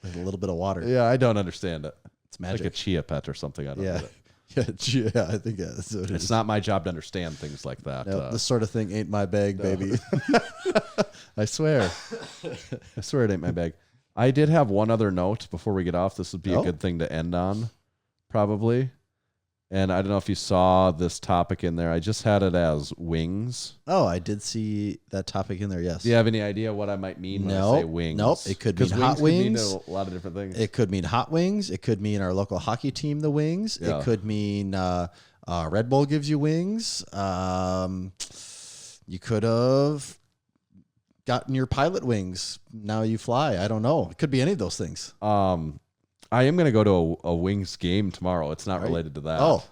with a little bit of water. Yeah, I don't understand it. It's magic. Like a chia pet or something. I don't get it. Yeah, I think that's what it It's is. not my job to understand things like that. No, this sort of thing ain't my bag, baby. I swear. I swear it ain't my bag. I did have one other note before we get off. This would be a good thing to end on, probably. And I don't know if you saw this topic in there. I just had it as wings. Oh, I did see that topic in there, yes. Do you have any idea what I might mean when I say wings? Nope. It could mean hot wings. wings. Could mean a lot of different things. It could mean hot wings. It could mean our local hockey team, the Wings. Yeah. It could mean Red Bull gives you wings. You could have gotten your pilot wings. Now you fly. I don't know. It could be any of those things. I am going to go to a Wings game tomorrow. It's not related to that. Oh.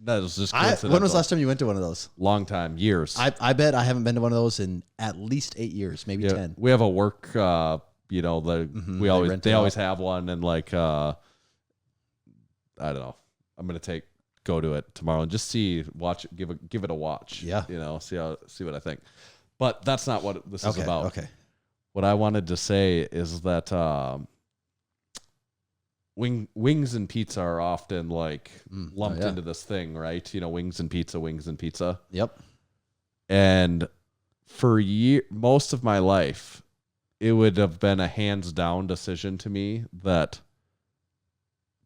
That was just coincidental. When was the last time you went to one of those? Long time. Years. I bet I haven't been to one of those in at least 8 years, maybe 10. We have a work, we rent they it always out. have one, and like, I don't know. I'm going to go to it tomorrow and just watch it, give it a watch. Yeah. See what I think. But that's not what this is about. Okay. What I wanted to say is that, wings and pizza are often like lumped into this thing, right? Wings and pizza. Yep. And for most of my life, it would have been a hands down decision to me that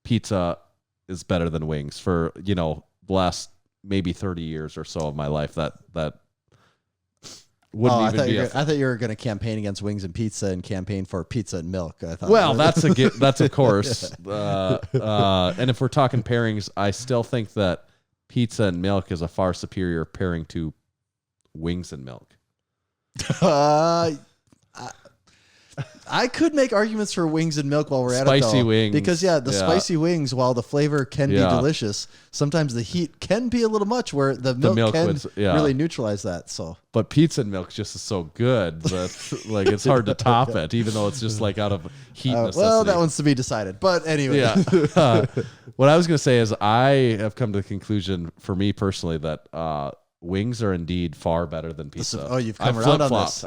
pizza is better than wings for, the last maybe 30 years or so of my life. That wouldn't even be I thought you were going to campaign against wings and pizza and campaign for pizza and milk. I thought. Well, that's of course. And if we're talking pairings, I still think that pizza and milk is a far superior pairing to wings and milk. I could make arguments for wings and milk while we're at it. Spicy wings. Because, spicy wings, while the flavor can be delicious, sometimes the heat can be a little much where the milk can really neutralize that. So, but pizza and milk just is so good that like it's hard to top it, even though it's just like out of heat necessity. Well, that one's to be decided. But anyway. Yeah. What I was going to say is I have come to the conclusion, for me personally, that wings are indeed far better than pizza. You've come around on this.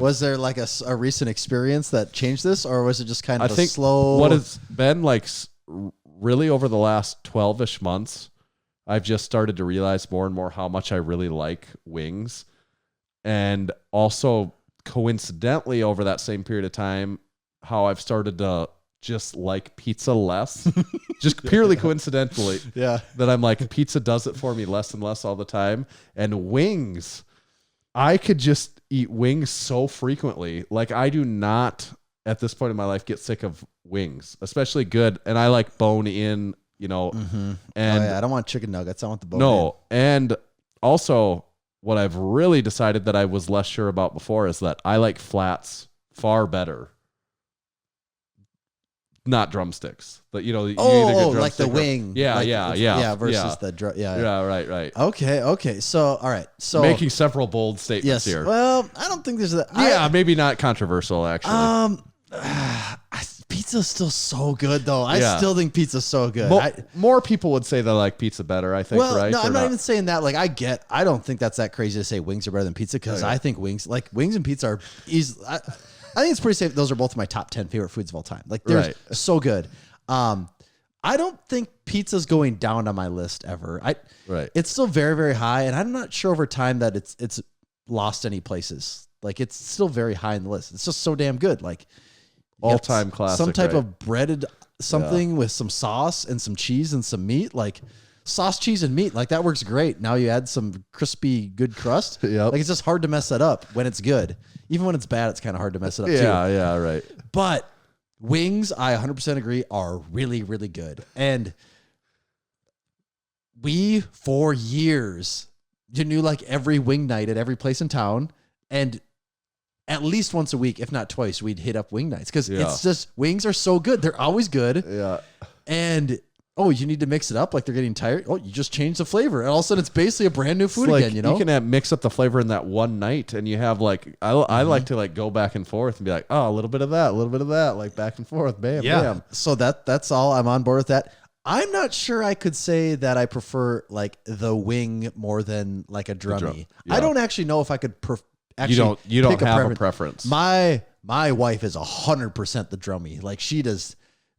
Was there like a recent experience that changed this, or was it just kind of think slow? What it's been like really over the last 12-ish months, I've just started to realize more and more how much I really like wings. And also coincidentally over that same period of time, how I've started to just like pizza less, just purely coincidentally. Yeah. That I'm like, pizza does it for me less and less all the time. And wings, I could just eat wings so frequently. Like I do not at this point in my life get sick of wings, especially good. And I like bone in, and I don't want chicken nuggets. I want the bone. No. And also what I've really decided that I was less sure about before is that I like flats far better. Not drumsticks, but you either get like the wing. Versus the drum. Yeah. Right. Okay. So, all right. So making several bold statements here. Well, I don't think there's that. Maybe not controversial actually. Pizza's still so good though. I still think pizza's so good. More people would say they like pizza better. I think. Well, right? no, I'm not even saying that. Like, I don't think that's that crazy to say wings are better than pizza because I think wings and pizza are easy. I think it's pretty safe. Those are both my top 10 favorite foods of all time. Like they're so good. I don't think pizza's going down on my list ever. It's still very, very high, and I'm not sure over time that it's lost any places. Like it's still very high in the list. It's just so damn good. Like all-time classic. Some type of breaded something with some sauce and some cheese and some meat. Like sauce, cheese, and meat. Like that works great. Now you add some crispy, good crust. Like it's just hard to mess that up when it's good. Even when it's bad, it's kind of hard to mess it up too. Yeah, right. But wings, I 100% agree, are really, really good. And we, for years, knew like every wing night at every place in town. And at least once a week, if not twice, we'd hit up wing nights. Because it's just, wings are so good. They're always good. Yeah. And you need to mix it up like they're getting tired. You just change the flavor. And all of a sudden it's basically a brand new food again, You can mix up the flavor in that one night and you have like, I like to like go back and forth and be like, a little bit of that, like back and forth, bam. So that's all. I'm on board with that. I'm not sure I could say that I prefer like the wing more than like a drummy. I don't actually know if I could actually you don't pick have a preference. My wife is 100% the drummy. Like she does.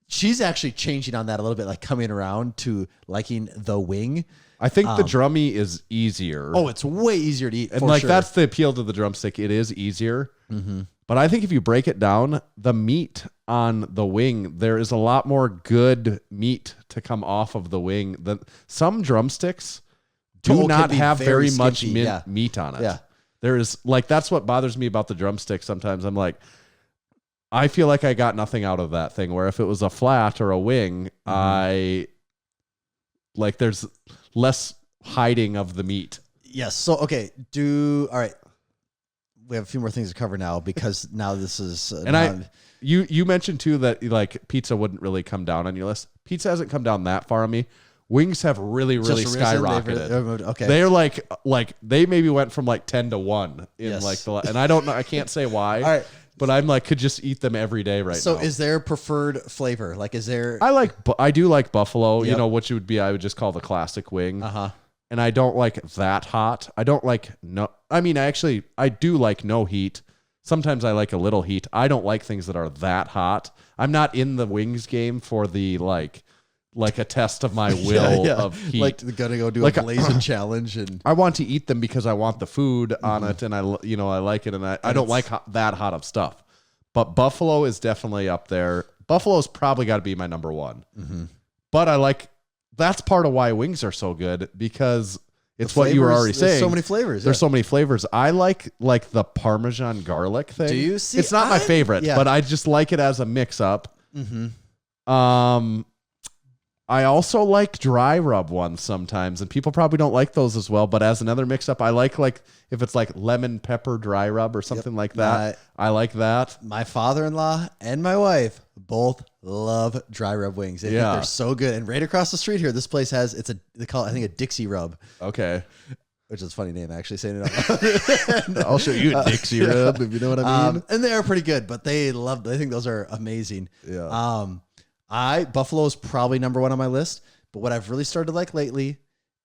she's actually changing on that a little bit, like coming around to liking the wing. I think the drummy is easier. Oh, it's way easier to eat. And for like sure. that's the appeal to the drumstick. It is easier. Mm-hmm. But I think if you break it down, the meat on the wing, there is a lot more good meat to come off of the wing. Some drumsticks do not have very much meat on it. Yeah. There is like, that's what bothers me about the drumstick. Sometimes I'm like, I feel like I got nothing out of that thing, where if it was a flat or a wing, there's less hiding of the meat. Yes. So, okay. All right. We have a few more things to cover now because now this is. You mentioned too that like pizza wouldn't really come down on your list. Pizza hasn't come down that far on me. Wings have really skyrocketed. Okay. They're like they maybe went from like 10 to 1 in and I don't know. I can't say why. All right. But I'm like, could just eat them every day now. So is there preferred flavor? Like, is there? I do like buffalo, Yep. which would be, I would just call the classic wing. Uh-huh. And I don't like that hot. I don't like I do like no heat. Sometimes I like a little heat. I don't like things that are that hot. I'm not in the wings game for the like a test of my will of heat. Like gonna go do a blazing challenge, and I want to eat them because I want the food on it, and I like it, and I don't like that hot of stuff. But buffalo is definitely up there. Buffalo's probably got to be my number one. Mm-hmm. But that's part of why wings are so good, because it's what you were already saying. There's so many flavors. There's so many flavors. I like the Parmesan garlic thing. Do you see? It's not my favorite, but I just like it as a mix up. Mm-hmm. I also like dry rub ones sometimes, and people probably don't like those as well. But as another mix up, I like if it's like lemon pepper dry rub or something like that. I like that. My father-in-law and my wife both love dry rub wings. They think they're so good. And right across the street here, this place has they call it, I think, a Dixie rub. Okay. Which is a funny name, actually, saying it out loud. I'll show you a Dixie rub if you know what I mean. And they are pretty good, but they think those are amazing. Yeah. Buffalo is probably number one on my list, but what I've really started to like lately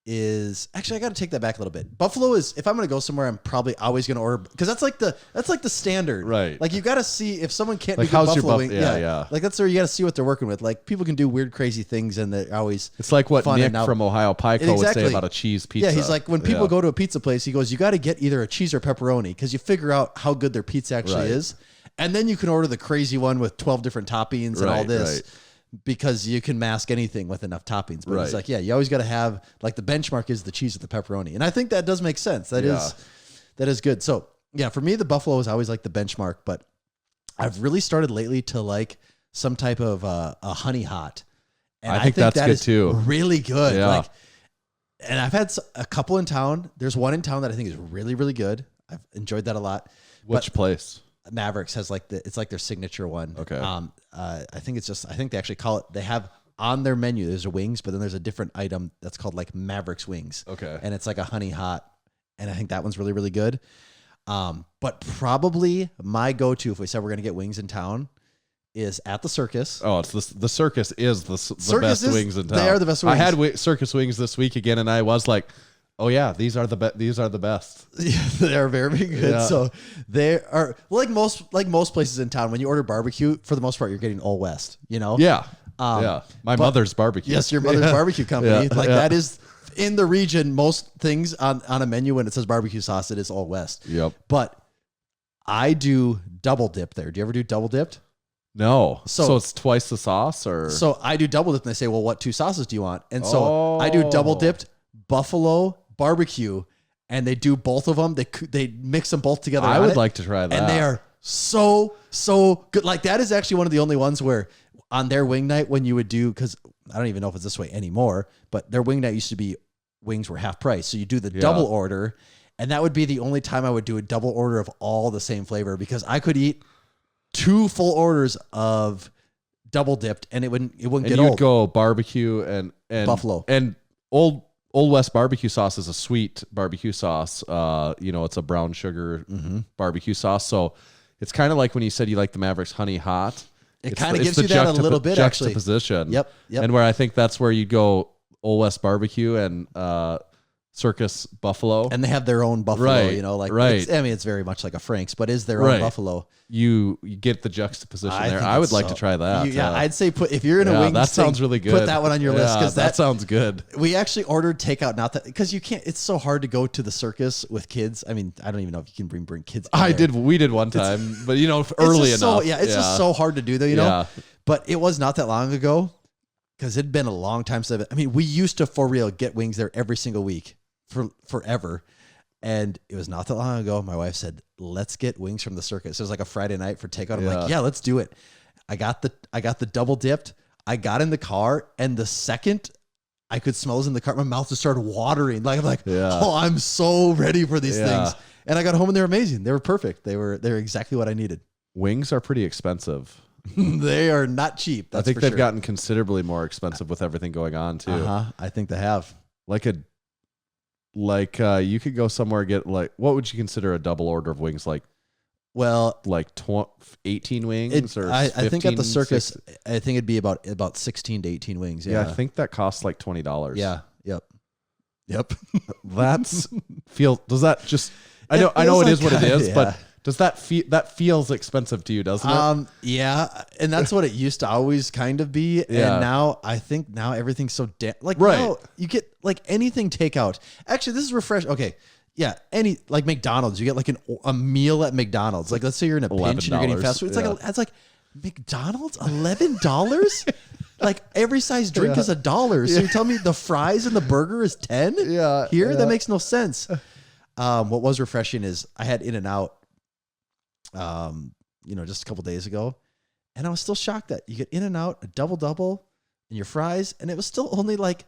is actually, I got to take that back a little bit. Buffalo is, if I'm going to go somewhere, I'm probably always going to order, because that's like the standard, right? Like you got to see if someone can't like do how's buffalo your wing. Yeah. Like that's where you got to see what they're working with. Like people can do weird, crazy things, and they're always. It's like what Nick from Ohio Pico would say about a cheese pizza. Yeah, he's like, when people go to a pizza place, he goes, you got to get either a cheese or pepperoni, because you figure out how good their pizza actually is, and then you can order the crazy one with 12 different toppings and all this. Right. Because you can mask anything with enough toppings. But it's like, you always got to have, like, the benchmark is the cheese with the pepperoni. And I think that does make sense. That is good. So, yeah, for me, the buffalo is always like the benchmark. But I've really started lately to like some type of a honey hot. And I think that's good too. Really good. Yeah. Like, and I've had a couple in town. There's one in town that I think is really, really good. I've enjoyed that a lot. Which place? Mavericks has it's like their signature one. Okay. I think they actually call it, they have on their menu, there's a wings, but then there's a different item that's called like Mavericks wings. Okay. And it's like a honey hot. And I think that one's really, really good. But probably my go-to, if we said we're going to get wings in town, is at the Circus. Oh, it's the Circus is the best wings in town. They are the best wings. I had Circus wings this week again, and I was like, oh yeah, these are the best. Yeah, they're very good. Yeah. So they are like most places in town. When you order barbecue, for the most part, you're getting Old West. Yeah. My mother's barbecue. Yes, your mother's barbecue company. That is in the region. Most things on a menu when it says barbecue sauce, it is Old West. Yep. But I do double dip there. Do you ever do double dipped? No. So it's twice the sauce, or so I do double dip, and they say, well, what 2 sauces do you want? And so I do double dipped buffalo barbecue, and they do both of them. They mix them both together. I would like to try that. And they are so good. Like that is actually one of the only ones where on their wing night, when you would do, because I don't even know if it's this way anymore, but their wing night used to be wings were half price. So you do the double order, and that would be the only time I would do a double order of all the same flavor, because I could eat 2 full orders of double dipped, and it wouldn't get old. You'd go barbecue and buffalo and Old West barbecue sauce is a sweet barbecue sauce. It's a brown sugar barbecue sauce. So it's kind of like when you said you like the Mavericks honey hot. It kind of gives you that a little bit, actually. Juxtaposition. Yep. And where I think that's where you'd go Old West barbecue and Circus buffalo. And they have their own buffalo, Right, you know, like, right. it's very much like a Frank's, but is their own Right. buffalo. You get the juxtaposition there. think I would it's like to try that. Yeah, I'd say if you're in a wings that sounds thing, really good. put that one on your list, because that sounds good. we actually ordered takeout, not that, because you can't, it's so hard to go to the circus with kids. I mean, I don't even know if you can bring kids in there. We did one time, but you know, It's early just enough. It's just so hard to do though, you know? Yeah. But it was not that long ago, because it'd been a long time since we used to for real get wings there every single week for forever. And it was not that long ago. My wife said, let's get wings from the circus. It was like a Friday night for takeout. I'm like, yeah, let's do it. I got the double dipped. I got in the car, and the second I could smell those in the car, my mouth just started watering. Like, I'm like, oh, I'm so ready for these things. And I got home and they were amazing. They were perfect. They were exactly what I needed. Wings are pretty expensive. They are not cheap. I think they've gotten considerably more expensive with everything going on too. I think they have. You could go somewhere and get what would you consider a double order of wings? Well, 18 wings or I think at the 15, circus, 16? I think it'd be about 16 to 18 wings. Yeah, I think that costs like $20. Yeah. Yep. Does that just? I know it is what it is, but does that feels expensive to you, doesn't it? Yeah, and that's what it used to always kind of be. Yeah. And now I think everything's so right. now you get like anything takeout. Actually, this is refreshing. Okay. Yeah, like McDonald's, you get like a meal at McDonald's. Like, let's say you're in a pinch and you're getting fast food. It's like McDonald's, $11. Like every size drink is $1. So you tell me the fries and the burger is 10? Yeah, here that makes no sense. What was refreshing is I had In-N-Out, just a couple days ago, and I was still shocked that you get In-N-Out, a double and your fries, and it was still only like,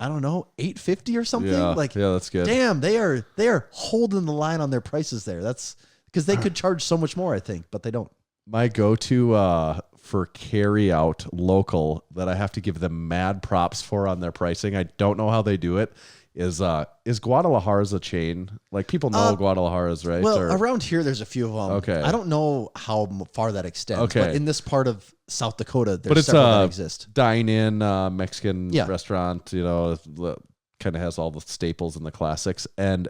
I don't know, $8.50 or something. Yeah, that's good. Damn, they are holding the line on their prices there. That's because they could charge so much more, I think, but they don't. My go-to for carry out local that I have to give them mad props for on their pricing. I don't know how they do it. Is Guadalajara's a chain? Like, people know Guadalajara's, right? Well, around here, there's a few of them. Okay. I don't know how far that extends. Okay. But in this part of South Dakota, there's several that exist. Dine-in Mexican restaurant, kind of has all the staples and the classics. And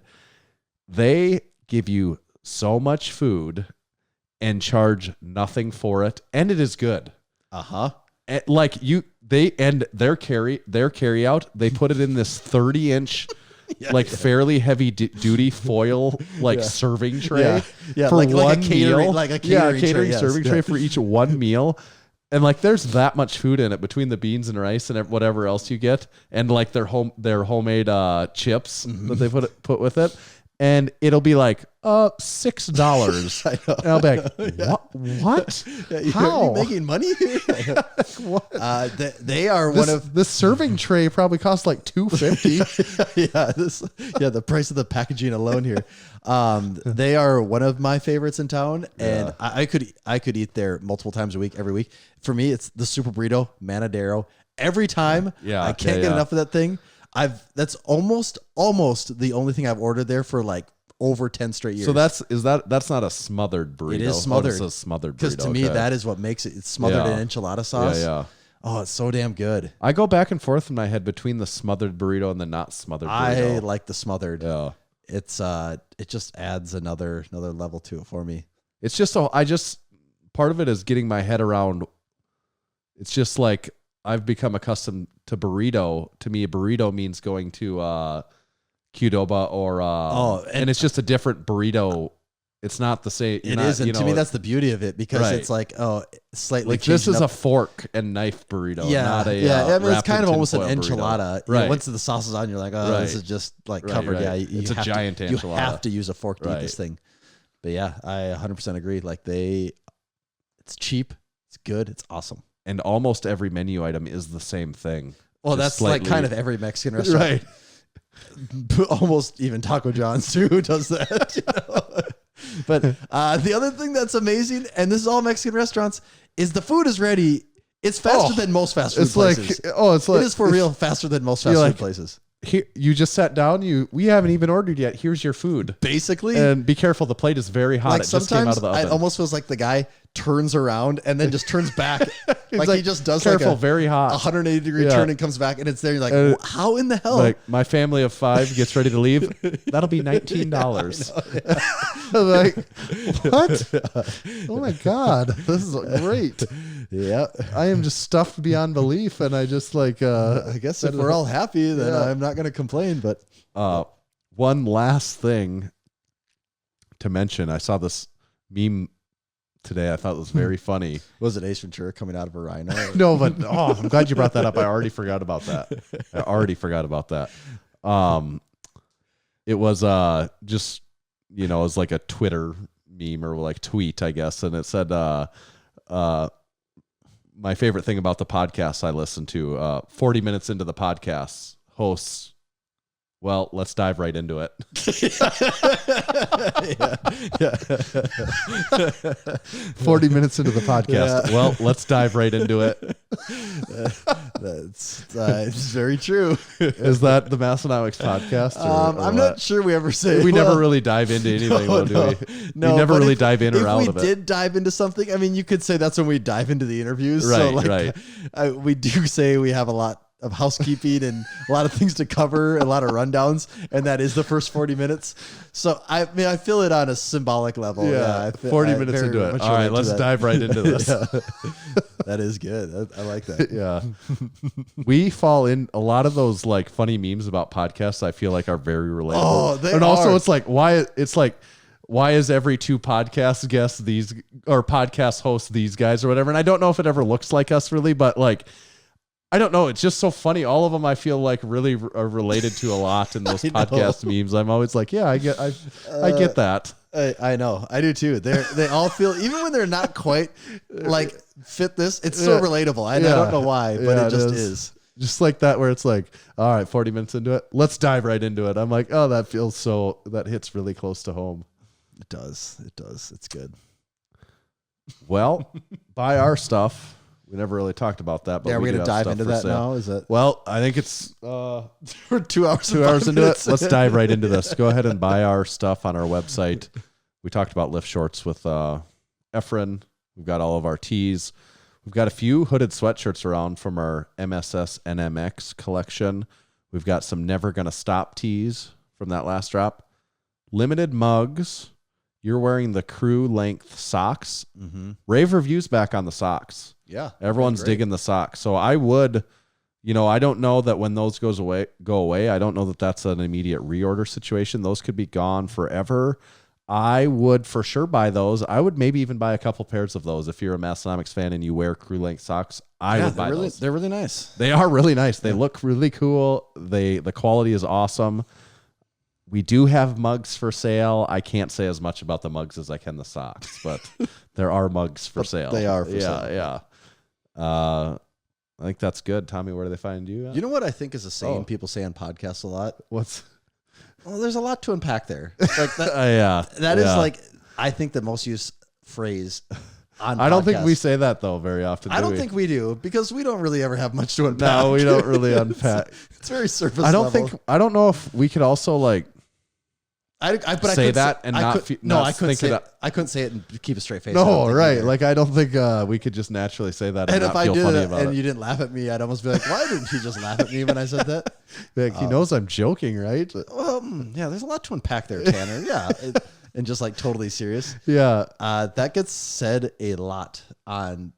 they give you so much food and charge nothing for it. And it is good. Uh-huh. And their carry out, they put it in this 30-inch fairly heavy duty foil serving tray for like one a catering meal, like a catering serving tray for each one meal. And there's that much food in it between the beans and rice and whatever else you get, and their homemade chips that they put with it. And it'll be like $6. And I'll be like, what? How? Are you making money here? What? They are one of the serving tray probably costs like $2.50. The price of the packaging alone here. They are one of my favorites in town, and I could eat there multiple times a week, every week. For me, it's the Super Burrito, Manadero. Every time, I can't get enough of that thing. That's almost the only thing I've ordered there for over 10 straight years. So that's not a smothered burrito. It is smothered. It's a smothered burrito. Because to me, that is what makes it. It's smothered in enchilada sauce. Yeah. Oh, it's so damn good. I go back and forth in my head between the smothered burrito and the not smothered burrito. I like the smothered. Yeah. It's it just adds another level to it for me. It's just part of it is getting my head around. It's just like I've become accustomed to burrito. To me, a burrito means going to Qdoba or and it's just a different burrito. It's not the same. It isn't. To me, that's the beauty of it, because it's slightly this is a fork and knife burrito. Yeah, not a, I mean, it's kind of almost an tinfoil enchilada. Right. Once the sauce is on, you're like, this is just covered. Right. Yeah, it's a giant enchilada. You have to use a fork to eat this thing. But yeah, I 100% agree. It's cheap, it's good, it's awesome. And almost every menu item is the same thing. Well, that's kind of every Mexican restaurant. Right. Almost even Taco John's too does that. But the other thing that's amazing, and this is all Mexican restaurants, is the food is ready. It's faster than most fast food places. It is for real faster than most fast food places. here, you just sat down. We haven't even ordered yet. Here's your food. Basically. And be careful. The plate is very hot. Like it just came out sometimes of the oven. it almost feels like the guy turns around and then just turns back. like he just does careful, like a very hot 180 degree Yeah. turn and comes back and it's there. You're like, how in the hell? Like my family of 5 gets ready to leave. That'll be $19. I'm like, what? Oh my God, this is great. Yeah. I am just stuffed beyond belief, and I just like. I guess if we're all happy, then I'm not going to complain. But one last thing to mention, I saw this meme today. I thought it was very funny. was it Ace Ventura coming out of a rhino? No, but I'm glad you brought that up. I already forgot about that. It was just it was like a Twitter meme or like tweet, I guess, and it said my favorite thing about the podcast I listen to, 40 minutes into the podcast, hosts, well, let's dive right into it. 40 minutes into the podcast. Yeah. Well, let's dive right into it. That's it's very true. Is that the Massenomics podcast? Or I'm not sure we ever say we never really dive into anything, No, do no. we? No, we never but really if- dive in or out If of we it. did dive into something, I mean, you could say that's when we dive into the interviews. Right, so like, right. We do say we have a lot of housekeeping and a lot of things to cover, a lot of rundowns, and that is the first 40 minutes. So I mean, I feel it on a symbolic level. Yeah, I 40 I minutes very into it. much All right, relate to let's that. dive right into this. Yeah. That is good. I like that. Yeah. We fall in a lot of those like funny memes about podcasts I feel like are very relatable. Oh, they and also are. it's like why is every 2 podcast guests these or podcast hosts these guys or whatever? And I don't know if it ever looks like us really, but like I don't know. It's just so funny. All of them I feel like really are related to a lot in those podcast memes. I'm always like, yeah, I get that. I know. I do too. They all feel, even when they're not quite like fit this, it's so relatable. I don't know why, but it just is. Just like that, where it's like, all right, 40 minutes into it, let's dive right into it. I'm like, oh, that hits really close to home. It does. It's good. Well, buy our stuff. We never really talked about that, but Yeah, we're do going to have dive stuff into for that sale. now. Is that Well, I think it's we're 2 hours, 2 hours into it. Let's dive right into this. Go ahead and buy our stuff on our website. We talked about lift shorts with Efren. We've got all of our tees. We've got a few hooded sweatshirts around from our MSS NMX collection. We've got some Never Gonna Stop tees from that last drop. Limited mugs. You're wearing the crew length socks. Mm-hmm. Rave reviews back on the socks. Yeah. Everyone's digging the socks. So I would, I don't know that when those go away, I don't know that that's an immediate reorder situation. Those could be gone forever. I would for sure buy those. I would maybe even buy a couple pairs of those. If you're a Massenomics fan and you wear crew length socks, I would buy those. They're really nice. They are really nice. They look really cool. The quality is awesome. We do have mugs for sale. I can't say as much about the mugs as I can the socks, but there are mugs for sale. They are for sale. Yeah. I think that's good. Tommy, where do they find you at? You know what I think is a saying people say on podcasts a lot? What's... Well, there's a lot to unpack there. Like that, yeah. that is like, I think the most used phrase on I don't think podcasts. we say that, though, very often. I don't think we do, because we don't really ever have much to unpack. No, we don't really unpack. It's very surface I don't level. I don't know if we could also like but I say could that and I not could- fe- no, not I couldn't think say it it. up. I couldn't say it and keep a straight face. I don't No, think right. either. Like, I don't think we could just naturally say that and And not if I feel did funny it about and it. you didn't laugh at me, I'd almost be like, why didn't you just laugh at me when I said that? Like, he knows I'm joking, right? Well, yeah, there's a lot to unpack there, Tanner. Yeah. And just like totally serious. Yeah. That gets said a lot on.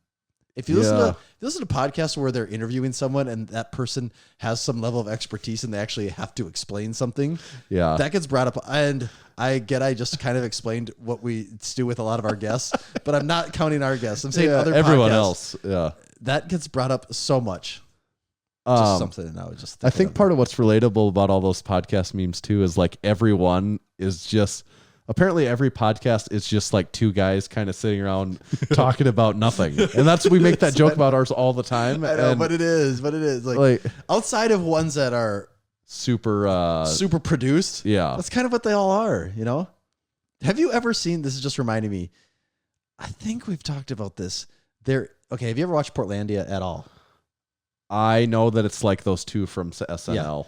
If you listen to podcasts where they're interviewing someone and that person has some level of expertise and they actually have to explain something, Yeah. that gets brought up. And I just kind of explained what we do with a lot of our guests, but I'm not counting our guests. I'm saying other everyone podcasts. else. Yeah. That gets brought up so much. Just something I was just. I think part of what's relatable about all those podcast memes too is like everyone is just apparently every podcast is just like 2 guys kind of sitting around talking about nothing. And we make that joke about ours all the time. I know, and but it is like outside of ones that are super produced. Yeah. That's kind of what they all are, you know? Have you ever seen, this is just reminding me, I think we've talked about this. Have you ever watched Portlandia at all? I know that it's like those 2 from SNL.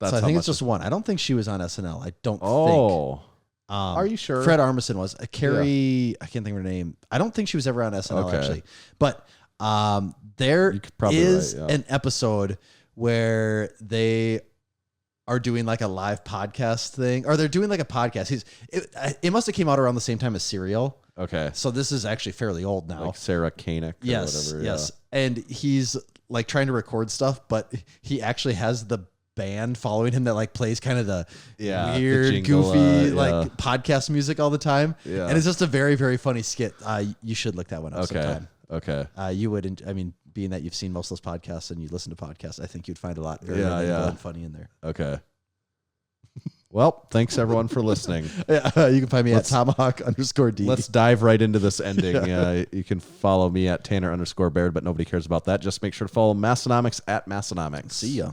That's so I how think much it's just one. I don't think she was on SNL. I don't think. Oh. Are you sure? Fred Armisen was. Carrie, I can't think of her name. I don't think she was ever on SNL, actually. But there is an episode where they are doing like a live podcast thing, or they're doing like a podcast. It must have came out around the same time as Serial. Okay. So this is actually fairly old now. Like Sarah Koenig or whatever. Yes. And he's like trying to record stuff, but he actually has the band following him that like plays kind of the weird, the jingle, goofy like podcast music all the time. Yeah. And it's just a very, very funny skit. You should look that one up sometime. Okay. You would, being that you've seen most of those podcasts and you listen to podcasts, I think you'd find a lot very and funny in there. Okay. Well, thanks everyone for listening. You can find me at Tomahawk_D. Let's dive right into this ending. You can follow me at Tanner_Baird, but nobody cares about that. Just make sure to follow Massenomics at Massenomics. See ya.